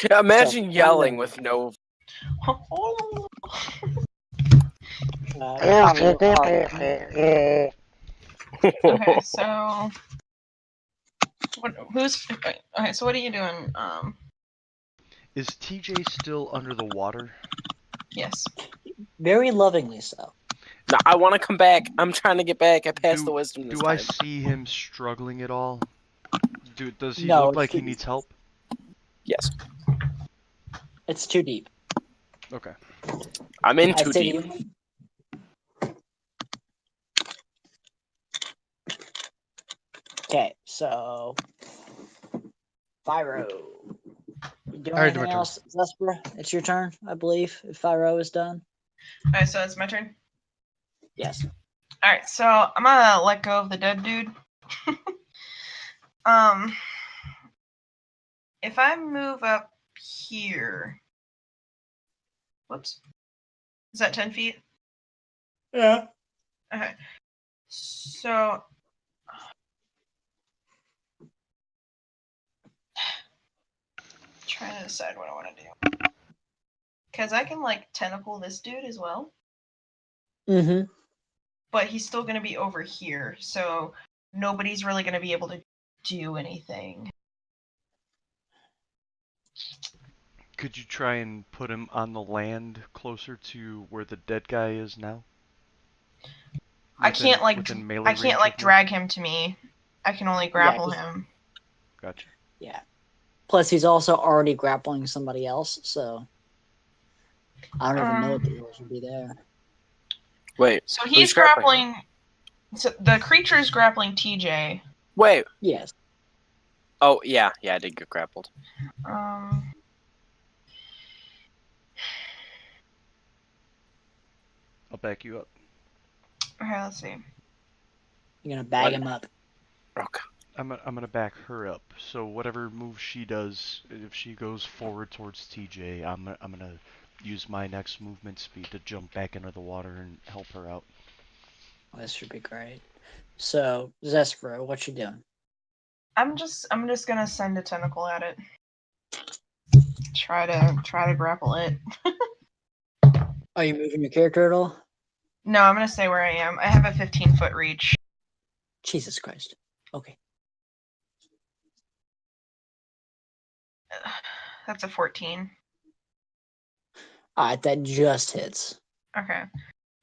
Imagine So, yelling with no. Okay, so so what are you doing? Is TJ still under the water? Yes. very lovingly so. No, I want to come back. I'm trying to get back. I passed the wisdom this Do I time. see him struggling at all? Does he No, look like he it's- needs help? Yes. It's too deep. Okay. I'm in I too say deep. Okay, so Fyro. You doing Alright, my anything turn. else, Zespera? It's your turn, I believe. If Fyro is done. Alright, so it's my turn. Yes. Alright, so I'm gonna let go of the dead dude. If I move up here. Whoops. Is that 10 feet? Yeah. Okay. So. Trying to decide what I want to do. Because I can, like, tentacle this dude as well. Mm-hmm. But he's still going to be over here. So nobody's really going to be able to do anything. Could you try and put him on the land closer to where the dead guy is now? I can't within melee range of me? drag him to me. I can only grapple him. Gotcha. Yeah. Plus, he's also already grappling somebody else, so I don't even know what the rules would be there. Wait. So who's he's grappling. So the creature is grappling TJ. Wait. Yes. Oh, yeah. Yeah, I did get grappled. I'll back you up. Okay, let's see. You're gonna bag him up. Okay. I'm gonna back her up. So whatever move she does, if she goes forward towards TJ, I'm gonna use my next movement speed to jump back into the water and help her out. This should be great. So, Zespera, what you doing? I'm just gonna send a tentacle at it. Try to grapple it. Are you moving your character at all? No, I'm gonna stay where I am. I have a 15-foot reach. Jesus Christ. Okay. That's a 14. Alright, that just hits. Okay.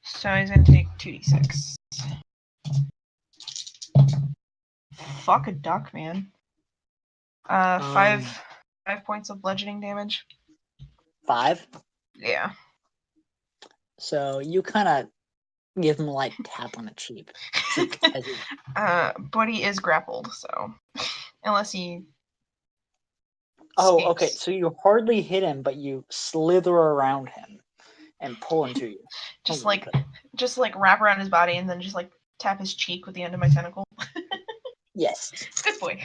So he's gonna take 2d6. Fuck a duck, man. 5 points of bludgeoning damage. 5? Yeah. So you kind of give him a light tap on the cheek. As you, Buddy is grappled, so unless he. oh, okay. escapes. So you hardly hit him, but you slither around him and pull him to you. Just Holy like, crap. just like wrap around his body and then just like tap his cheek with the end of my tentacle. Yes. Good boy.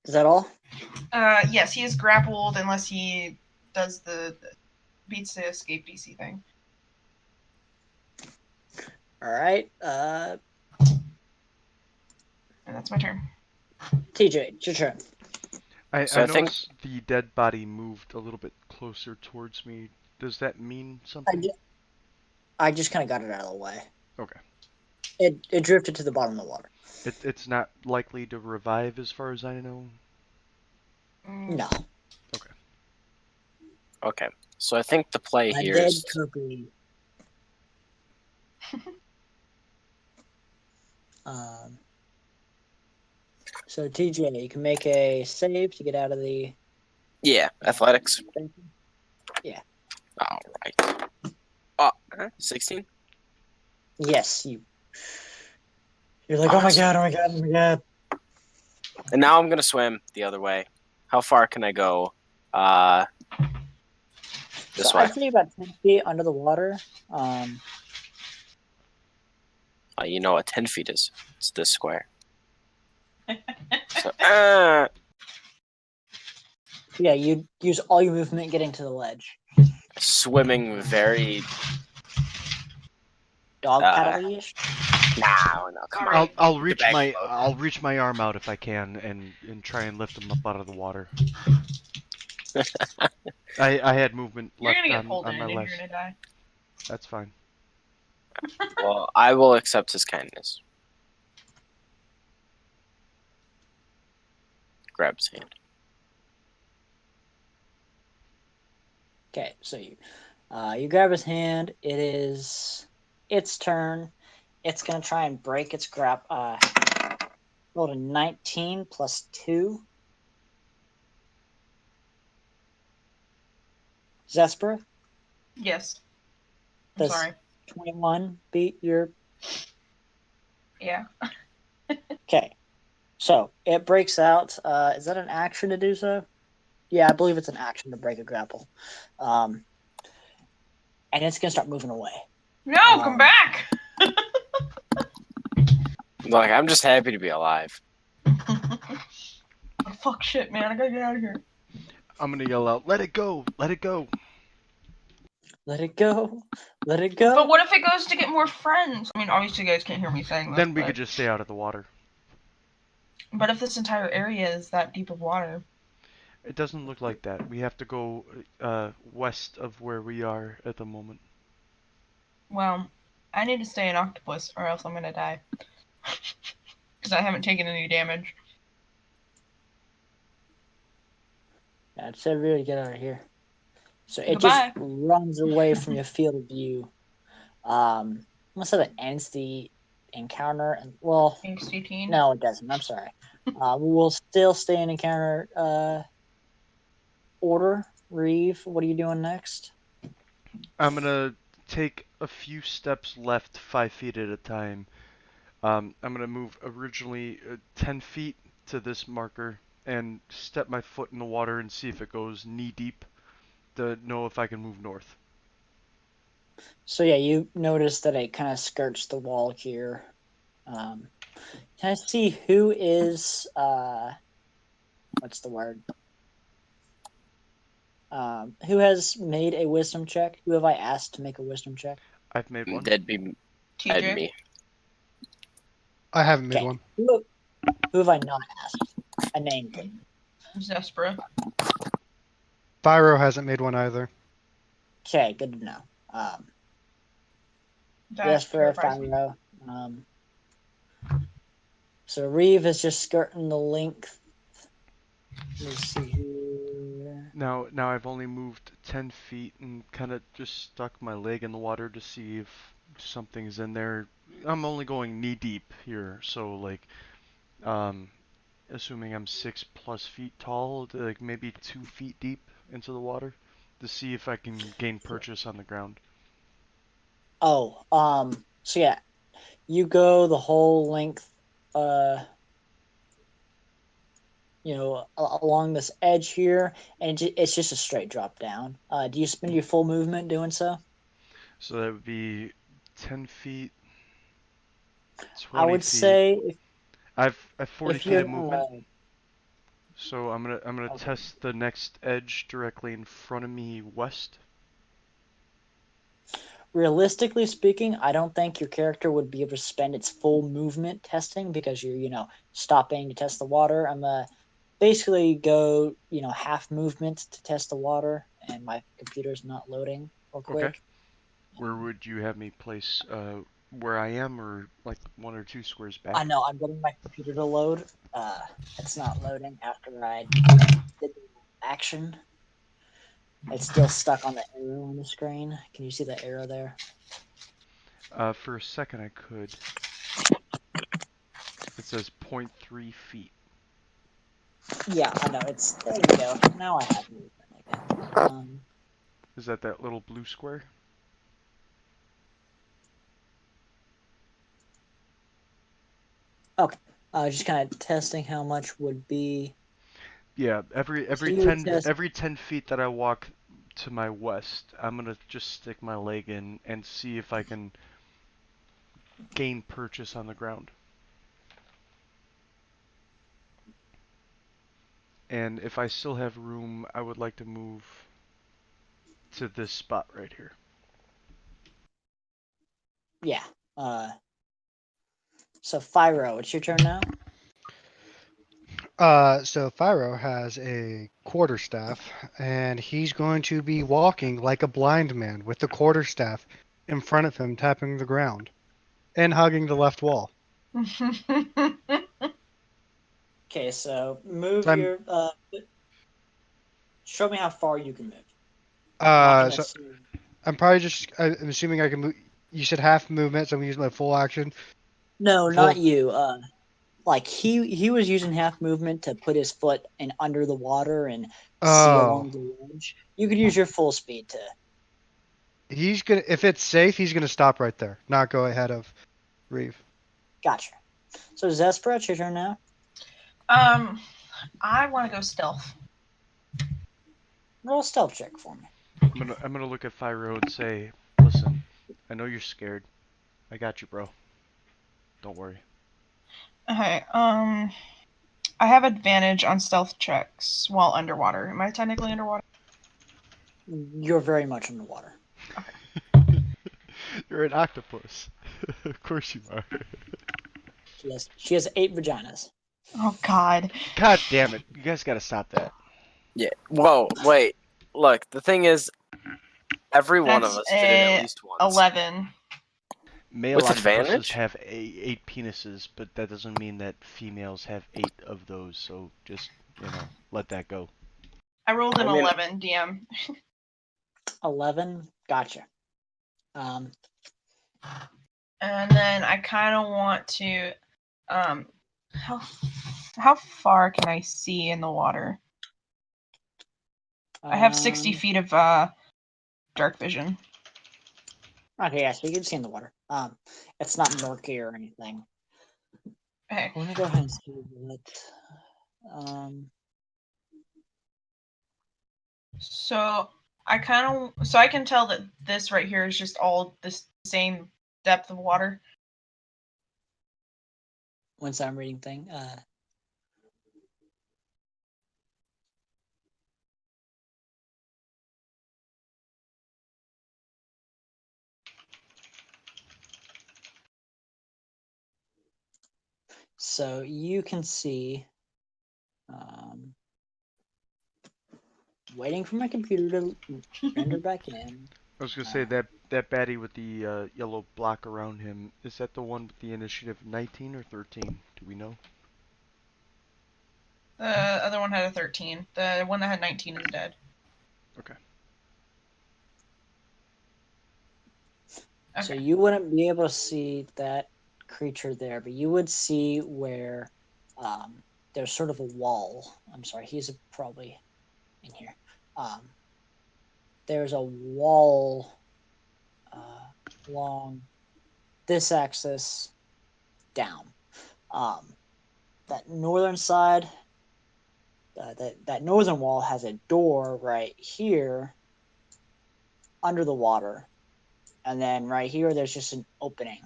Is that all? Yes, he is grappled unless he does the beats the escape DC thing. All right. And that's my turn. TJ, it's your turn. So I I think noticed the dead body moved a little bit closer towards me. Does that mean I something? just, I just kind of got it out of the way. Okay. It drifted to the bottom of the water. It's not likely to revive as far as I know. No. okay. So I think the play A here dead is cookie. Um, so TJ, you can make a save to get out of the. athletics. Yeah. All right. Oh, 16. Yes, you. You're like, oh my Awesome. god, oh my god, oh my god. And now I'm gonna swim the other way. How far can I go? This So way. I'd say about 10 feet under the water. You know what 10 feet is? It's this square. So, Yeah, you use all your movement getting to the ledge. swimming very. Dog paddle-ish. No, come on. Alright. I'll The reach back my float. I'll reach my arm out if I can and try and lift him up out of the water. I had movement You're left gonna get on pulled my in and left. you're gonna die. That's fine. Well, I will accept his kindness. Grab his hand. Okay, so you grab his hand. It is its turn. It's gonna try and break its grab. Rolled a 19 plus 2. Zespera, Yes. I'm does sorry. 21 beat your? Yeah. Okay, so it breaks out. Is that an action to do so? Yeah, I believe it's an action to break a grapple. And it's gonna start moving away. No, come back! Like, I'm just happy to be alive. Fuck shit, man. I gotta get out of here. I'm gonna yell out, "Let it go! Let it go!" Let it go. Let it go. But what if it goes to get more friends? I mean, obviously you guys can't hear me saying that. Then we but, could just stay out of the water. But if this entire area is that deep of water. It doesn't look like that. We have to go west of where we are at the moment. Well, I need to stay an octopus or else I'm gonna die. Because I haven't taken any damage. Yeah, just everybody get out of here. So it Goodbye. just runs away from your field of view. I'm gonna say that ends the encounter, and well, Thanks, 18. no, it doesn't. I'm sorry. We'll still stay in encounter order. Reeve, what are you doing next? I'm gonna take a few steps left, 5 feet at a time. I'm gonna move originally 10 feet to this marker and step my foot in the water and see if it goes knee deep to know if I can move north. So yeah, you notice that it kind of skirts the wall here. Can I see who is what's the word? Who has made a wisdom check? Who have I asked to make a wisdom check? I've made one. That'd be TJ. me. I haven't made Okay. one. Who have I not asked? A name, please. Zespera. Fyro hasn't made one either. Okay, good to know. That Yes, for terrifies me. Fyro. So Reeve is just skirting the length. Let's see here. Now I've only moved 10 feet and kind of just stuck my leg in the water to see if something's in there. I'm only going knee deep here, so like, assuming I'm 6+ feet tall, like maybe 2 feet deep into the water. to see if I can gain purchase on the ground. Oh, so yeah, you go the whole length, along this edge here, and it's just a straight drop down. Do you spend your full movement doing so? So that would be 10 feet, I 20 would feet. say I've 40 if feet you're of movement. So I'm gonna okay. test the next edge directly in front of me west. Realistically speaking, I don't think your character would be able to spend its full movement testing because you're, stopping to test the water. I'm basically go, half movement to test the water, and my computer's not loading real Okay. quick. Where would you have me place? Where I am, or like 1 or 2 squares I back? know I'm getting my computer to load. It's not loading after I did the action. It's still stuck on the arrow on the screen. Can you see the arrow there? For a second I could. It says 0.3 feet. Yeah, I know. There you go. Now I have movement again. Is that little blue square? Okay. Just kind of testing how much would be. Yeah, So you would test. every 10 feet that I walk to my west, I'm gonna just stick my leg in and see if I can gain purchase on the ground. And if I still have room, I would like to move to this spot right here. Yeah. So Fyro, it's your turn now. So Pyro has a quarterstaff, and he's going to be walking like a blind man with the quarterstaff in front of him, tapping the ground and hugging the left wall. Okay, so move So your. Show me how far you can move. I'm not gonna so assume. I'm probably just. I'm assuming I can move. You said half movement, so I'm gonna use my full action. No, not Full. you. Like he was using half movement to put his foot in under the water and see Oh, along the edge. You could use your full speed to. he's gonna. If it's safe, he's gonna stop right there, not go ahead of Reeve. Gotcha. So Zespra, it's your turn now. I want to go stealth. Roll a stealth check for me. I'm gonna look at Fyro and say, listen, I know you're scared. I got you, bro. Don't worry. Okay. I have advantage on stealth checks while underwater. Am I technically underwater? You're very much underwater. You're an octopus. Of course you are. She has 8 vaginas. Oh God. God damn it. You guys gotta stop that. Yeah. Whoa. Wait. Look. The thing is, every one of That's us fit in at least once. 11. Male With octopuses advantage? have 8 penises, but that doesn't mean that females have 8 of those, so just, let that go. I rolled an I mean- 11, DM. 11. Gotcha. And then I kind of want to, how far can I see in the water? I have 60 feet of dark vision. Okay, yeah, so you can see in the water. It's not murky or anything. Okay. I want to go ahead and see what. So I can tell that this right here is just all the same depth of water. Once I'm reading thing. So you can see. Waiting for my computer to render back in. I was gonna say that baddie with the yellow block around him, is that the one with the initiative 19 or 13? Do we know? The other one had a 13. The one that had 19 is dead. Okay. So you wouldn't be able to see that creature there, but you would see where there's sort of a wall. I'm sorry, he's probably in here. there's a wall along this axis down. That northern side, that northern wall has a door right here under the water. And then right here, there's just an opening.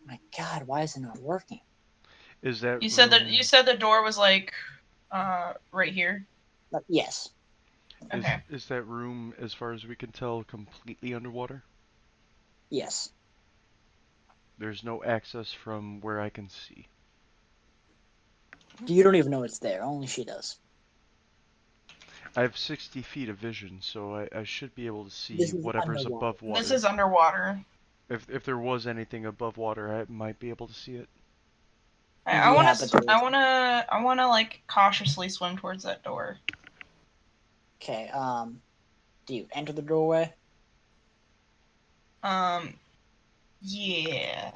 My God, why is it not working? Is that You said that room- you said the door was like right here. Yes. Okay. Is that room, as far as we can tell, completely underwater? Yes. There's no access from where I can see. You don't even know it's there. Only she does. I have 60 feet of vision, so I should be able to see This is whatever's underwater. above water. This is underwater. If there was anything above water, I might be able to see it. I Yeah, want but to. there is- I want to like cautiously swim towards that door. Okay. Do you enter the doorway? Yeah.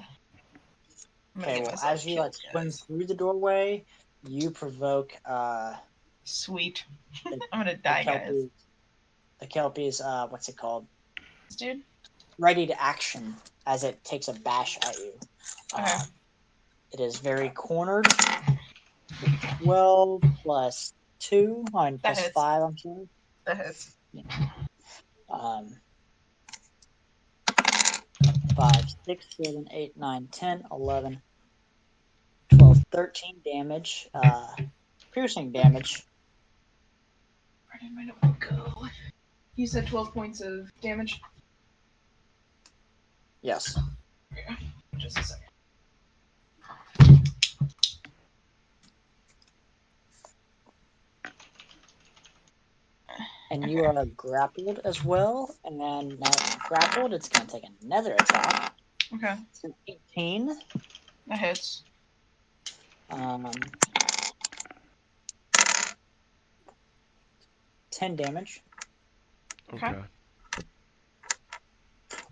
I'm gonna Okay. get Well, myself as you killed, swim guys. through the doorway, you provoke Sweet. the, I'm gonna the die, guys. kelpie. The kelpie's what's it called? This dude. Ready to action as it takes a bash at you. Okay. It is very cornered. 12 plus 2, That plus hits. 5, I'm sorry. That hits. 5, 6, 7, 8, 9, 10, 11, 12, 13 damage. Piercing damage. Where did my notebook go? You said 12 points of damage. Yes. Yeah. Just a second. And you are grappled as well. And then now that you're grappled, it's going to take another attack. Okay. So 18. That hits. 10 damage. Okay. Okay.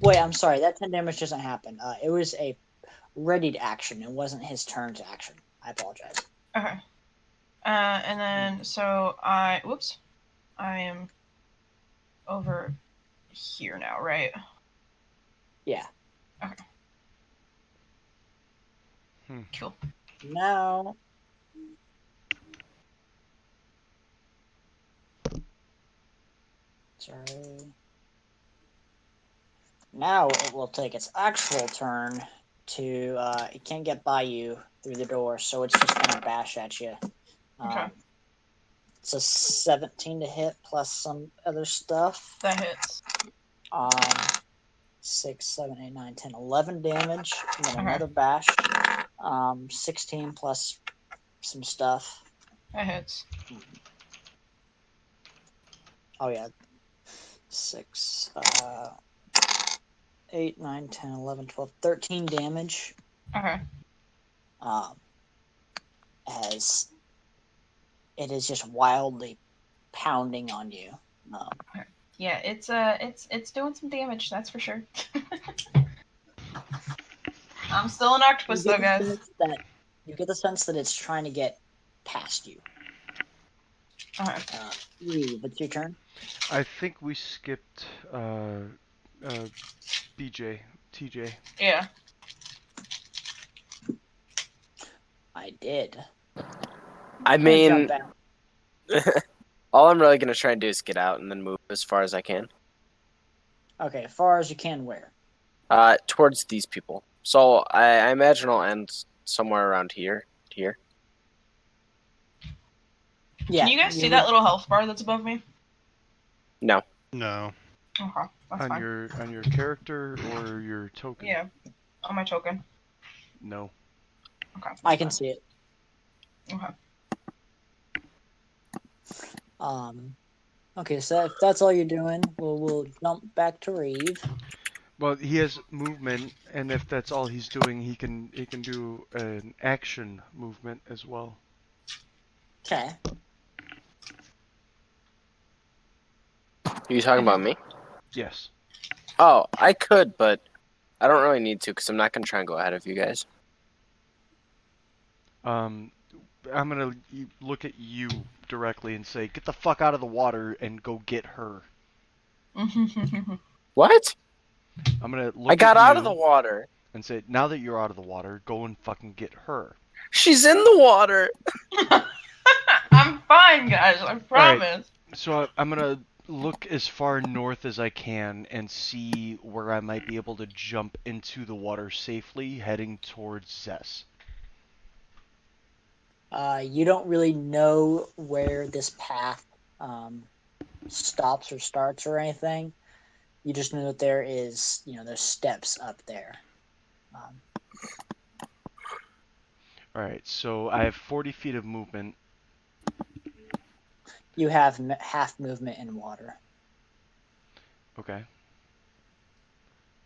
Wait, I'm sorry. That 10 damage doesn't happen. It was a readied action. It wasn't his turn to action. I apologize. Okay. And then so whoops, I am over here now, right? Yeah. Okay. Hmm. Cool. Now. Sorry. Now it will take its actual turn to. It can't get by you through the door, so it's just gonna bash at you. Okay. It's a 17 to hit plus some other stuff. That hits. 6, 7, 8, 9, 10, 11 damage. And then Okay. another bash. 16 plus some stuff. That hits. Oh, yeah. 6, 8, 9, 10, 11, 12, 13 damage. Okay. As it is just wildly pounding on you. Yeah, it's doing some damage, that's for sure. I'm still an octopus though, guys. You get the sense that it's trying to get past you. Okay. What's your turn? I think we skipped TJ. Yeah. I did. I I'm gonna mean, jump out. all I'm really gonna try and do is get out and then move as far as I can. Okay, as far as you can where? Towards these people. So I imagine I'll end somewhere around here. Here. Yeah. Can you guys see that little health bar that's above me? No. No. Okay, that's fine. On your character or your token? Yeah, on my token. No. Okay. I can see it. Okay. Okay, so if that's all you're doing, we'll jump back to Reeve. Well, he has movement, and if that's all he's doing, he can do an action movement as well. Okay. Are you talking about me? Yes. Oh, I could, but I don't really need to because I'm not gonna try and go ahead of you guys. I'm gonna look at you directly and say, "Get the fuck out of the water and go get her." What? I'm gonna I look got at out you of the water. and say, "Now that you're out of the water, go and fucking get her." She's in the water. I'm fine, guys. I promise. So I'm gonna look as far north as I can and see where I might be able to jump into the water safely, heading towards Zess. You don't really know where this path stops or starts or anything. You just know that there is, there's steps up there. Alright, so I have 40 feet of movement. You have half movement in water. Okay.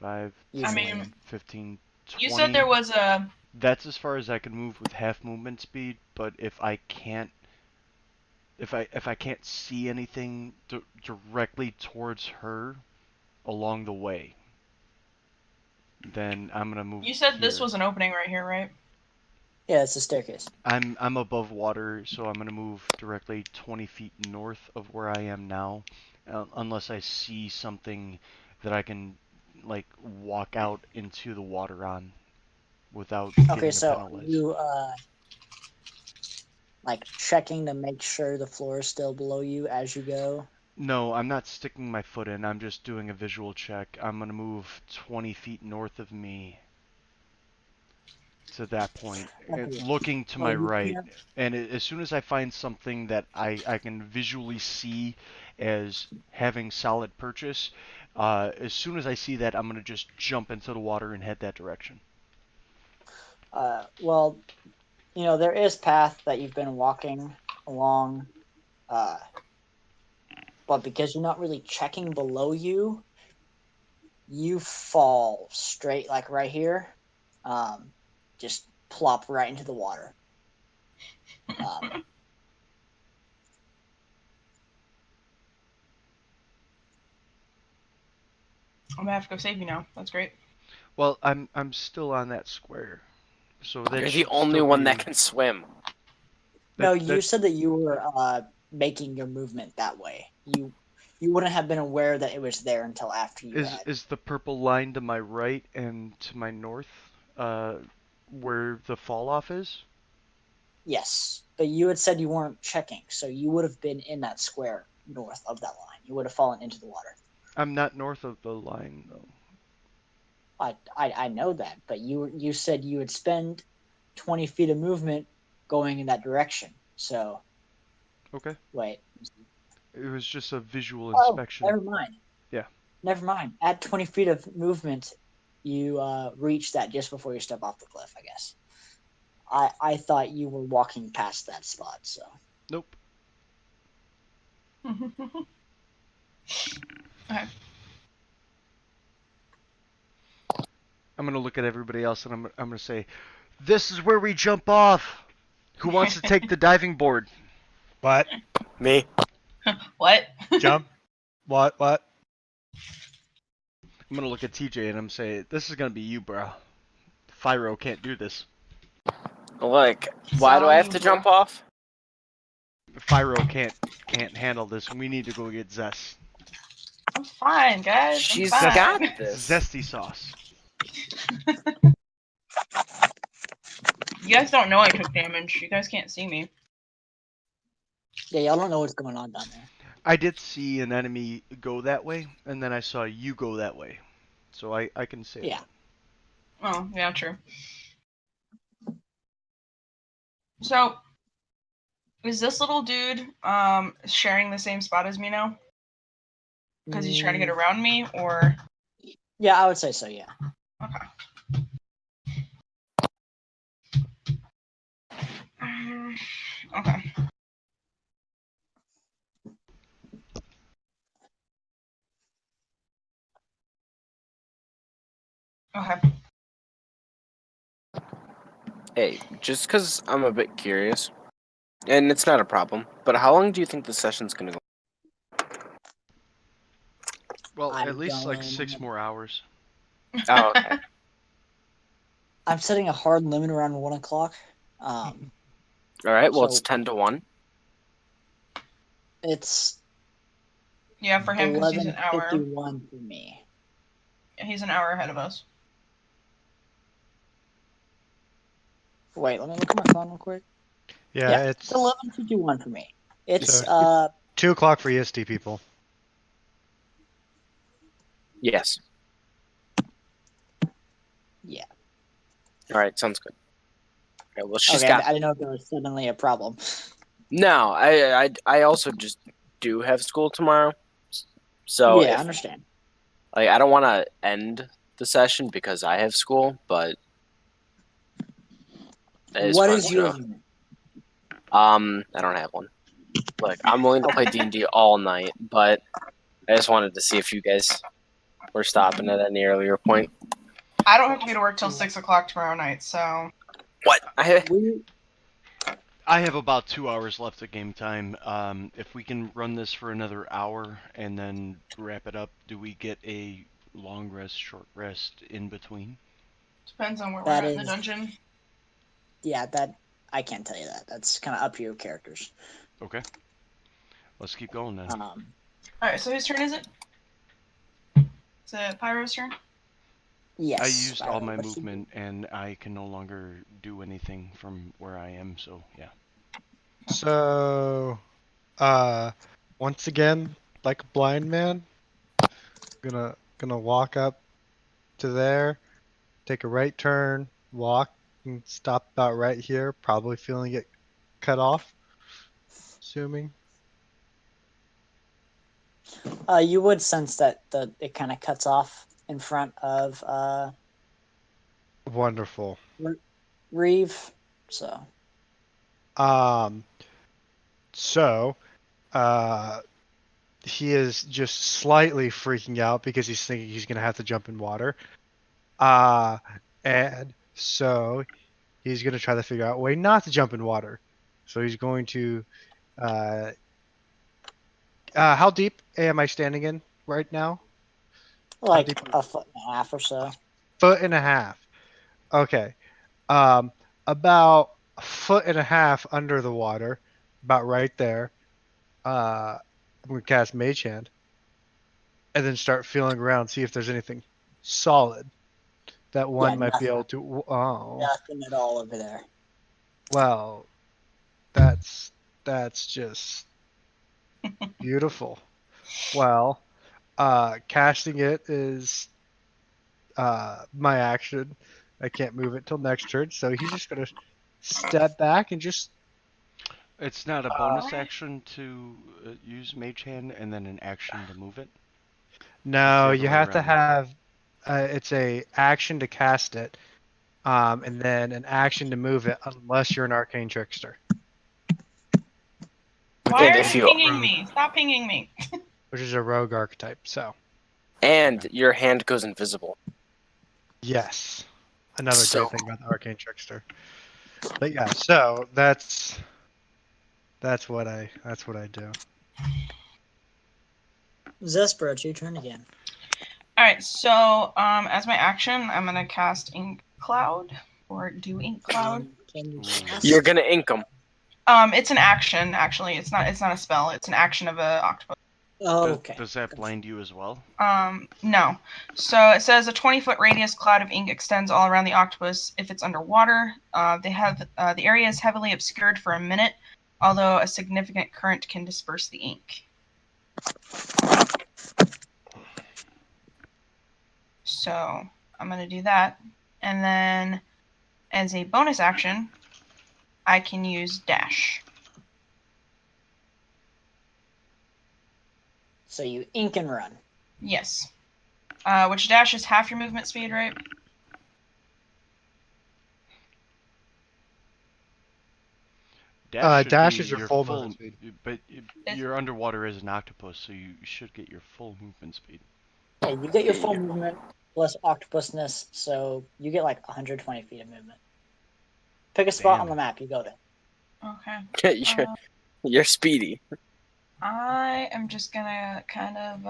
5, I 10, mean, 15, 20. you said there was a. That's as far as I can move with half movement speed, but if I can't see anything directly towards her along the way, then I'm gonna move. You said this here. was an opening right here, right? Yeah, it's a staircase. I'm above water, so I'm gonna move directly 20 feet north of where I am now, unless I see something that I can like walk out into the water on without Okay, getting so penalized. you like checking to make sure the floor is still below you as you go. No, I'm not sticking my foot in. I'm just doing a visual check. I'm gonna move 20 feet north of me to that point, Okay. looking to Well, my you right. can't. And as soon as I find something that I can visually see as having solid purchase, as soon as I see that, I'm gonna just jump into the water and head that direction. Well, there is path that you've been walking along, but because you're not really checking below you, you fall straight like right here, just plop right into the water. Um, I'm gonna have to go save you now. That's great. Well, I'm still on that square, so that You're the should only still one be that can swim. no, that you that said that you were making your movement that way. You wouldn't have been aware that it was there until after you had. is the purple line to my right and to my north, where the fall off is. Yes, but you had said you weren't checking, so you would have been in that square north of that line. You would have fallen into the water. I'm not north of the line though. I know that, but you said you would spend 20 feet of movement going in that direction. So Okay. wait. It was just a visual Oh, inspection. never mind. Yeah. Never mind. At 20 feet of movement, you reach that just before you step off the cliff. I guess. I thought you were walking past that spot. So Nope. Okay. I'm gonna look at everybody else and I'm gonna say, "This is where we jump off. Who wants to take the diving board?" What? Me. What? Jump? What? I'm gonna look at TJ and I'm say, "This is gonna be you, bro. Fyro can't do this. Look, It's why do all I have you, to bro. jump off? Fyro can't handle this. We need to go get Zess. I'm fine, guys. She's I'm fine. got this. Zesty sauce." You guys don't know I took damage. You guys can't see me. yeah, y'all don't know what's going on down there. I did see an enemy go that way, and then I saw you go that way. So I can say Yeah. that. Oh, yeah, true. So, is this little dude sharing the same spot as me now? Because he's trying to get around me, or Yeah, I would say so. Yeah. okay. Okay. Okay. Hey, just because I'm a bit curious, and it's not a problem, but how long do you think the session's gonna go? Well, I'm at least like going- 6 more hours. Oh, okay. I'm setting a hard limit around 1 o'clock. All right. Well, So- it's 10-1. It's Yeah, for him because he's an hour. 11:51 for me. He's an hour ahead of us. Wait, let me look at my phone real quick. Yeah, It's 11:51 for me. It's So- 2 o'clock for EST people. Yes. Yeah. All right. Sounds good. All right, well, she's Okay, got. I didn't know if there was suddenly a problem. No, I also just do have school tomorrow. So yeah, I if understand. like I don't want to end the session because I have school, but What fun is to your know. unit? I don't have one. Like I'm willing to play D&D all night, but I just wanted to see if you guys were stopping at any earlier point. I don't have to be to work till 6 o'clock tomorrow night, so. What? I have about 2 hours left of game time. If we can run this for another hour and then wrap it up, do we get a long rest, short rest in between? Depends on where That we're at in the is- dungeon. Yeah, that I can't tell you that. That's kind of up to your characters. Okay. Let's keep going then. Alright, so whose turn is it? Is it Pyro's turn? Yes. I used all Pyro, my what's your- movement and I can no longer do anything from where I am, so yeah. So, once again, like a blind man, gonna walk up to there, take a right turn, walk, and stop about right here. Probably feeling it cut off. Assuming. You would sense that it kind of cuts off in front of Wonderful. Reeve. So Um. So, he is just slightly freaking out because he's thinking he's gonna have to jump in water. And so he's gonna try to figure out a way not to jump in water. So he's going to. How deep am I standing in right now? like deep- a foot and a half or so. Foot and a half. Okay. About a foot and a half under the water, about right there. I'm gonna cast Mage Hand, and then start feeling around, see if there's anything solid that one Yeah, might be nothing. able to. Oh, Nothing at all over there. well, that's just beautiful. Well, casting it is my action. I can't move it till next turn, so he's just gonna step back and just. It's not a bonus action to use Mage Hand and then an action to move it? No, other you way have to around. have. It's a action to cast it, and then an action to move it, unless you're an arcane trickster, Why And are if you you- pinging me? Stop pinging me. which is a rogue archetype. So And your hand goes invisible. yes, another So great thing about the arcane trickster. But yeah, so that's what I do. Zespero, it's your turn again. Alright, so as my action, I'm gonna cast Ink Cloud. Or do Ink Cloud. Can you Ooh. cast you're gonna ink them. It's an action, actually. It's not a spell, it's an action of a octopus. Oh, okay. Does that blind you as well? No. So it says a 20-foot radius cloud of ink extends all around the octopus if it's underwater. The area is heavily obscured for a minute, although a significant current can disperse the ink. So I'm going to do that. And then as a bonus action, I can use dash. So you ink and run. Yes. Which dash is half your movement speed, right? Dash should dash be is your your full movement speed. But you're underwater as an octopus, so you should get your full movement speed. Yeah, you get your full movement plus octopusness, so you get like 120 feet of movement. Pick a spot on Damn. the map, you go there. Okay. You're speedy. I am just gonna kind of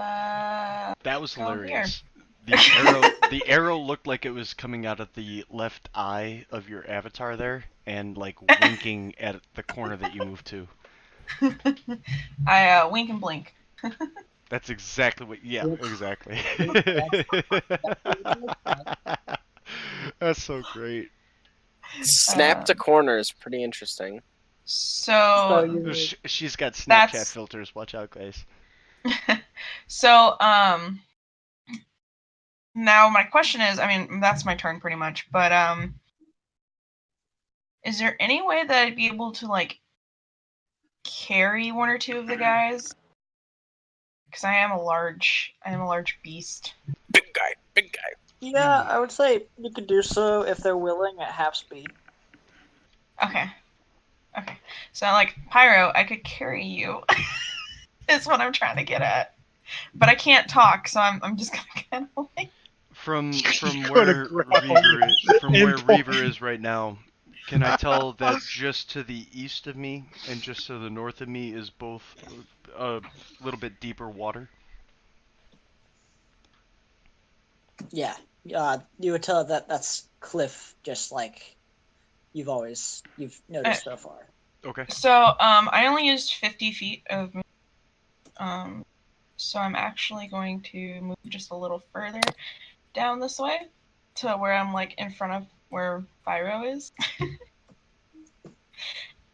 That was Go here. hilarious. The arrow looked like it was coming out of the left eye of your avatar there, and like winking at the corner that you moved to. I wink and blink. That's exactly what. Yeah, Yep. exactly. That's That's so great. Snap to corner is pretty interesting. So So you She's got Snapchat That's- filters. Watch out, guys. so now my question is, I mean, that's my turn pretty much, but is there any way that I'd be able to like carry one or two of the guys? Because I am a large beast. Big guy, big guy. Yeah, I would say you could do so if they're willing at half speed. Okay. So like Pyro, I could carry you. Is what I'm trying to get at. But I can't talk, so I'm just gonna kind of like. From You're where gonna grab Reaver is right now, can I tell that just to the east of me and just to the north of me is both a little bit deeper water? Yeah, you would tell that that's cliff, just like you've noticed so far. Okay. So I only used 50 feet of. So I'm actually going to move just a little further down this way to where I'm like in front of where Pyro is.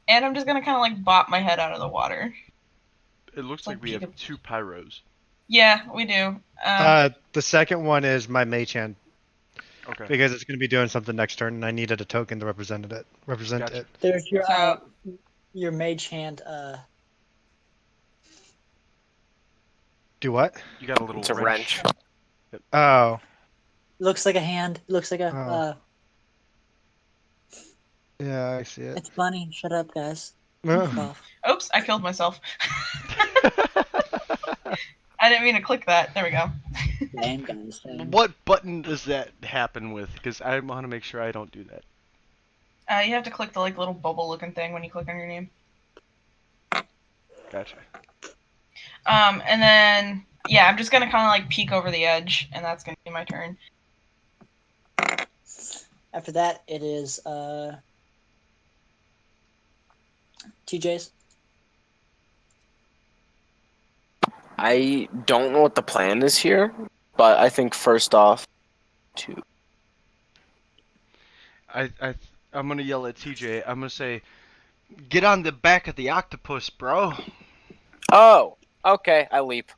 And I'm just gonna kind of like bop my head out of the water. It looks Like like we have peekab- 2 pyros. Yeah, we do. The second one is my mage hand Okay. because it's going to be doing something next turn, and I needed a token to represent it. Gotcha. There's So- your mage hand. Do what? You got a little It's a wrench. Oh, Looks like a hand. Looks like a. Oh. yeah, I see it. It's funny. Shut up, guys. Oh. Fuck off. Oops, I killed myself. I didn't mean to click that. There we go. Same, guys. Same. What button does that happen with? Because I want to make sure I don't do that. You have to click the like little bubble looking thing when you click on your name. Gotcha. And then yeah, I'm just gonna kind of like peek over the edge, and that's gonna be my turn. After that, it is TJ's. I don't know what the plan is here, but I think first off, I'm gonna yell at TJ. I'm gonna say, "Get on the back of the octopus, bro." Oh, okay, I leap.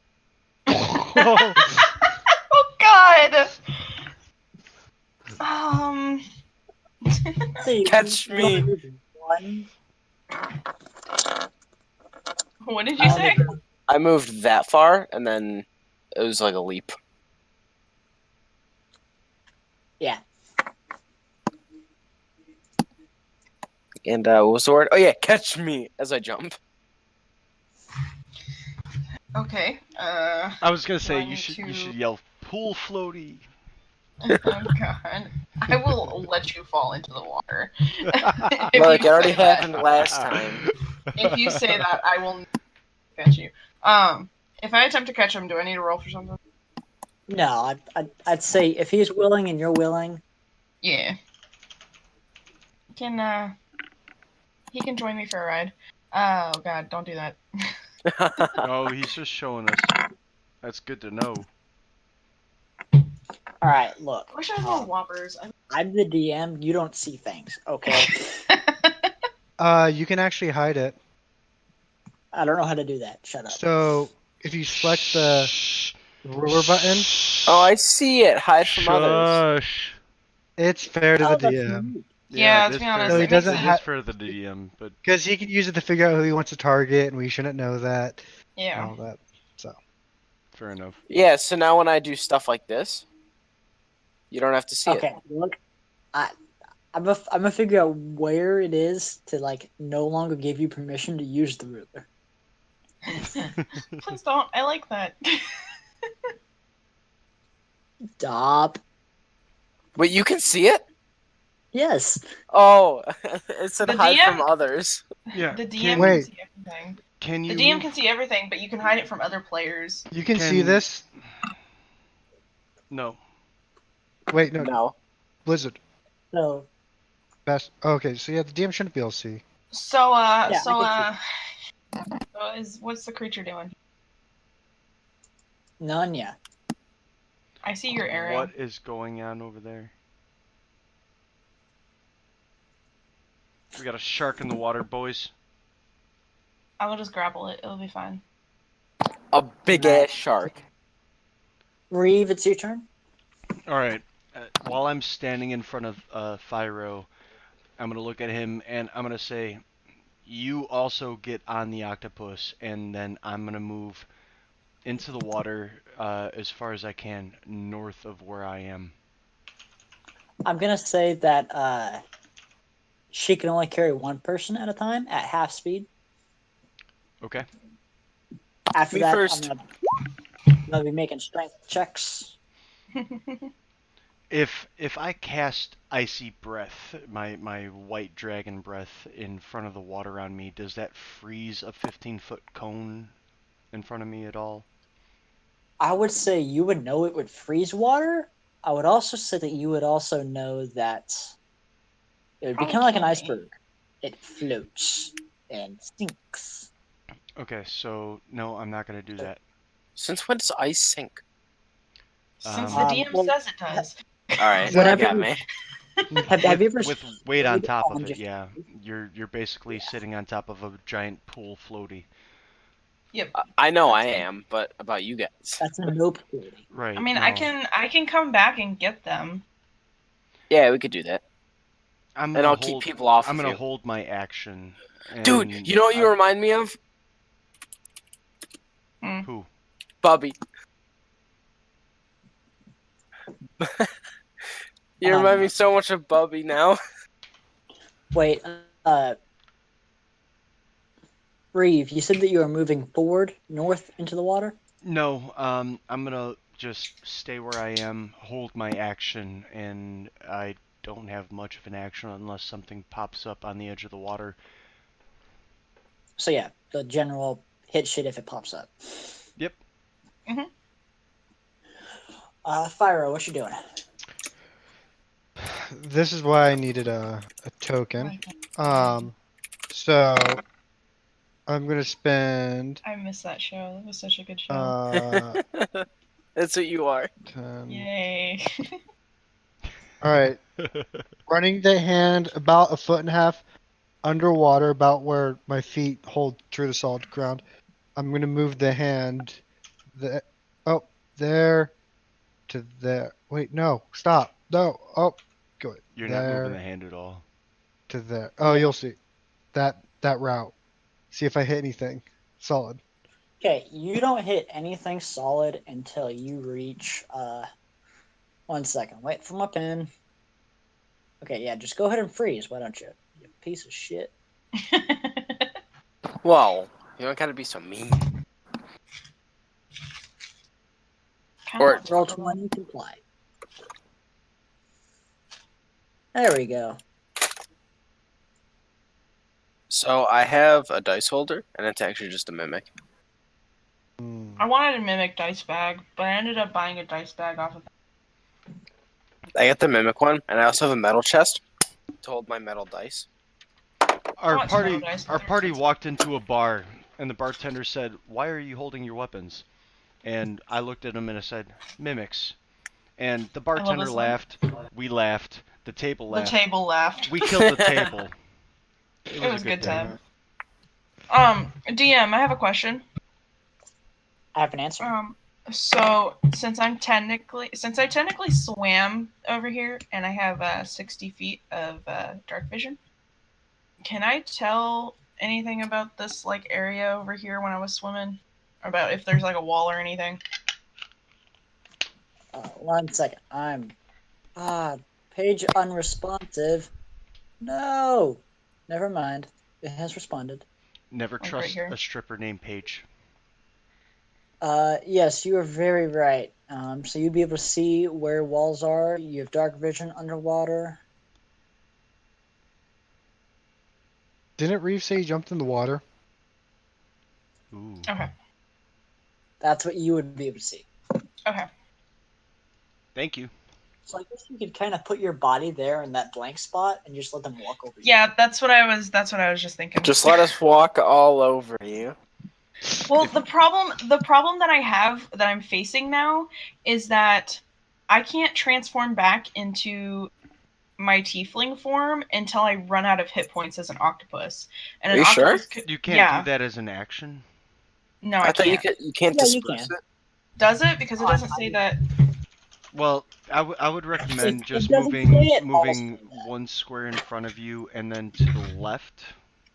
Oh God. Catch me. One. What did you say? I moved that far, and then it was like a leap. Yeah. And what was the word? Oh yeah, catch me as I jump. Okay. I was gonna say I you need should to- yell pool floaty. Oh God. I will let you fall into the water. If Like you it already say that. happened last time. If you say that, I will catch you. If I attempt to catch him, do I need to roll for something? No, I'd say if he's willing and you're willing. Yeah. He can join me for a ride. Oh God, don't do that. Oh, he's just showing us. That's good to know. All right, look. I wish I had more whoppers. I'm the DM. You don't see things, okay? You can actually hide it. I don't know how to do that. Shut up. So if you select the ruler button, Oh, I see it. Hide from others. Shush. it's fair to Oh, the that's DM neat. Yeah, it to is be fair honest, So he it doesn't makes it it- is for the DM, but because he can use it to figure out who he wants to target, and we shouldn't know that. And Yeah. all that. fair enough. Yeah, so now when I do stuff like this, you don't have to see Okay, look. I'm gonna figure out where it is to like no longer give you permission to use the ruler. Please don't. I like that. Stop. it. But you can see it? Yes. Oh, it said The hide DM? from others. Yeah. The DM Can, can Wait. see everything. can you The DM move- can see everything, but you can hide it from other players. You can see Can- this. No. Wait, no, No. Blizzard. So Best. Okay, so yeah, the DM shouldn't be able to see. So Yeah, I what's the creature doing? Nanya. I see your arrow. What is going on over there? We got a shark in the water, boys. I will just grapple it. It'll be fine. A big Right. ass shark. Reeve, it's your turn. All right. While I'm standing in front of Fyro, I'm gonna look at him and I'm gonna say, "You also get on the octopus," and then I'm gonna move into the water as far as I can north of where I am. I'm gonna say that she can only carry one person at a time at half speed. Okay. After Me that, first. I'm gonna be making strength checks. If I cast icy breath, my white dragon breath in front of the water on me, does that freeze a 15-foot cone in front of me at all? I would say you would know it would freeze water. I would also say that you would also know that it would be Probably kind of like an kill me. iceberg. It floats and sinks. Okay, so no, I'm not gonna do that. Since when does ice sink? Since Um, the DM well, says it does. All right, you Whatever got you- me. Have you ever with weight on stayed top of on it, just- yeah. You're basically sitting on top of a giant pool floaty. Yep. I know I That's it. am, but about you guys? That's a nope ability. Right. I mean, no. I can come back and get them. Yeah, we could do that. I'm And gonna I'll hold, keep people off I'm of gonna you. hold my action. Dude, And you know what you remind me of? Who? Bubby. You remind me so much of Bubby now. Wait, Reeve, you said that you are moving forward, north into the water? No, I'm gonna just stay where I am, hold my action, and I don't have much of an action unless something pops up on the edge of the water. So yeah, the general hit shit if it pops up. Yep. Fyro, what you doing? This is why I needed a token. So I'm gonna spend I miss that show. That was such a good show. That's what you are. 10. Yay. All right, running the hand about a foot and a half underwater, about where my feet hold through the solid ground. I'm gonna move the hand, there to there. Wait, no, stop, no, go You're not there moving the hand at all. to there. Oh, Yeah. you'll see that route. See if I hit anything solid. Okay, you don't hit anything solid until you reach 1 second. Wait for my pen. Okay, yeah, just go ahead and freeze, why don't you? You piece of shit. Whoa, you don't gotta be so mean. Or Roll 20, comply. There we go. So I have a dice holder, and it's actually just a mimic. I wanted a mimic dice bag, but I ended up buying a dice bag off of. I got the mimic one, and I also have a metal chest to hold my metal dice. Our want some party, metal dice, our but party it's- walked into a bar, and the bartender said, "Why are you holding your weapons?" And I looked at him and I said, "Mimics." And the bartender this one. laughed. We laughed. The table The laughed. table laughed. We killed the table. It was a good day. time. DM, I have a question. I have an answer. So since I technically swam over here and I have 60 feet of dark vision, can I tell anything about this like area over here when I was swimming? About if there's like a wall or anything? 1 second. I'm page unresponsive. No. Never mind. It has responded. Never Like right trust here. a stripper named Paige. Yes, you are very right. So you'd be able to see where walls are. You have dark vision underwater. Didn't Reeve say he jumped in the water? Ooh. Okay. That's what you would be able to see. Okay. Thank you. So I guess you could kind of put your body there in that blank spot and just let them walk over you. Yeah, that's what I was just thinking. Just let us walk all over you. Well, the problem that I have that I'm facing now is that I can't transform back into my tiefling form until I run out of hit points as an octopus. And Are an you sure? octopus could, You can't yeah. do that as an action. No, I I thought can't. you can't Yeah, you disperse can. it. Does it? Because it doesn't say that. Well, I would recommend It just doesn't say moving it all moving say that. one square in front of you and then to the left,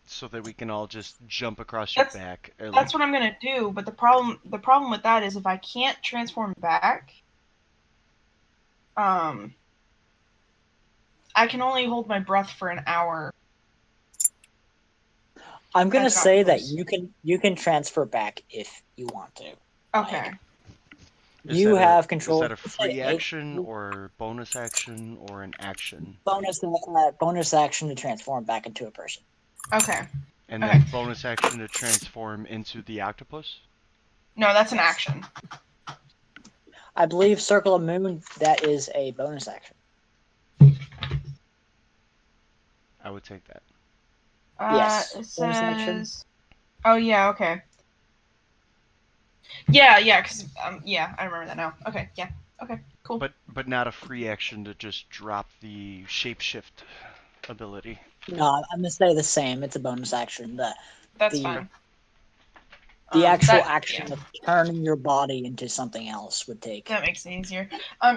so that we can all just jump across your That's- back. That's what I'm gonna do. But the problem with that is if I can't transform back, I can only hold my breath for an hour. I'm gonna As an say that octopus. you can transfer back if you want to. Okay. You have control. Is that a free action or bonus action or an action? bonus action to transform back into a person. Okay. And Okay. then bonus action to transform into the octopus? No, that's an action. I believe Circle of Moon, that is a bonus action. I would take that. Yes. It Bonus action. says. Oh yeah. Okay. Yeah. Because yeah, I remember that now. Okay. Yeah. Okay. Cool. But not a free action to just drop the shapeshift ability. No, I'm gonna say the same. It's a bonus action. That's the fine. the actual That, action yeah, of turning your body into something else would take. that makes it easier.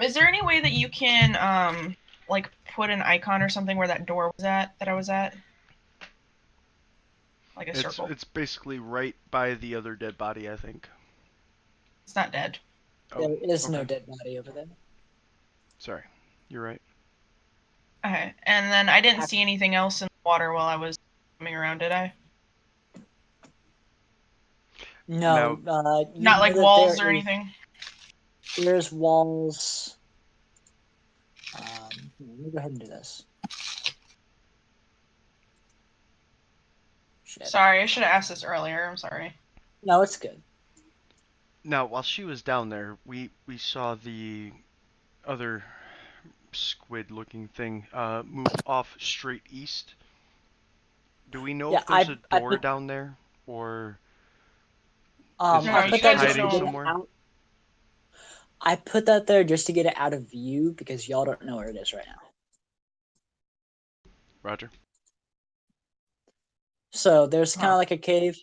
Is there any way that you can like put an icon or something where that door was at that I was at? Like a circle. It's basically right by the other dead body, I think. It's not dead. Oh, There is no okay. dead body over there. Sorry, you're right. Okay. And then I didn't see anything else in the water while I was swimming around, did I? No, you Not know like that walls or anything. There's walls. Let me go ahead and do this. Shit. Sorry, I should have asked this earlier. I'm sorry. No, it's good. Now, while she was down there, we saw the other squid-looking thing move off straight east. Do we know Yeah, if there's a door down there, or is it I put just that just to hiding get it somewhere? out. I put that there just to get it out of view because y'all don't know where it is right now. Roger. So there's kind of like a cave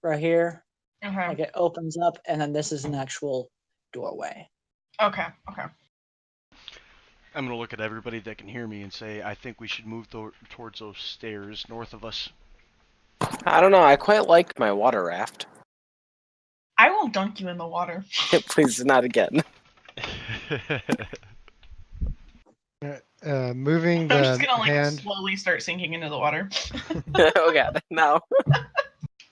right here. Okay. Like it opens up, and then this is an actual doorway. Okay. I'm gonna look at everybody that can hear me and say, I think we should move towards those stairs north of us. I don't know. I quite like my water raft. I will dunk you in the water. Please, not again. Moving I'm the just gonna like hand, slowly start sinking into the water. Oh god, no.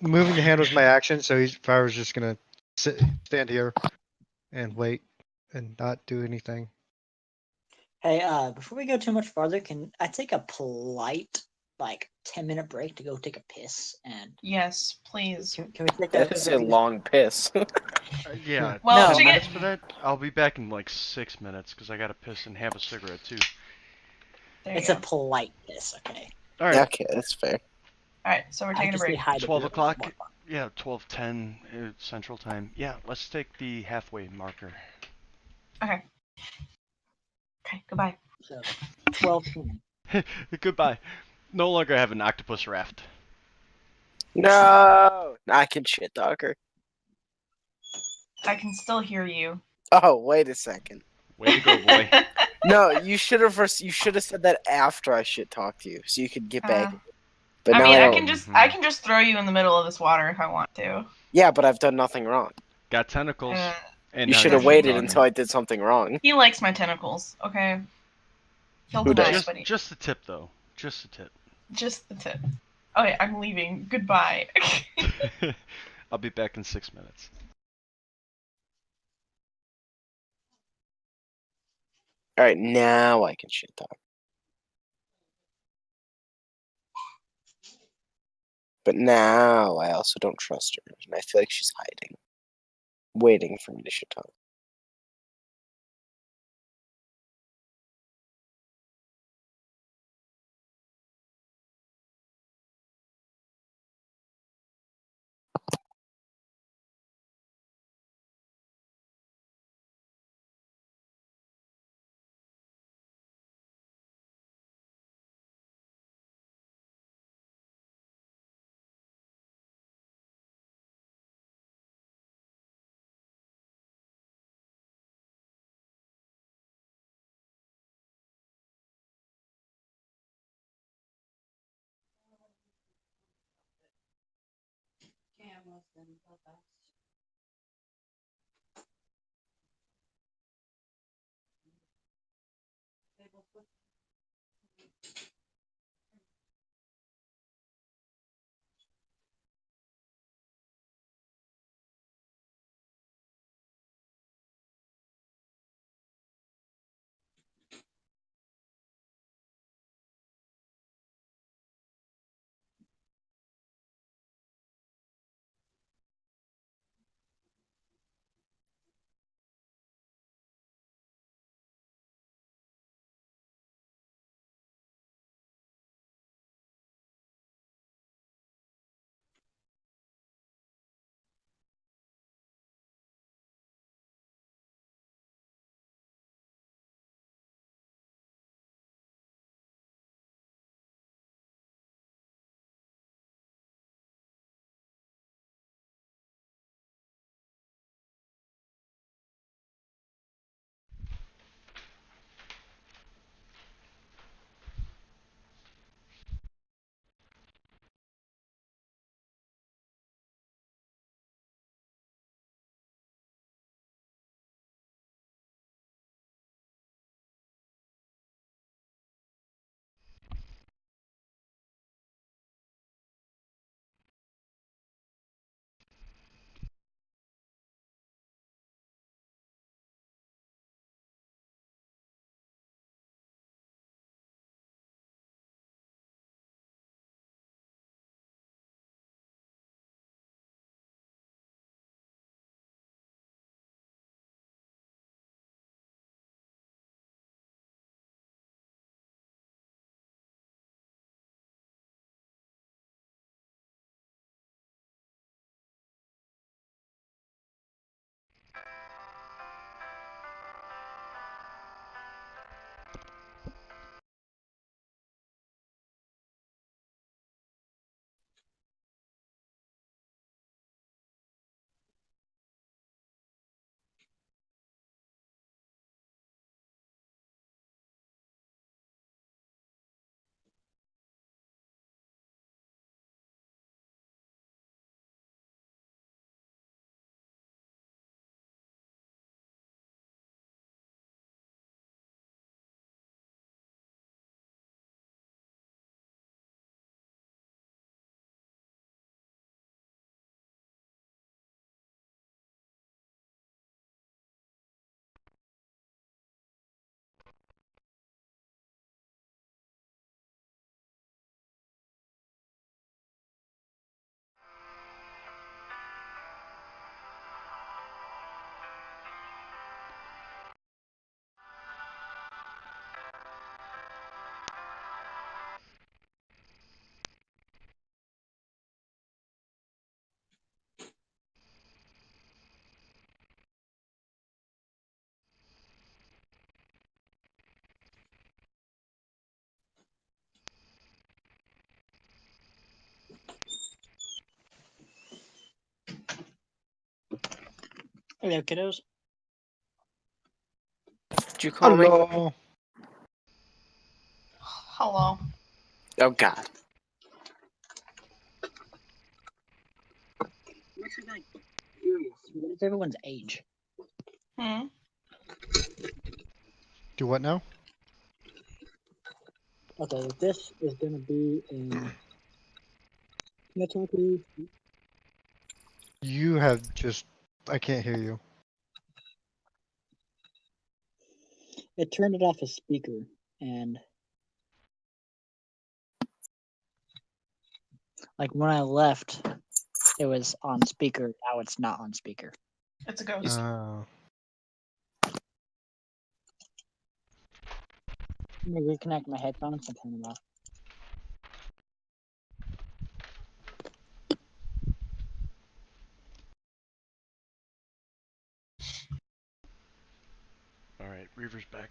moving the hand was my action. So if I was just gonna stand here and wait and not do anything. Hey, before we go too much farther, can I take a polite 10-minute break to go take a piss? And Yes, please. can we take that? That is a long piss. Yeah, Well, 10 to minutes get for that? I'll be back in like 6 minutes because I gotta piss and have a cigarette too. there you It's go. a polite piss, okay? All right. Okay, that's fair. All right, so we're taking a break. 12 o'clock? Yeah, 12:10 Central Time. Yeah, let's take the halfway marker. Okay. Okay. Goodbye. So 12. Goodbye. No longer have an octopus raft. No, I can shit talk her. I can still hear you. Oh, wait a second. Way to go, boy. No, you should have said that after I shit talked you, so you could get back. But I now mean, I don't. can just throw you in the middle of this water if I want to. Yeah, but I've done nothing wrong. Got tentacles. And You now should you're have waited shit-talking. until I did something wrong. He likes my tentacles. Okay. He'll Who deny does? it, but Just the tip, though. Just the tip. just the tip. Okay, I'm leaving. Goodbye. I'll be back in 6 minutes. Alright, now I can shit talk. But now I also don't trust her, and I feel like she's hiding. Waiting for me to shit talk. Hello, kiddos. Did you call me? Hello. Hello. Oh God. I'm actually kind of curious. What is everyone's age? Hmm. Do what now? Okay, this is going to be a. Can I talk to you? You have just. I can't hear you. It turned it off a speaker, and like when I left, it was on speaker. Now it's not on speaker. It's a ghost. Let me reconnect my headphones and turn them off. All right, Reaver's back.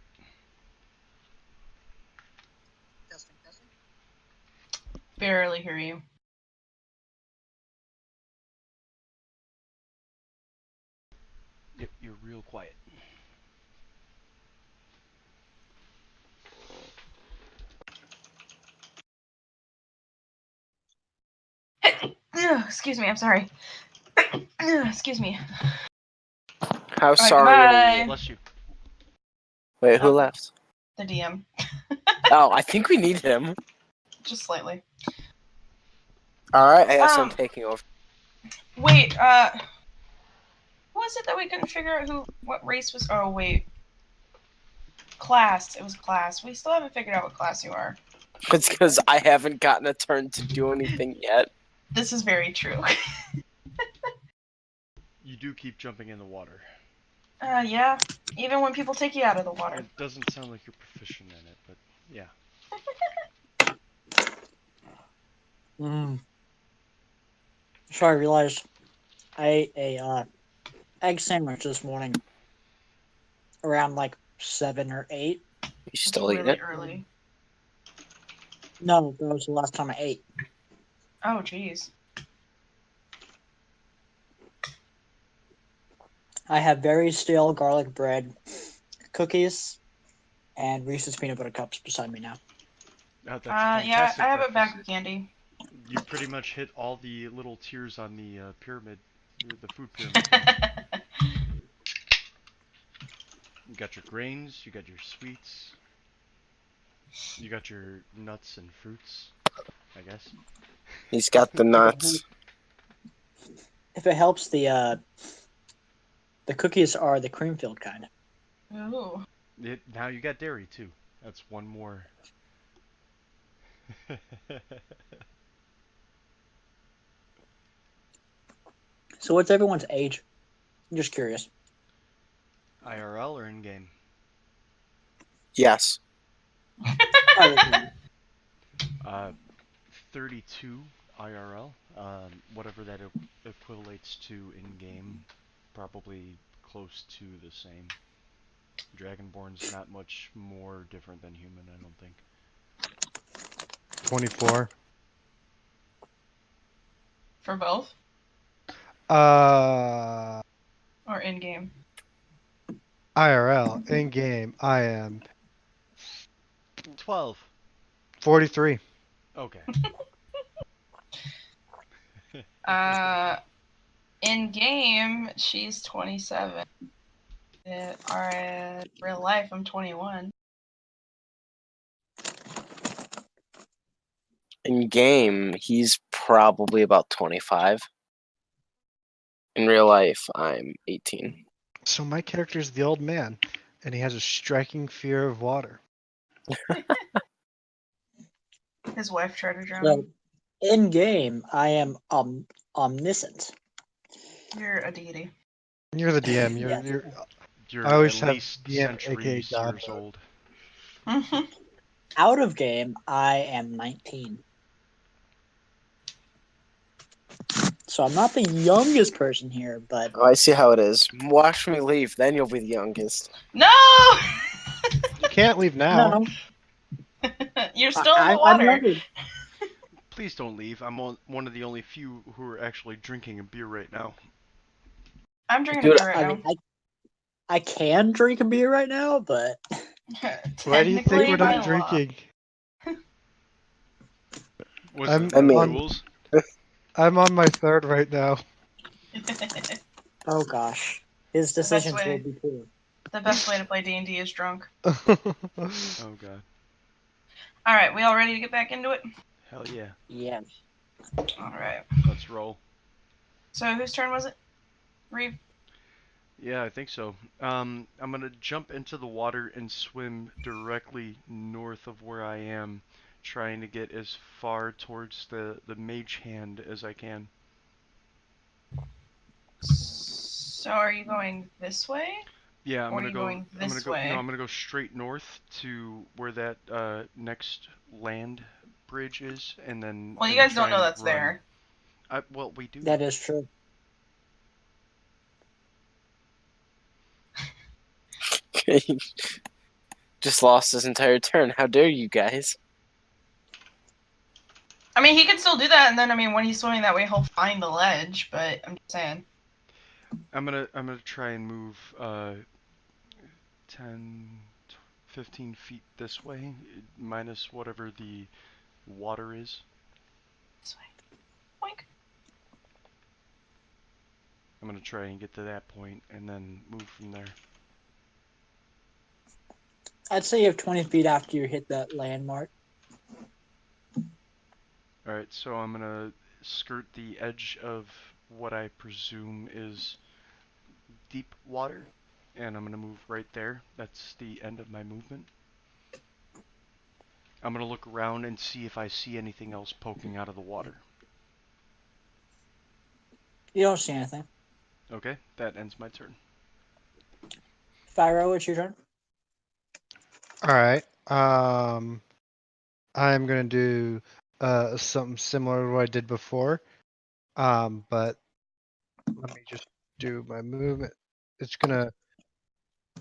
Testing, testing. Barely hear you. You're real quiet. Excuse me, I'm sorry. Excuse me. How sorry goodbye. are you? Bless you. Wait, who Oh. left? The DM. Oh, I think we need him. Just slightly. Alright, I guess I'm Um, taking over. Wait, who was it that we couldn't figure out what race was? Oh, wait. Class. It was class. We still haven't figured out what class you are. It's because I haven't gotten a turn to do anything yet. This is very true. You do keep jumping in the water. Yeah. Even when people take you out of the water. It doesn't sound like you're proficient in it, but yeah. So I realized I ate a egg sandwich this morning around like 7 or 8. You It's still eat really it? early. No, that was the last time I ate. Oh, jeez. I have very stale garlic bread, cookies, and Reese's peanut butter cups beside me now. Oh, that's a Yeah, fantastic I have a breakfast. bag of candy. You pretty much hit all the little tiers on the pyramid, the food pyramid. There. You got your grains, you got your sweets, you got your nuts and fruits, I guess. He's got the nuts. If it helps, the cookies are the cream-filled kind. Ooh. Now you got dairy too. That's one more. So what's everyone's age? I'm just curious. IRL or in game? Yes. Uh, 32 IRL. Whatever that equates to in game, probably close to the same. Dragonborn's not much more different than human, I don't think. 24. For both? Uh, Or in game? IRL in game. I am 12. 43. Okay. In game, she's 27. In real life, I'm 21. In game, he's probably about 25. In real life, I'm 18. So my character is the old man, and he has a striking fear of water. His wife tried to drown So, him. in game, I am omniscient. You're a deity. You're the DM. Yes. You're I always at have least DM, aka centuries God. years old. Out of game, I am 19. So I'm not the youngest person here, but Oh, I see how it is. Watch me leave, then you'll be the youngest. No! You can't leave now. no, You're still in the I'm water. younger. Please don't leave. I'm one of the only few who are actually drinking a beer right now. I'm drinking Dude, a beer right I now. mean, I can drink a beer right now, but Why do you think Technically, we're by not law. drinking? Was I'm- it I mean- rules? I'm on my third right now. oh gosh, his best decisions way. will be poor. The best way to play D&D is drunk. Oh god. Alright, we all ready to get back into it? Hell yeah. Yeah. Alright. Let's roll. So, whose turn was it? Reeve? Yeah, I think so. I'm gonna jump into the water and swim directly north of where I am, trying to get as far towards the mage hand as I can. So, are you going this way? Yeah, I'm Or are gonna you go. going I'm this gonna go. way? No, I'm gonna go straight north to where that next land bridge is, and then. Well, you and guys don't try know and that's run. there. Well, we do. That is true. Just lost his entire turn. How dare you guys? I mean, he could still do that, and then, I mean, when he's swimming that way, he'll find the ledge, but I'm just saying. I'm gonna try and move 10, 15 feet this way, minus whatever the water is. This way. Boink. I'm gonna try and get to that point and then move from there. I'd say you have 20 feet after you hit that landmark. Alright, so I'm gonna skirt the edge of what I presume is deep water, and I'm gonna move right there. That's the end of my movement. I'm gonna look around and see if I see anything else poking out of the water. You don't see anything. Okay, that ends my turn. Fyro, it's your turn. All right. I'm gonna do something similar to what I did before. But let me just do my movement. It's gonna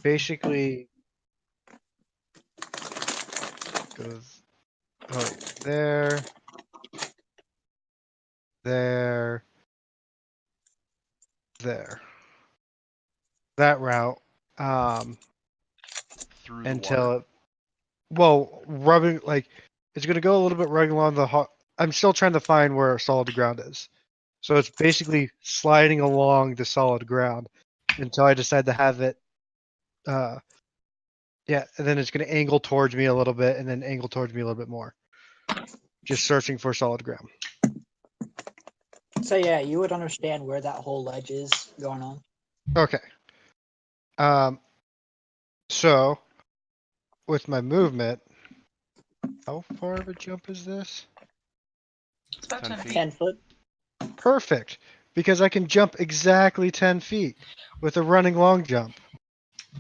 basically go there, there, there. That route. Through the Until water. well, rubbing like it's gonna go a little bit rubbing along the. I'm still trying to find where solid ground is, so it's basically sliding along the solid ground until I decide to have it. Yeah, and then it's gonna angle towards me a little bit, and then angle towards me a little bit more. Just searching for solid ground. So yeah, you would understand where that whole ledge is going on. Okay. So with my movement, how far of a jump is this? It's about 10 10 feet. feet. 10 foot. Perfect, because I can jump exactly 10 feet with a running long jump.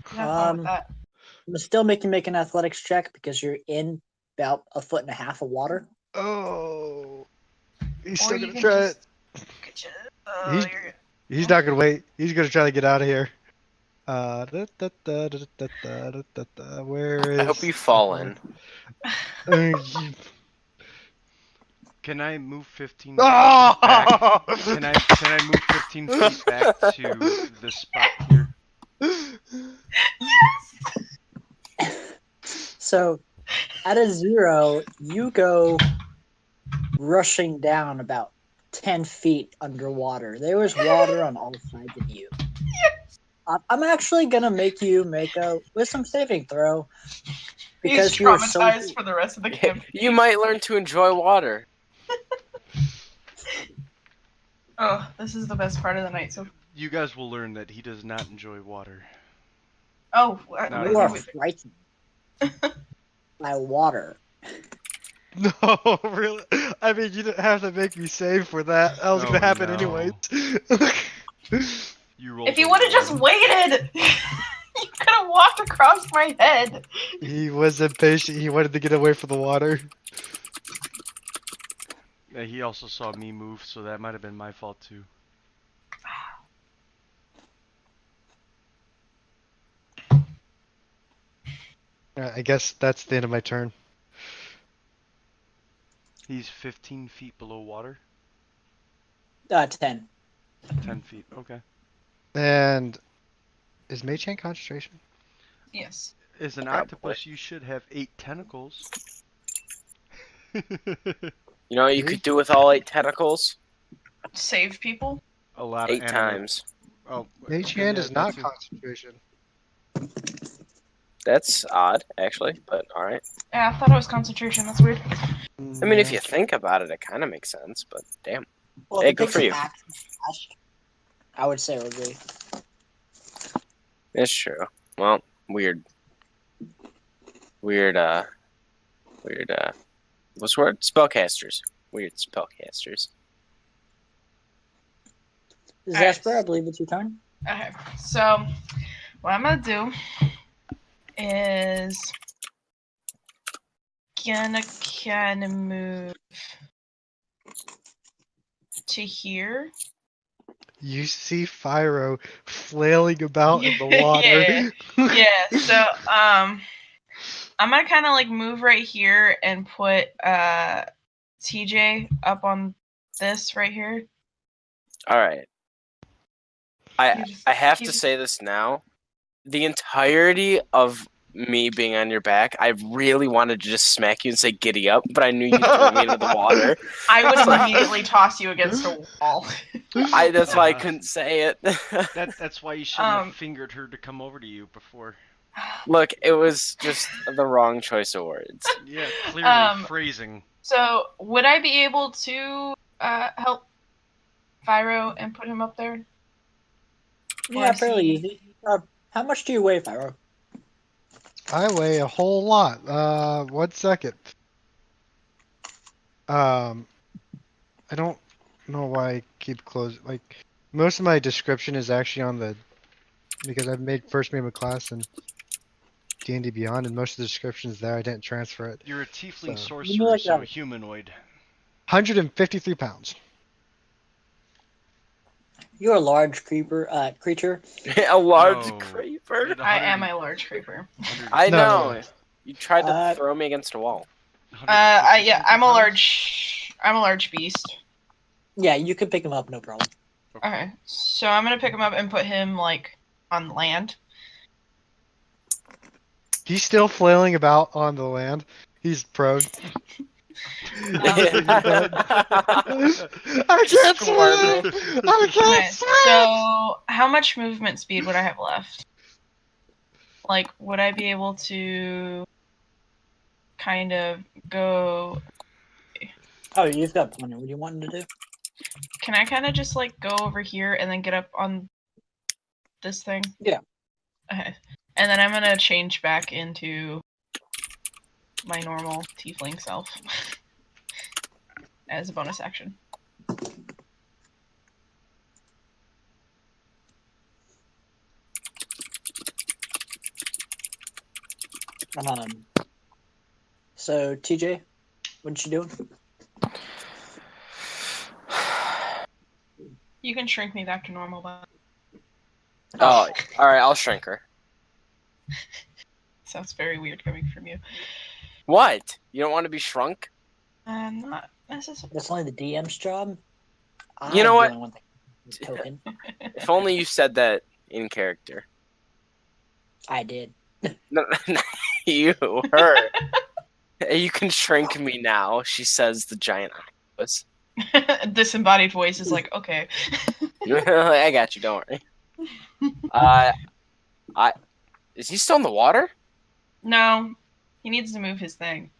Have fun with that. I'm still make an athletics check because you're in about 1.5 foot of water. Oh, he's Or still you gonna can try just. it. You're He's not gonna wait. He's gonna try to get out of here. Where is? I hope you fall in. Can I move 15 feet Oh! back? Can I move 15 feet back to the spot here? So at a 0, you go rushing down about 10 feet underwater. There was water on all sides of you. I'm actually gonna make you make a wisdom saving throw because He's you are so. traumatized for the rest of the campaign. You might learn to enjoy water. Oh, this is the best part of the night. So, You guys will learn that he does not enjoy water. oh, Not what at You is are all. he? frightened by water. No, really? I mean, you didn't have to make me save for that. That was Oh, gonna happen no. anyways. You rolled If he a would have just 1. waited, you could have walked across my head. He was impatient. He wanted to get away from the water. Yeah, he also saw me move, so that might have been my fault too. I guess that's the end of my turn. He's 15 feet below water. 10. 10 feet. Okay. And is Mage Hand concentration? Yes. As an Probably. octopus, you should have 8 tentacles. You know what you could do with all 8 tentacles? Save people. A lot 8 of animal. times. Oh, Mage okay, Hand yeah, is that not too. concentration. That's odd, actually, but alright. Yeah, I thought it was concentration. That's weird. I mean, if you think about it, it kind of makes sense, but damn. Well, Hey, if it good takes for an you. action dash, I would say it would be. It's true. Well, weird. Weird, what's the word? Spellcasters. Weird spellcasters. Zesper, I believe it's your turn. Okay, so what I'm gonna do is gonna kind of move to here. You see Fyro flailing about in the water. Yeah. So I'm gonna kind of like move right here and put TJ up on this right here. Alright. I have to say this now. The entirety of me being on your back, I really wanted to just smack you and say giddy up, but I knew you'd throw me into the water. I would immediately toss you against a wall. That's why I couldn't say it. That's why you shouldn't have fingered her to come over to you before. Look, it was just the wrong choice of words. Yeah, clearly phrasing. So, would I be able to help Fyro and put him up there? Yeah, Or fairly he- easy. How much do you weigh, Fyro? I weigh a whole lot. 1 second. I don't know why I keep closing. Like, most of my description is actually on the, because I've first made my class in D&D Beyond, and most of the description's there. I didn't transfer it. You're a tiefling So- sorcerer, like so that. humanoid. 153 pounds. You're a large creature. A large No. creeper. You're the I am 100 a large creeper. I No, know. no. You tried to Uh, throw me against a wall. 150 Yeah, I'm a pounds? large beast. Yeah, you can pick him up, no problem. Okay, so I'm gonna pick him up and put him like on land. He's still flailing about on the land. He's prone. I can't swim! I Okay, can't swim! so how much movement speed would I have left? Like, would I be able to kind of go? Oh, you've got plenty. What do you want to do? Can I kind of just like go over here and then get up on this thing? Yeah. Okay, and then I'm gonna change back into my normal tiefling self as a bonus action. So TJ, what you doing? You can shrink me back to normal, but Oh, all right. I'll shrink her. sounds very weird coming from you. What? You don't want to be shrunk? Not necessarily. That's only the DM's job. You know I'm what? the only one that can token. If only you said that in character. I did. No, you, her. You can shrink me now, she says, the giant octopus. Disembodied voice is like, okay. I got you, don't worry. Is he still in the water? No, he needs to move his thing.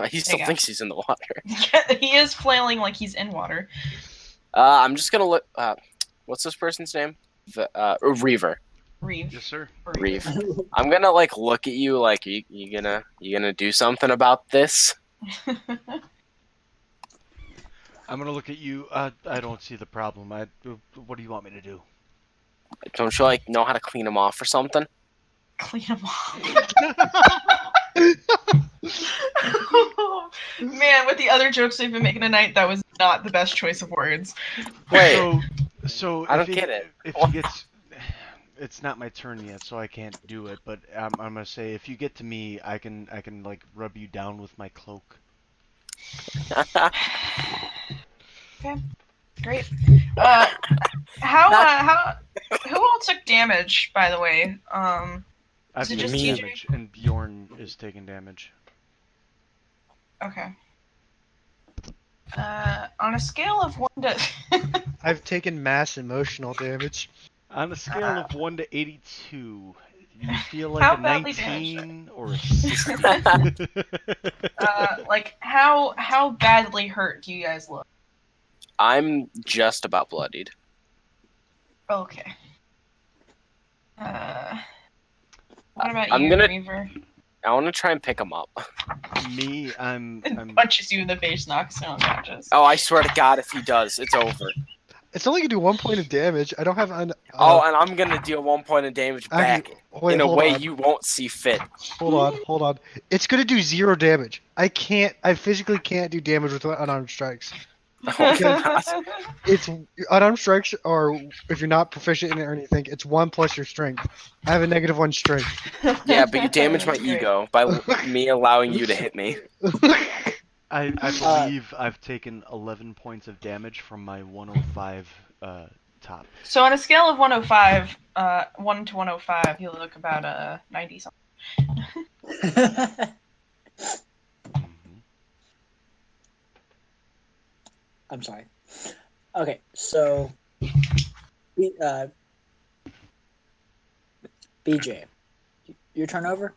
He still There you go. thinks he's in the water. He is flailing like he's in water. I'm just gonna look. What's this person's name? Reaver. Reeve. Yes, sir. Reeve. I'm gonna like look at you like you gonna do something about this. I'm gonna look at you. I don't see the problem. What do you want me to do? Don't you like know how to clean him off or something? Clean him off. Man, with the other jokes we've been making tonight, that was not the best choice of words. Wait, So I if don't get it. If he gets, it's not my turn yet, so I can't do it. But I'm gonna say if you get to me, I can like rub you down with my cloak. Okay, great. Who all took damage, by the way? I've Is it taken just TJ? damage, and Bjorn is taking damage. Okay. On a scale of 1 to... I've taken mass emotional damage. On a scale of 1 to 82, do you feel like How a badly 19 or a 60? like, how badly hurt do you guys look? I'm just about bloodied. Okay. What about I'm you, gonna- Reaver? I want to try and pick him up. Me, I'm Punches you in the face, knocks you unconscious. Oh, I swear to God, if he does, it's over. It's only gonna do 1 point of damage. I don't have an. Oh, and I'm gonna deal 1 point of damage back actually, wait, in a hold way on. you won't see fit. Hold on. It's gonna do 0 damage. I physically can't do damage with unarmed strikes. Oh, God. It's unarmed strikes, or if you're not proficient in it or anything, it's 1 plus your strength. I have a -1 strength. Yeah, but you damage my That's great. ego by me allowing you to hit me. I believe I've taken 11 points of damage from my 105 top. So on a scale of 105, 1 to 105, you look about 90 something. Mhm. I'm sorry. Okay, so BJ, your turn over.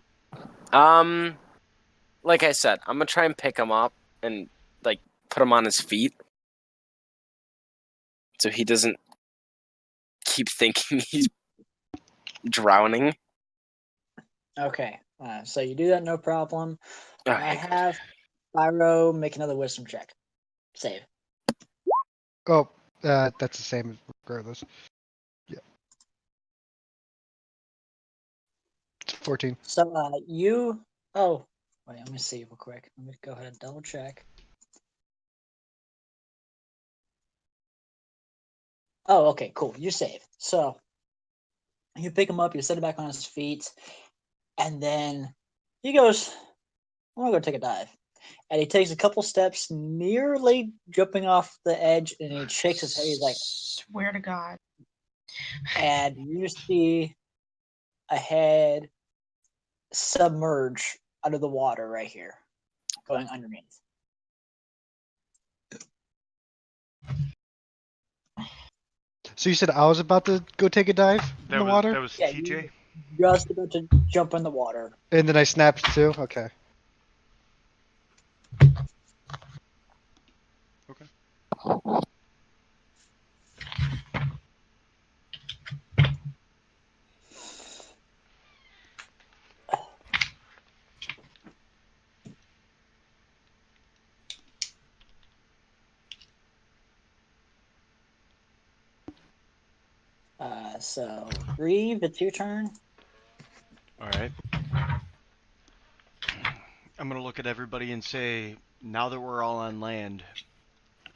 Like I said, I'm gonna try and pick him up and like put him on his feet, so he doesn't keep thinking he's drowning. Okay, so you do that, no problem. All I right, good. have Pyro make another wisdom check. Save. Oh, that's the same regardless. Yeah. It's 14. So you. Oh, wait. Let me see real quick. Let me go ahead and double check. Oh, okay, cool. You save. So you pick him up. You set him back on his feet, and then he goes, "I'm gonna go take a dive." And he takes a couple steps, nearly jumping off the edge, and he shakes his head. He's like, Swear to God. and you see a head submerge under the water right here, going underneath. So you said I was about to go take a dive in the water, That was Yeah, TJ. you're just about to jump in the water. and then I snapped too. Okay. Okay. So Reeve, it's your turn. All right. I'm gonna look at everybody and say, now that we're all on land,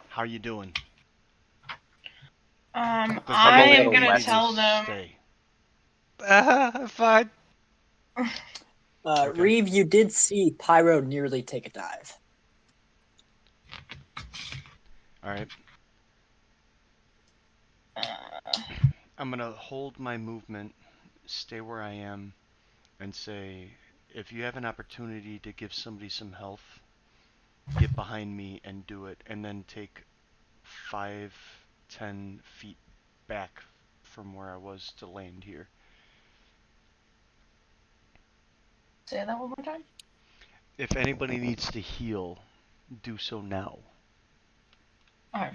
how you doing? Does I a am little anybody gonna need wet. to tell them. stay? Fine. Okay. Reeve, you did see Pyro nearly take a dive. All right. I'm gonna hold my movement, stay where I am, and say, if you have an opportunity to give somebody some health, get behind me and do it, and then take 5-10 feet back from where I was to land here. Say that one more time. If anybody needs to heal, do so now. Okay.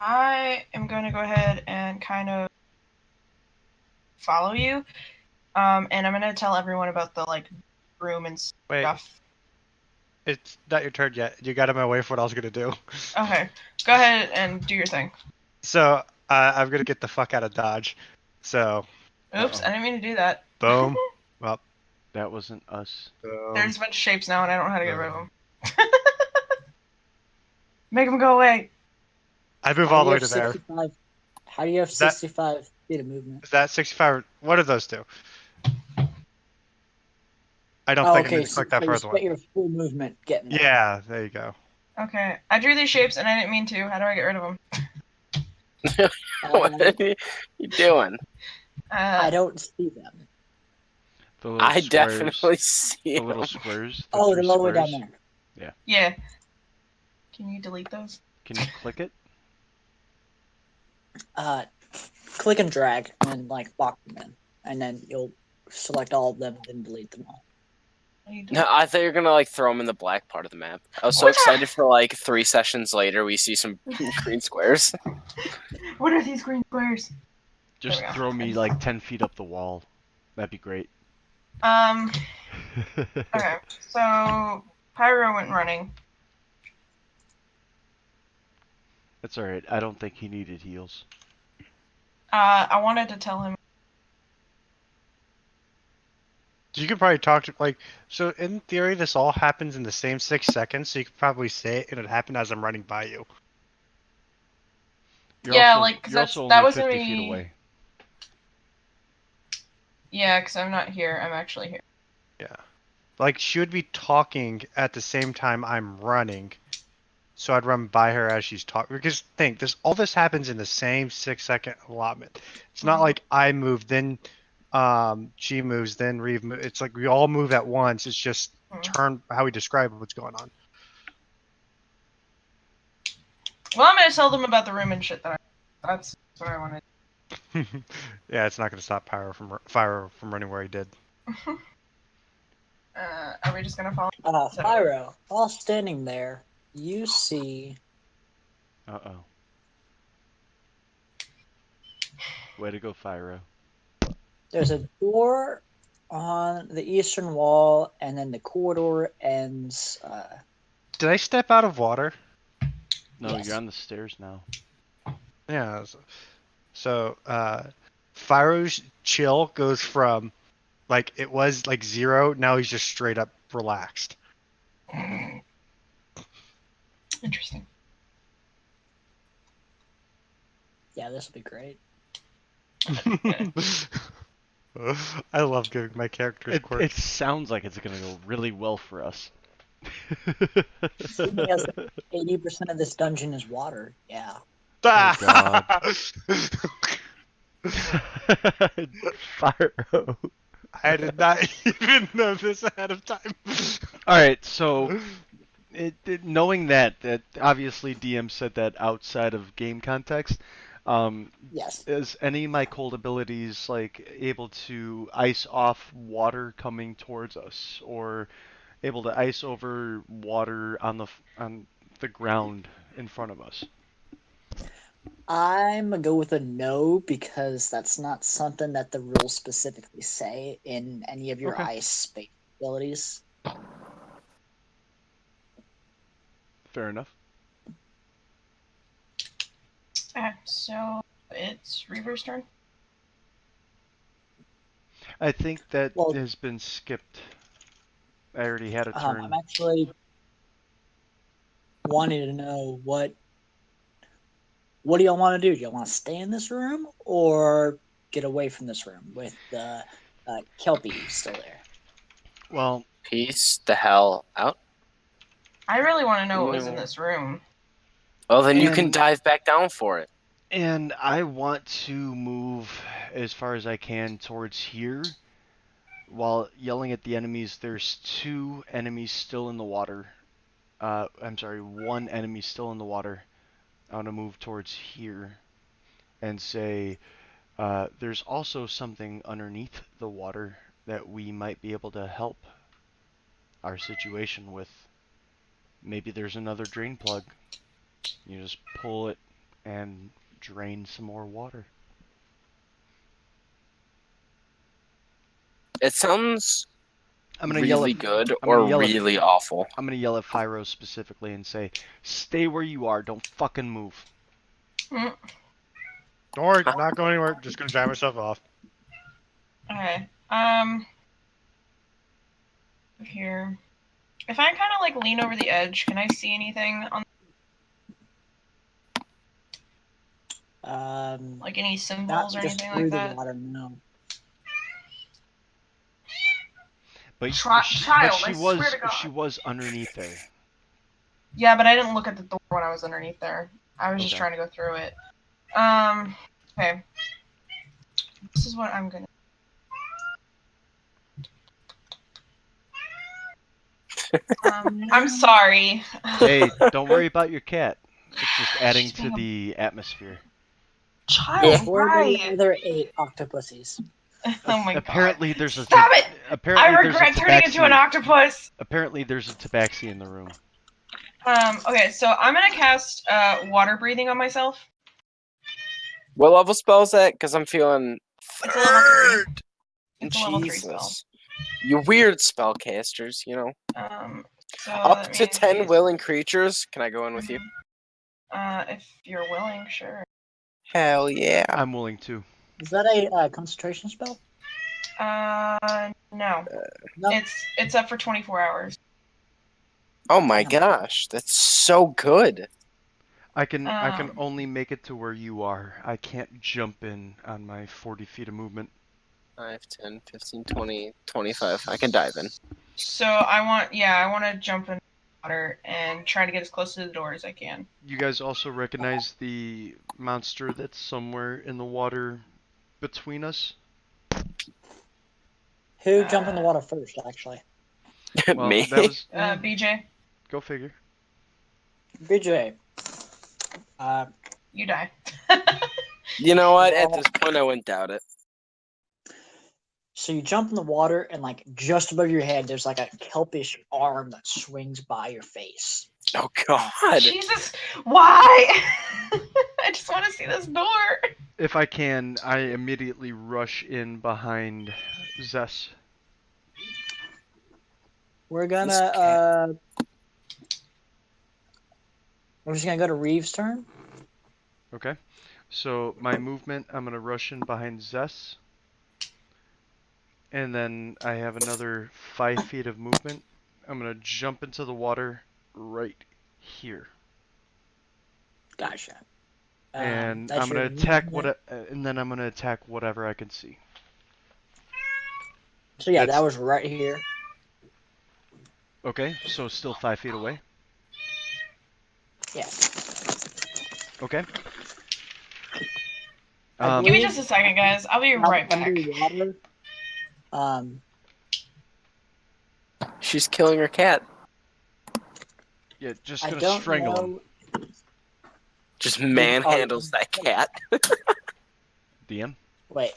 I am going to go ahead and kind of follow you. And I'm going to tell everyone about the like room and Wait, stuff. it's not your turn yet. You got in my way for what I was gonna do. Okay. Go ahead and do your thing. So I'm gonna get the fuck out of Dodge. So Oops, Uh-oh. I didn't mean to do that. boom. Well, That wasn't us. There's a bunch of shapes now, and I don't know how to get rid of them. Make them go away. I move How all do the you way have to there. 65? How do you have That- 65 feet of movement? Is that 65? What are those two? I don't Oh, think I okay. need to So, click that so you first one. spent your full movement getting there. Yeah, there you go. Okay. I drew these shapes, and I didn't mean to. How do I get rid of them? What are you doing? I don't see them. The little I squares. definitely see The him. little squares. The Oh, three they're all the way down squares. there. Yeah. Can you delete those? Can you click it? Click and drag and like lock them in, and then you'll select all of them and then delete them all. No, I thought you were gonna like throw him in the black part of the map. I was so excited for like 3 sessions later we see some green squares. What are these green squares? Just There we go. throw me like 10 feet up the wall. That'd be great. Okay. So Pyro went running. That's alright. I don't think he needed heals. I wanted to tell him. You could probably talk to like. So in theory, this all happens in the same 6 seconds. So you could probably say it, and it happened as I'm running by you. You're Yeah, also, like, 'cause you're that's- also that only was gonna 50 feet be- away. Yeah, because I'm not here. I'm actually here. Yeah. Like she would be talking at the same time I'm running. So I'd run by her as she's talking. Because all this happens in the same 6 second allotment. It's not Mhm. like I move, then She moves, then Reeve moves. It's like we all move at once. It's just turn how we describe what's going on. Well, I'm gonna tell them about the room and shit that's what I wanted. Yeah, it's not going to stop Fire from running where he did. Are we just gonna follow? Pyro, while standing there, you see. Uh-oh. Way to go, Fyro. There's a door on the eastern wall, and then the corridor ends. Did I step out of water? No, Yes. you're on the stairs now. Yeah. So Fyro's chill goes from like it was like 0. Now he's just straight up relaxed. Interesting. Yeah, this will be great. I love giving my characters quirks. It sounds like it's gonna go really well for us. Seeing as 80% of this dungeon is water, yeah. Oh, God. Fyro. I did not even know this ahead of time. Alright, so knowing that obviously DM said that outside of game context, Yes. is any of my cold abilities like able to ice off water coming towards us, or able to ice over water on the ground in front of us? I'm gonna go with a no because that's not something that the rules specifically say in any of your Okay. ice space abilities. Fair enough. Okay, so it's Reaver's turn. I think that Well- has been skipped. I already had a turn. I'm actually wanting to know what do y'all want to do? Do y'all want to stay in this room or get away from this room with the Kelpie still there? Well, Peace the hell out. I really want to know what was in No. this room. Well, then you can And- dive back down for it. and I want to move as far as I can towards here. While yelling at the enemies, there's 2 enemies still in the water. I'm sorry, 1 enemy still in the water. I want to move towards here and say, there's also something underneath the water that we might be able to help our situation with. Maybe there's another drain plug. You just pull it and drain some more water. It sounds I'm gonna yell really at, good I'm or gonna yell at- really awful. I'm gonna yell at Fyro specifically and say, "Stay where you are. Don't fucking move." Mm, Don't worry, I'm not going anywhere. Just gonna dry myself off. Okay. Here. If I kind of like lean over the edge, can I see anything on like any Not symbols or just anything through like the that? water, no. But Child, I swear to God. she was underneath there. Yeah, but I didn't look at the door when I was underneath there. I was just Okay. trying to go through it. Okay. This is what I'm gonna. I'm sorry. Hey, don't worry about your cat. It's just adding She's to being a the atmosphere. child, For the right? other 8 octopuses. Oh my Apparently God. there's a Stop it! Apparently I there's regret a turning into an tabaxi. octopus. Apparently there's a tabaxi in the room. Okay, so I'm gonna cast water breathing on myself. What level spell is that? Because I'm feeling It's a level 3. third. It's a level 3 Jesus. spell. You weird spellcasters, you know. So Up that to means 10 he's- willing creatures. Can I go in with you? If you're willing, sure. Hell yeah. I'm willing to. Is that a concentration spell? No. No. It's up for 24 hours. Oh my gosh, that's so good. I can Um, only make it to where you are. I can't jump in on my 40 feet of movement. 5, 10, 15, 20, 25. I can dive in. So I want to jump in the water and try to get as close to the door as I can. You guys also recognize the monster that's somewhere in the water between us? Who jumped in the water first, actually? Well, Me. that was BJ, go figure. BJ. you die. You know what? At this point, I wouldn't doubt it. So you jump in the water, and like just above your head, there's like a kelpish arm that swings by your face. Oh God! Jesus, why? I just want to see this door. If I can, I immediately rush in behind Zess. We're This gonna we're just gonna go to Reeves' turn. Okay. So my movement, I'm gonna rush in behind Zess. And then I have another 5 feet of movement. I'm gonna jump into the water right here. Gotcha. And That's I'm gonna your attack movement. and then I'm gonna attack whatever I can see. So yeah, That's- that was right here. Okay, so still 5 feet away. Yeah. Okay. I Give me believe just a second, guys. I'll be right back. underwater. She's killing her cat. Yeah, just I gonna don't strangle him. know. Just manhandles that cat. DM. Wait.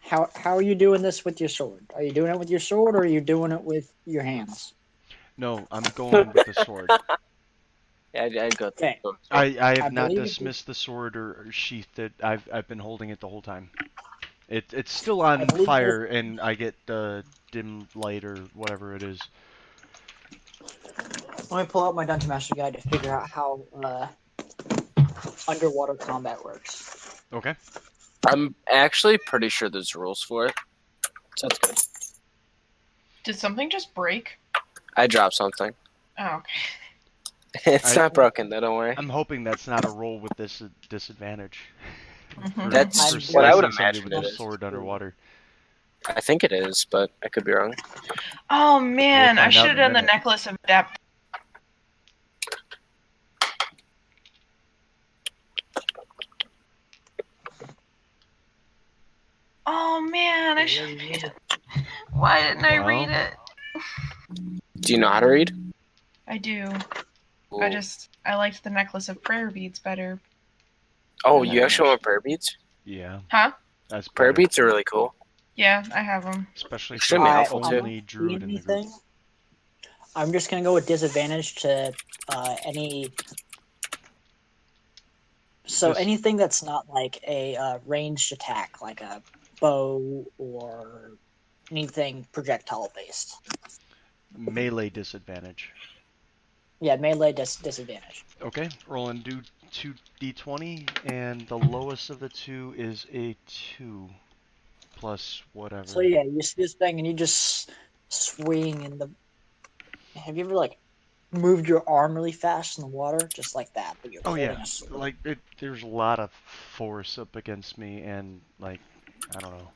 How are you doing this with your sword? Are you doing it with your sword, or are you doing it with your hands? No, I'm going with the sword. Yeah, I'd go. Okay. I have I not believe it- dismissed the sword or sheathed it. I've been holding it the whole time. It's still on believe fire, and I get the dim light or whatever it is. Let me pull out my Dungeon Master Guide to figure out how underwater combat works. Okay. I'm actually pretty sure there's rules for it. So that's good. Did something just break? I dropped something. Oh, okay. It's I- not broken though, don't worry. I'm hoping that's not a roll with this disadvantage. Mhm. That's for what I would slicing somebody imagine with it a is. sword underwater. I think it is, but I could be wrong. Oh man, We'll I find should out have in a done the minute. necklace of depth. Oh man, I should. Why didn't I read Well. it? Do you know how to read? I do. Ooh. I liked the necklace of prayer beads better. Oh, you actually want prayer beads? Yeah. Huh? That's Prayer better. beads are really cool. Yeah, I have them. Especially Should for be the helpful, too. only druid in the group. I'm just gonna go with disadvantage to any. So This- anything that's not like a ranged attack, like a bow or anything projectile based. Melee disadvantage. Yeah, melee disadvantage. Okay, roll and do 2d20, and the lowest of the two is a 2 plus whatever. So yeah, you see this thing and you just swing in the. Have you ever like moved your arm really fast in the water, just like that? But you're Oh holding yeah, a sword. like there's a lot of force up against me, and like I don't know,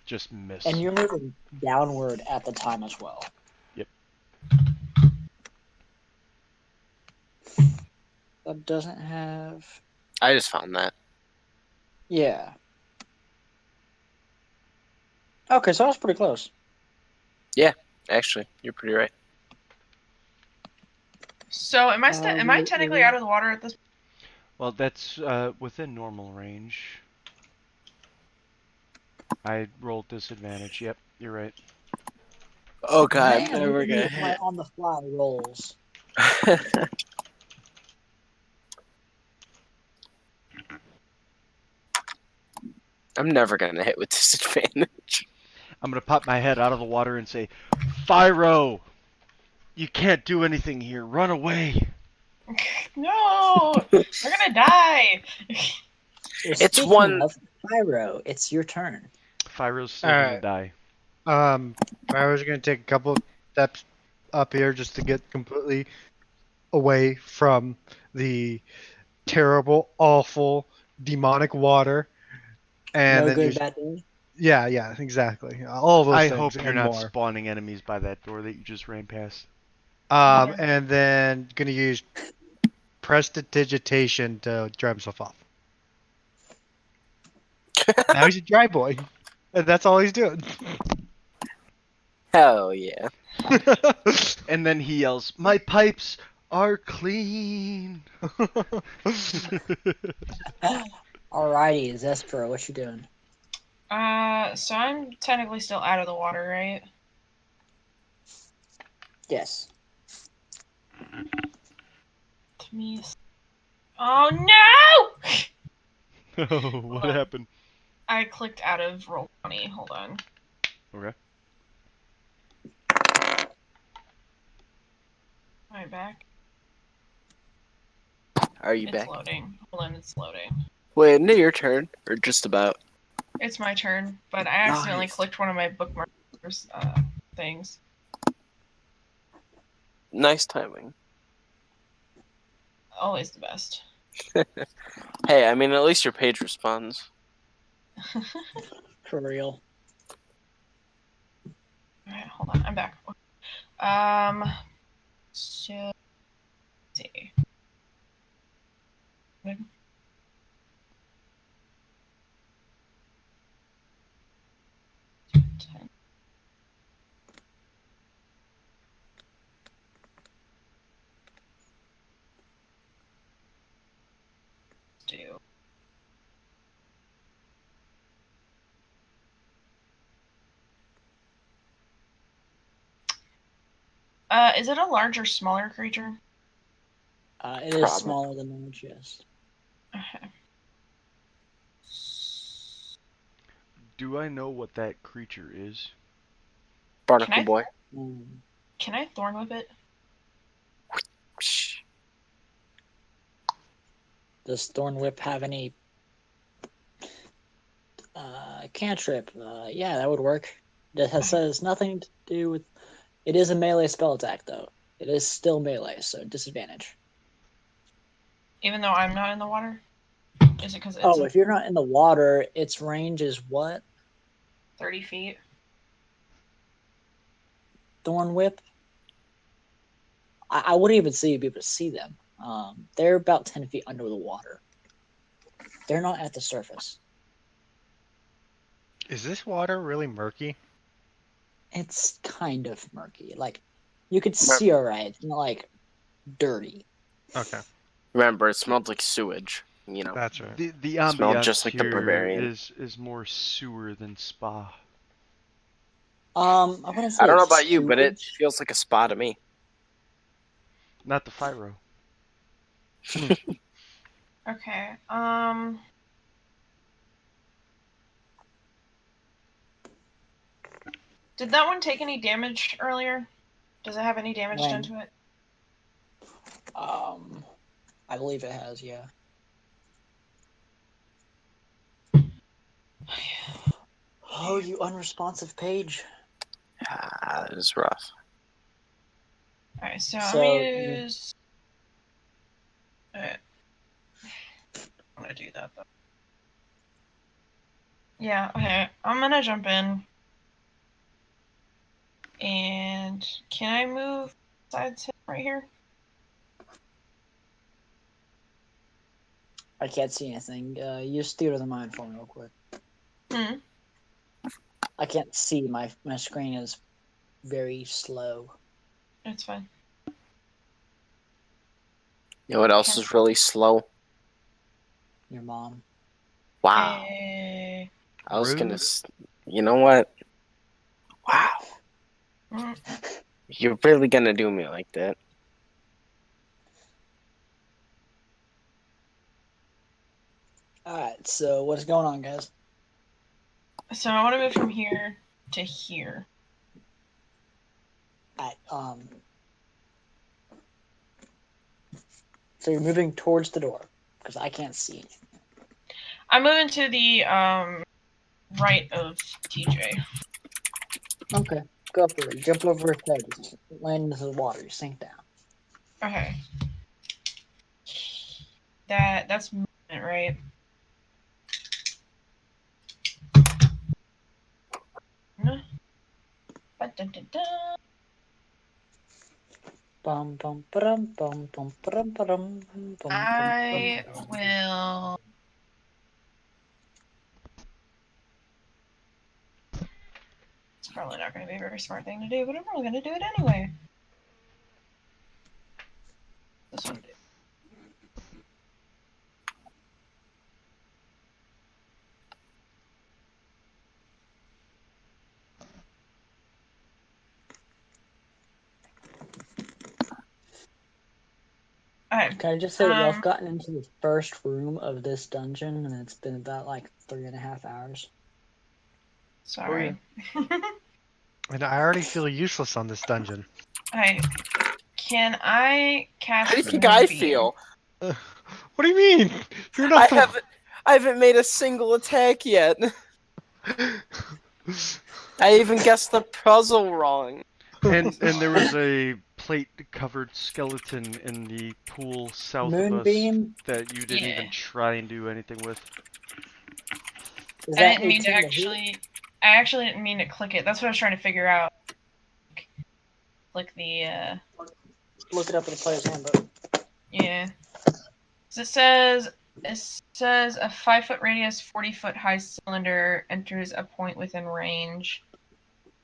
just miss. And you're moving downward at the time as well. Yep. That doesn't have. I just found that. Yeah. Okay, so I was pretty close. Actually, you're pretty right. So am I technically out of the water at this? Well, that's within normal range. I rolled disadvantage. Yep, you're right. Oh God, Man, never look at me gonna with my hit. on the fly rolls. I'm never gonna hit with disadvantage. I'm gonna pop my head out of the water and say, "Fyro, you can't do anything here. Run away." No, we're gonna die. It's Speaking one- of Pyro, it's your turn. Fyro's still All gonna right. die. I was gonna take a couple steps up here just to get completely away from the terrible, awful, demonic water, and No then good, use, bad day. yeah, exactly, all those I things hope you're and not more. spawning enemies by that door that you just ran past. And then gonna use prestidigitation to dry himself off. Now he's a dry boy. And that's all he's doing. Hell yeah. And then he yells, "My pipes are clean." Alrighty, Zespro, what you doing? So I'm technically still out of the water, right? Yes. To me. Oh no! Oh, what Hold on. happened? I clicked out of Roll20. Hold on. Okay. Am I back? Are you It's back? loading. Hold on, it's loading. Wait, into your turn, or just about? It's my turn, but I accidentally Nice. clicked one of my bookmarks things. Nice timing. Always the best. Hey, I mean, at least your page responds. For real. Alright, hold on. I'm back. So let's see. Do. Is it a large or smaller creature? It is smaller than large, yes. Okay. Do I know what that creature is? Barnacle boy. Can I thorn whip it? Does Thorn Whip have any cantrip? Yeah, that would work. It has nothing to do with. It is a melee spell attack, though. It is still melee, so disadvantage. Even though I'm not in the water? Is it because it's Oh, if you're not in the water, its range is what? 30 feet? Thorn Whip? I wouldn't even be able to see them. They're about 10 feet under the water. They're not at the surface. Is this water really murky? It's kind of murky. Like, you could see alright. It's not like dirty. Okay, Remember, it smelled like sewage. You know, that's right. The smelled ambiance just like the here barbarian. is more sewer than spa. I wouldn't say I don't know it's about you, but it sewage. feels like a spa to me. Not the Fyro. Okay. Did that one take any damage earlier? Does it have any damage done to it? I believe it has, yeah. Oh, you unresponsive page. Ah, that is rough. Alright, so So I'm gonna use. I'm gonna do that though. Yeah, okay. I'm gonna jump in. And can I move sides right here? I can't see anything. Use theater of the mind for me real quick. I can't see. My screen is very slow. It's fine. You know what else is really slow? Your mom. Wow. Hey. I was gonna. You know what? Wow. You're really gonna do me like that? Alright, so what's going on, guys? So I want to move from here to here. So you're moving towards the door because I can't see. I'm moving to the right of TJ. Okay, go for it. Jump over his head. Just land into the water. You sink down. Okay. That's movement, right? Bum bum bum bum bum bum bum bum. I will. probably not going to be a very smart thing to do, but I'm probably going to do it anyway. This one. Alright. Can I just say that y'all have gotten into the first room of this dungeon, and it's been about like 3.5 hours. Sorry. And I already feel useless on this dungeon. Alright. Can I cast? How do you think Moonbeam? I feel? What do you mean? You're not. I haven't made a single attack yet. I even guessed the puzzle wrong. And there was a plate-covered skeleton in the pool south Moonbeam? of us that you didn't even try and do anything with. Is I that didn't mean to 18 hit? actually. I actually didn't mean to click it. That's what I was trying to figure out. Click the. Look it up in the player's handbook. Yeah. So it says a 5-foot radius, 40-foot high cylinder enters a point within range,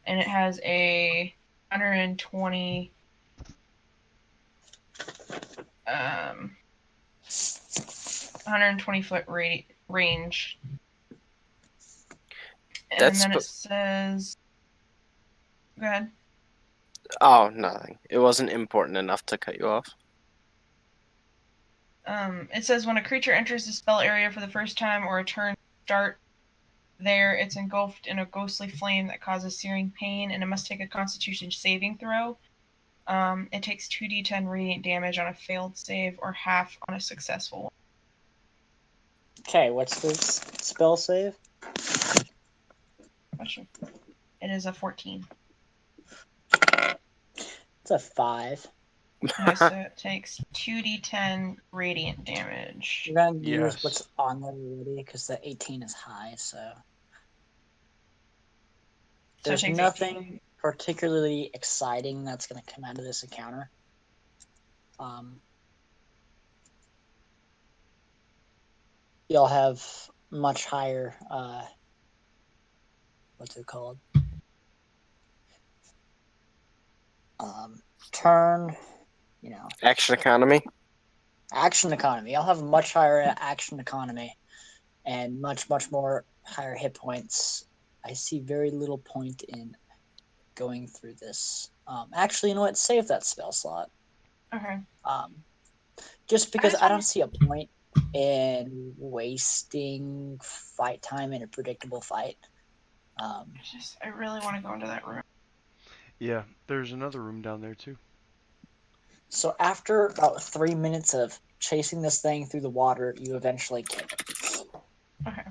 and it has a 120 120-foot range. And then it says, go ahead. Oh, nothing. It wasn't important enough to cut you off. It says when a creature enters the spell area for the first time or a turn start there, it's engulfed in a ghostly flame that causes searing pain, and it must take a Constitution saving throw. It takes 2d10 radiant damage on a failed save or half on a successful one. Okay, what's the spell save? Question. It is a 14. It's a 5. Okay, so it takes 2d10 radiant damage. You're going to use Yes. what's on there already, because the 18 is high, so... There's nothing particularly exciting that's going to come out of this encounter. You'll have much higher, what's it called? Turn, Action economy? Action economy. You'll have a much higher action economy and much, much more higher hit points. I see very little point in going through this. Actually, you know what? Save that spell slot. Okay. Just because I don't see a point in wasting fight time in a predictable fight. I really want to go into that room. Yeah, there's another room down there too. So after about 3 minutes of chasing this thing through the water, you eventually kill it. Okay.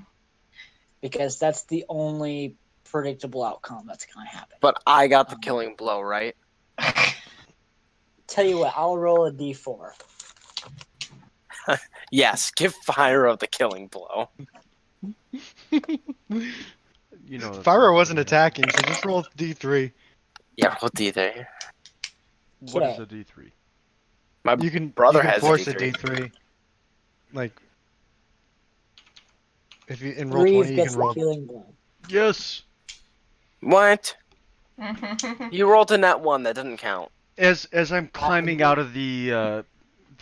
Because that's the only predictable outcome that's going to happen. But I got the killing blow, right? Tell you what, I'll roll a d4. Yes, give Fyro the killing blow. You know. Fyro wasn't attacking, so just roll D3. Yeah, roll D3. What is a D3? My brother has force a D3. D3. Like, if you in roll 20, you gets can roll. the killing blow. Yes. What? You rolled a net 1. That doesn't count. As I'm climbing out of the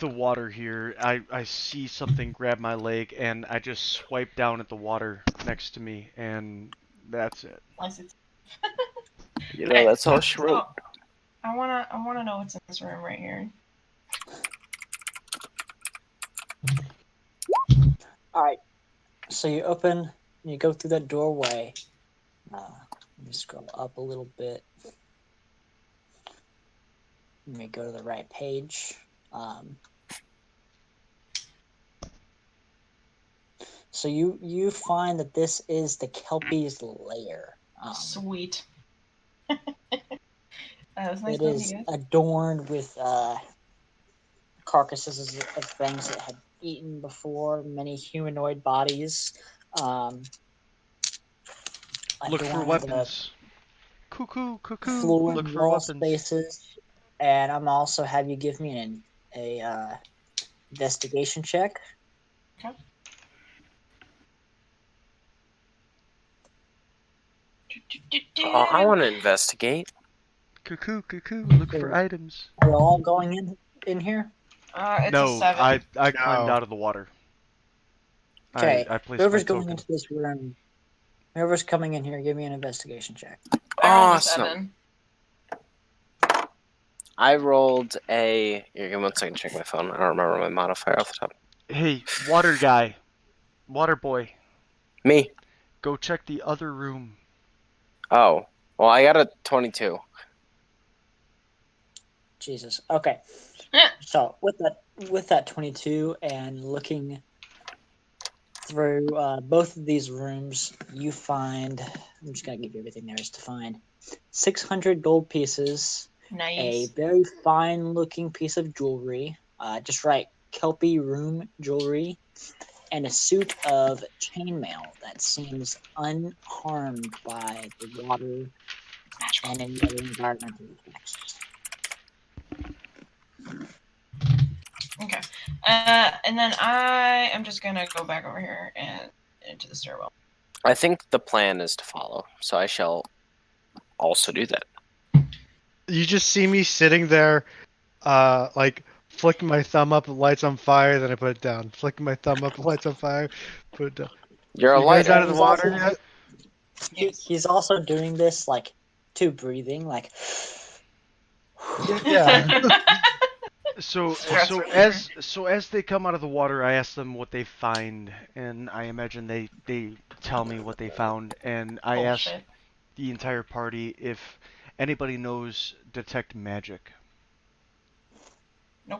water here, I see something grab my leg, and I just swipe down at the water next to me, and that's it. You know, that's all she wrote. I wanna know what's in this room right here. Alright, so you go through that doorway. Let me scroll up a little bit. Let me go to the right page. So you find that this is the Kelpie's lair. Sweet. It is adorned with carcasses of things that had eaten before, many humanoid bodies. Look for weapons. Cuckoo. Fluid Look for wall weapons. spaces, and I'm also have you give me a investigation check. Okay. Oh, I want to investigate. Cuckoo, cuckoo, look for Okay. items. Are you all going in here? It's a No, 7. I climbed No. out of the water. Okay. I placed my Whoever's going token. into this room, whoever's coming in here, give me an investigation check. I rolled a Awesome. 7. I rolled a. Here, give me 1 second to check my phone. I don't remember my modifier off the top. Hey, water guy, water boy, Me. go check the other room. Oh. Well, I got a 22. Jesus. Okay. Eh. So with that 22 and looking through both of these rooms, you find. I'm just gonna give you everything there is to find. 600 gold pieces, a Nice. very fine-looking piece of jewelry. Just right, Kelpie room jewelry, and a suit of chainmail that seems unharmed by the water and any other environmental effects. Okay. And then I am just gonna go back over here and into the stairwell. I think the plan is to follow, so I shall also do that. You just see me sitting there, like flicking my thumb up, lights on fire, then I put it down. Flicking my thumb up, lights on fire, put it down. You're a You guys lighter. out of the He's water also- yet? Yes. He's also doing this like to breathing, like. Yeah. So Stress so reliever. as they come out of the water, I ask them what they find, and I imagine they tell me what they found, and I ask Bullshit. the entire party if anybody knows detect magic.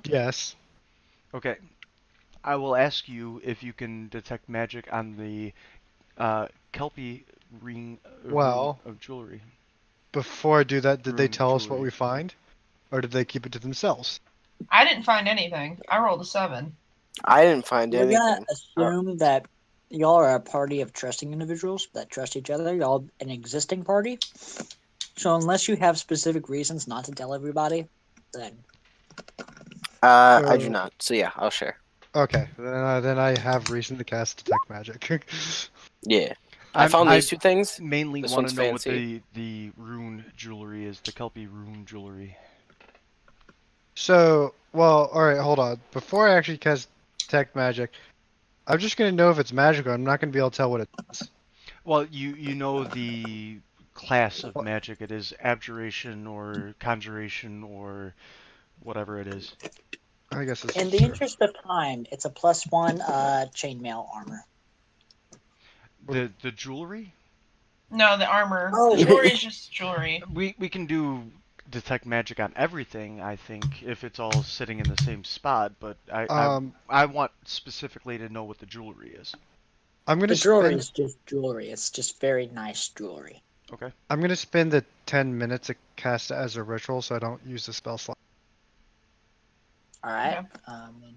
Yes. Okay, I will ask you if you can detect magic on the Kelpie room Well, of jewelry. before I do that, did they Room tell us what jewelry. we find? Or did they keep it to themselves? I didn't find anything. I rolled a 7. I didn't find We're gonna anything. assume that y'all are a party of trusting individuals that trust each other. Y'all an existing party. So unless you have specific reasons not to tell everybody, then I do So- not. So yeah, I'll share. Okay, then I have reason to cast detect magic. Yeah. I found I these 2 things. mainly This want one's to know what fancy. the rune jewelry is, the Kelpie rune jewelry. So, well, all right, hold on. Before I actually cast detect magic, I'm just gonna know if it's magical. I'm not gonna be able to tell what it is. Well, you know the class of magic it is, abjuration or conjuration or whatever it is. I guess it's in the true. interest of time, it's a +1 chainmail armor. The jewelry? No, the armor. Oh. The jewelry is just jewelry. We can do detect magic on everything, I think, if it's all sitting in the same spot, but I want specifically to know what the jewelry is. I'm gonna The jewelry spend is just jewelry. It's just very nice jewelry. Okay. I'm gonna spend the 10 minutes to cast it as a ritual, so I don't use the spell slot. All right. Okay.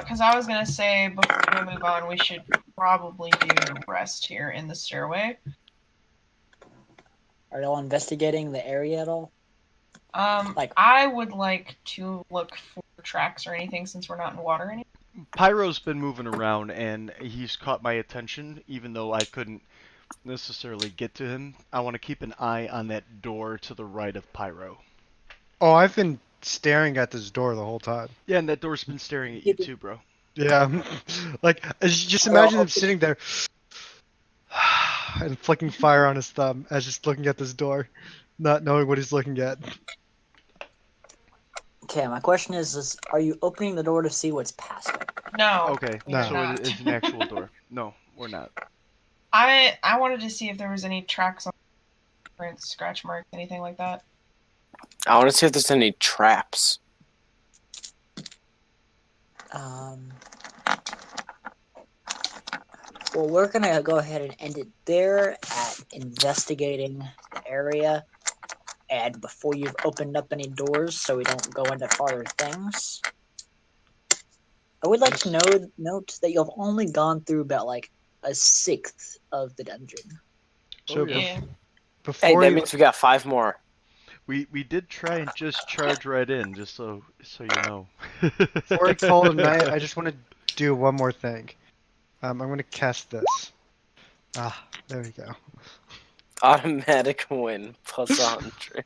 Because I was gonna say before we move on, we should probably do rest here in the stairway. Are y'all investigating the area at all? Like- I would like to look for tracks or anything since we're not in water anymore. Pyro's been moving around and he's caught my attention, even though I couldn't necessarily get to him. I want to keep an eye on that door to the right of Pyro. Oh, I've been staring at this door the whole time. Yeah, and that door's been staring at you too, bro. Yeah, like just imagine him sitting there and flicking fire on his thumb as just looking at this door, not knowing what he's looking at. Okay, my question is are you opening the door to see what's past it? No. Okay, we are so not. it's an actual door. No, we're not. I wanted to see if there was any tracks on prints, scratch marks, anything like that. I want to see if there's any traps. Well, we're gonna go ahead and end it there at investigating the area, and before you've opened up any doors, so we don't go into farther things. I would like to note that you've only gone through about like a sixth of the dungeon. So yeah. Yeah. before Hey, that you, means we got 5 more. We did try and just charge right in, just so you know. before I call it a night, I just want to do one more thing. I'm gonna cast this. Ah, there we go. Automatic win plus 100.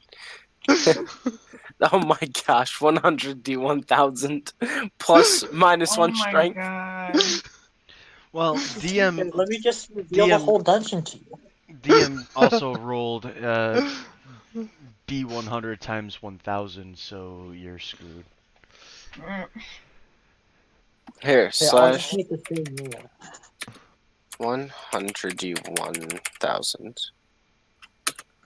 Oh my gosh, 100 D1000 plus minus Oh 1 my strength. god. Well, DM Let me just reveal the DM whole dungeon to you. DM also rolled B100 times 1000, so you're screwed. Mm. Here, Yeah, I'll just slash make the same rule. 100 D1000.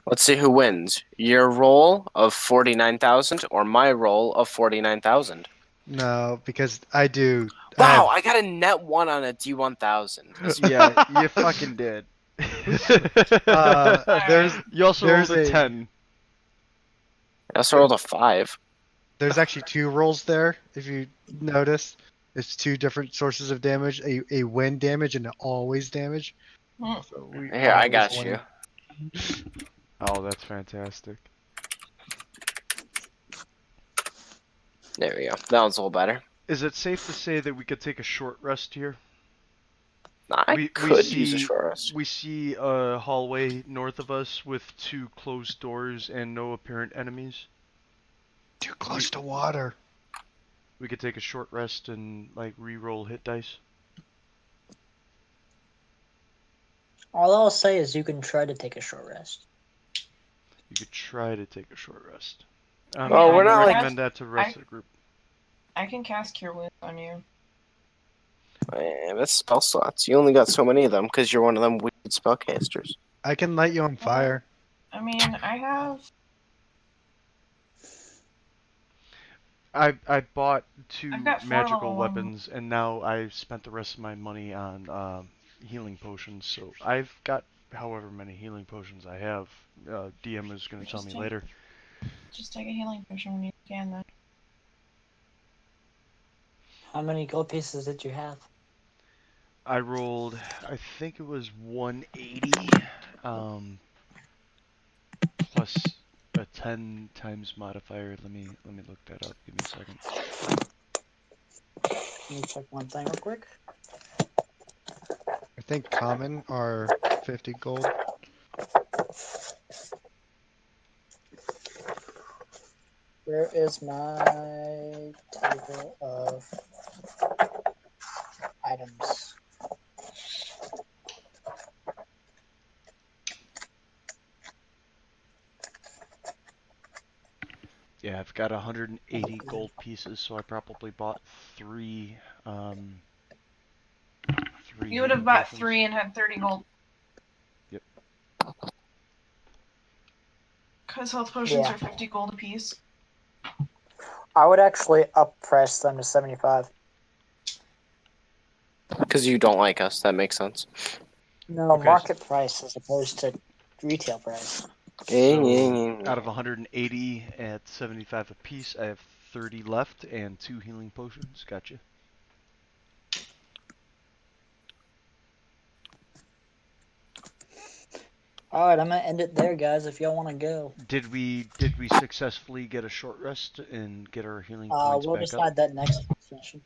Let's see who wins. Your roll of 49,000 or my roll of 49,000. No, because I do. Wow, I got a net 1 on a D1000. Yeah, you fucking did. There's You also there's rolled a a 10. I also rolled a 5. there's actually two rolls there. If you notice, it's two different sources of damage: a win damage and an always damage. Mm. So we Here, I always got win. you. Oh, that's fantastic. There we go. That one's a little better. Is it safe to say that we could take a short rest here? I could use a short rest. We see a hallway north of us with two closed doors and no apparent enemies. Too close to water. We could take a short rest and like re-roll hit dice. All I'll say is you can try to take a short rest. You could try to take a short rest. Oh, we're not like- recommend that to the rest of the group. I can cast Cure Wounds on you. That's spell slots. You only got so many of them because you're one of them weird spellcasters. I can light you on fire. I mean, I have. I bought two I've got 4 magical level 1. weapons, and now I've spent the rest of my money on healing potions. So I've got however many healing potions I have. DM is going to tell me Interesting. later. Just take a healing potion when you can, then. How many gold pieces did you have? I rolled, I think it was 180, plus a 10 times modifier. Let me look that up. Give me a second. Let me check one thing real quick. I think common are 50 gold. Where is my table of items? Yeah, I've got 180 gold pieces, so I probably bought three. Three. You would have healing bought potions. 3 and had 30 gold. Yep. Because health potions Yeah. are 50 gold apiece. I would actually up price them to 75. Because you don't like us. That makes sense. No, Okay. market price as opposed to retail price. So out of 180 at 75 apiece, I have 30 left and 2 healing potions. Gotcha. Alright, I'm gonna end it there, guys, if y'all wanna go. Did we successfully get a short rest and get our healing points We'll back decide up? that next session.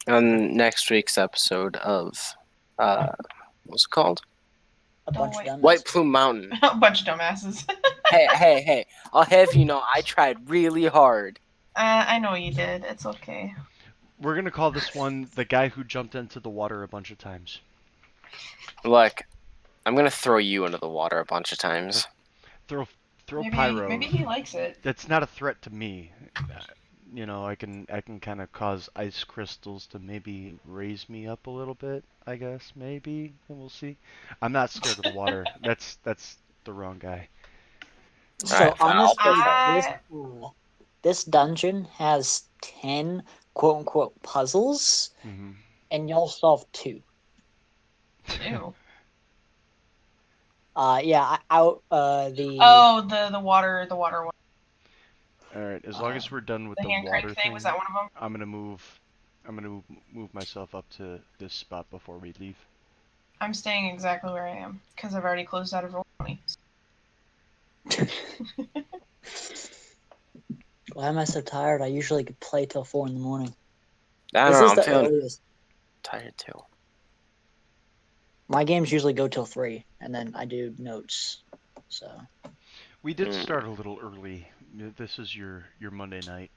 On next week's episode of, what's it called? A bunch wait. of them. White Plume Mountain. A bunch of dumbasses. Hey. I'll have you know, I tried really hard. I know you did. It's okay. We're gonna call this one the guy who jumped into the water a bunch of times. Look, I'm gonna throw you into the water a bunch of times. Throw Maybe, pyro. maybe he likes it. That's not a threat to me. You know, I can kind of cause ice crystals to maybe raise me up a little bit. I guess maybe, and we'll see. I'm not scared of the water. That's the wrong guy. So Alright, fine, I'll honestly, I- this dungeon has 10 quote-unquote puzzles, Hmm. and y'all solved 2. Ew. Yeah, the... Oh, the water one. All right. As long as we're done with The the hand water crank thing, thing, was that one of them? I'm gonna move myself up to this spot before we leave. I'm staying exactly where I am, because I've already closed out of roll 20. Why am I so tired? I usually could play till 4 in the morning. I This don't know, is I'm the feeling earliest. tired too. My games usually go till 3, and then I do notes. So We did start a little early. This is your Monday night.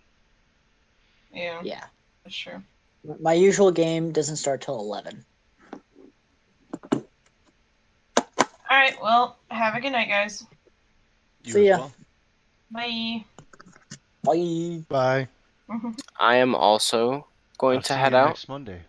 Yeah, yeah, that's true. my usual game doesn't start till 11. All right. Well, have a good night, guys. You See as ya. well. Bye. Bye. Bye. I am also going I'll to see head you out. next Monday.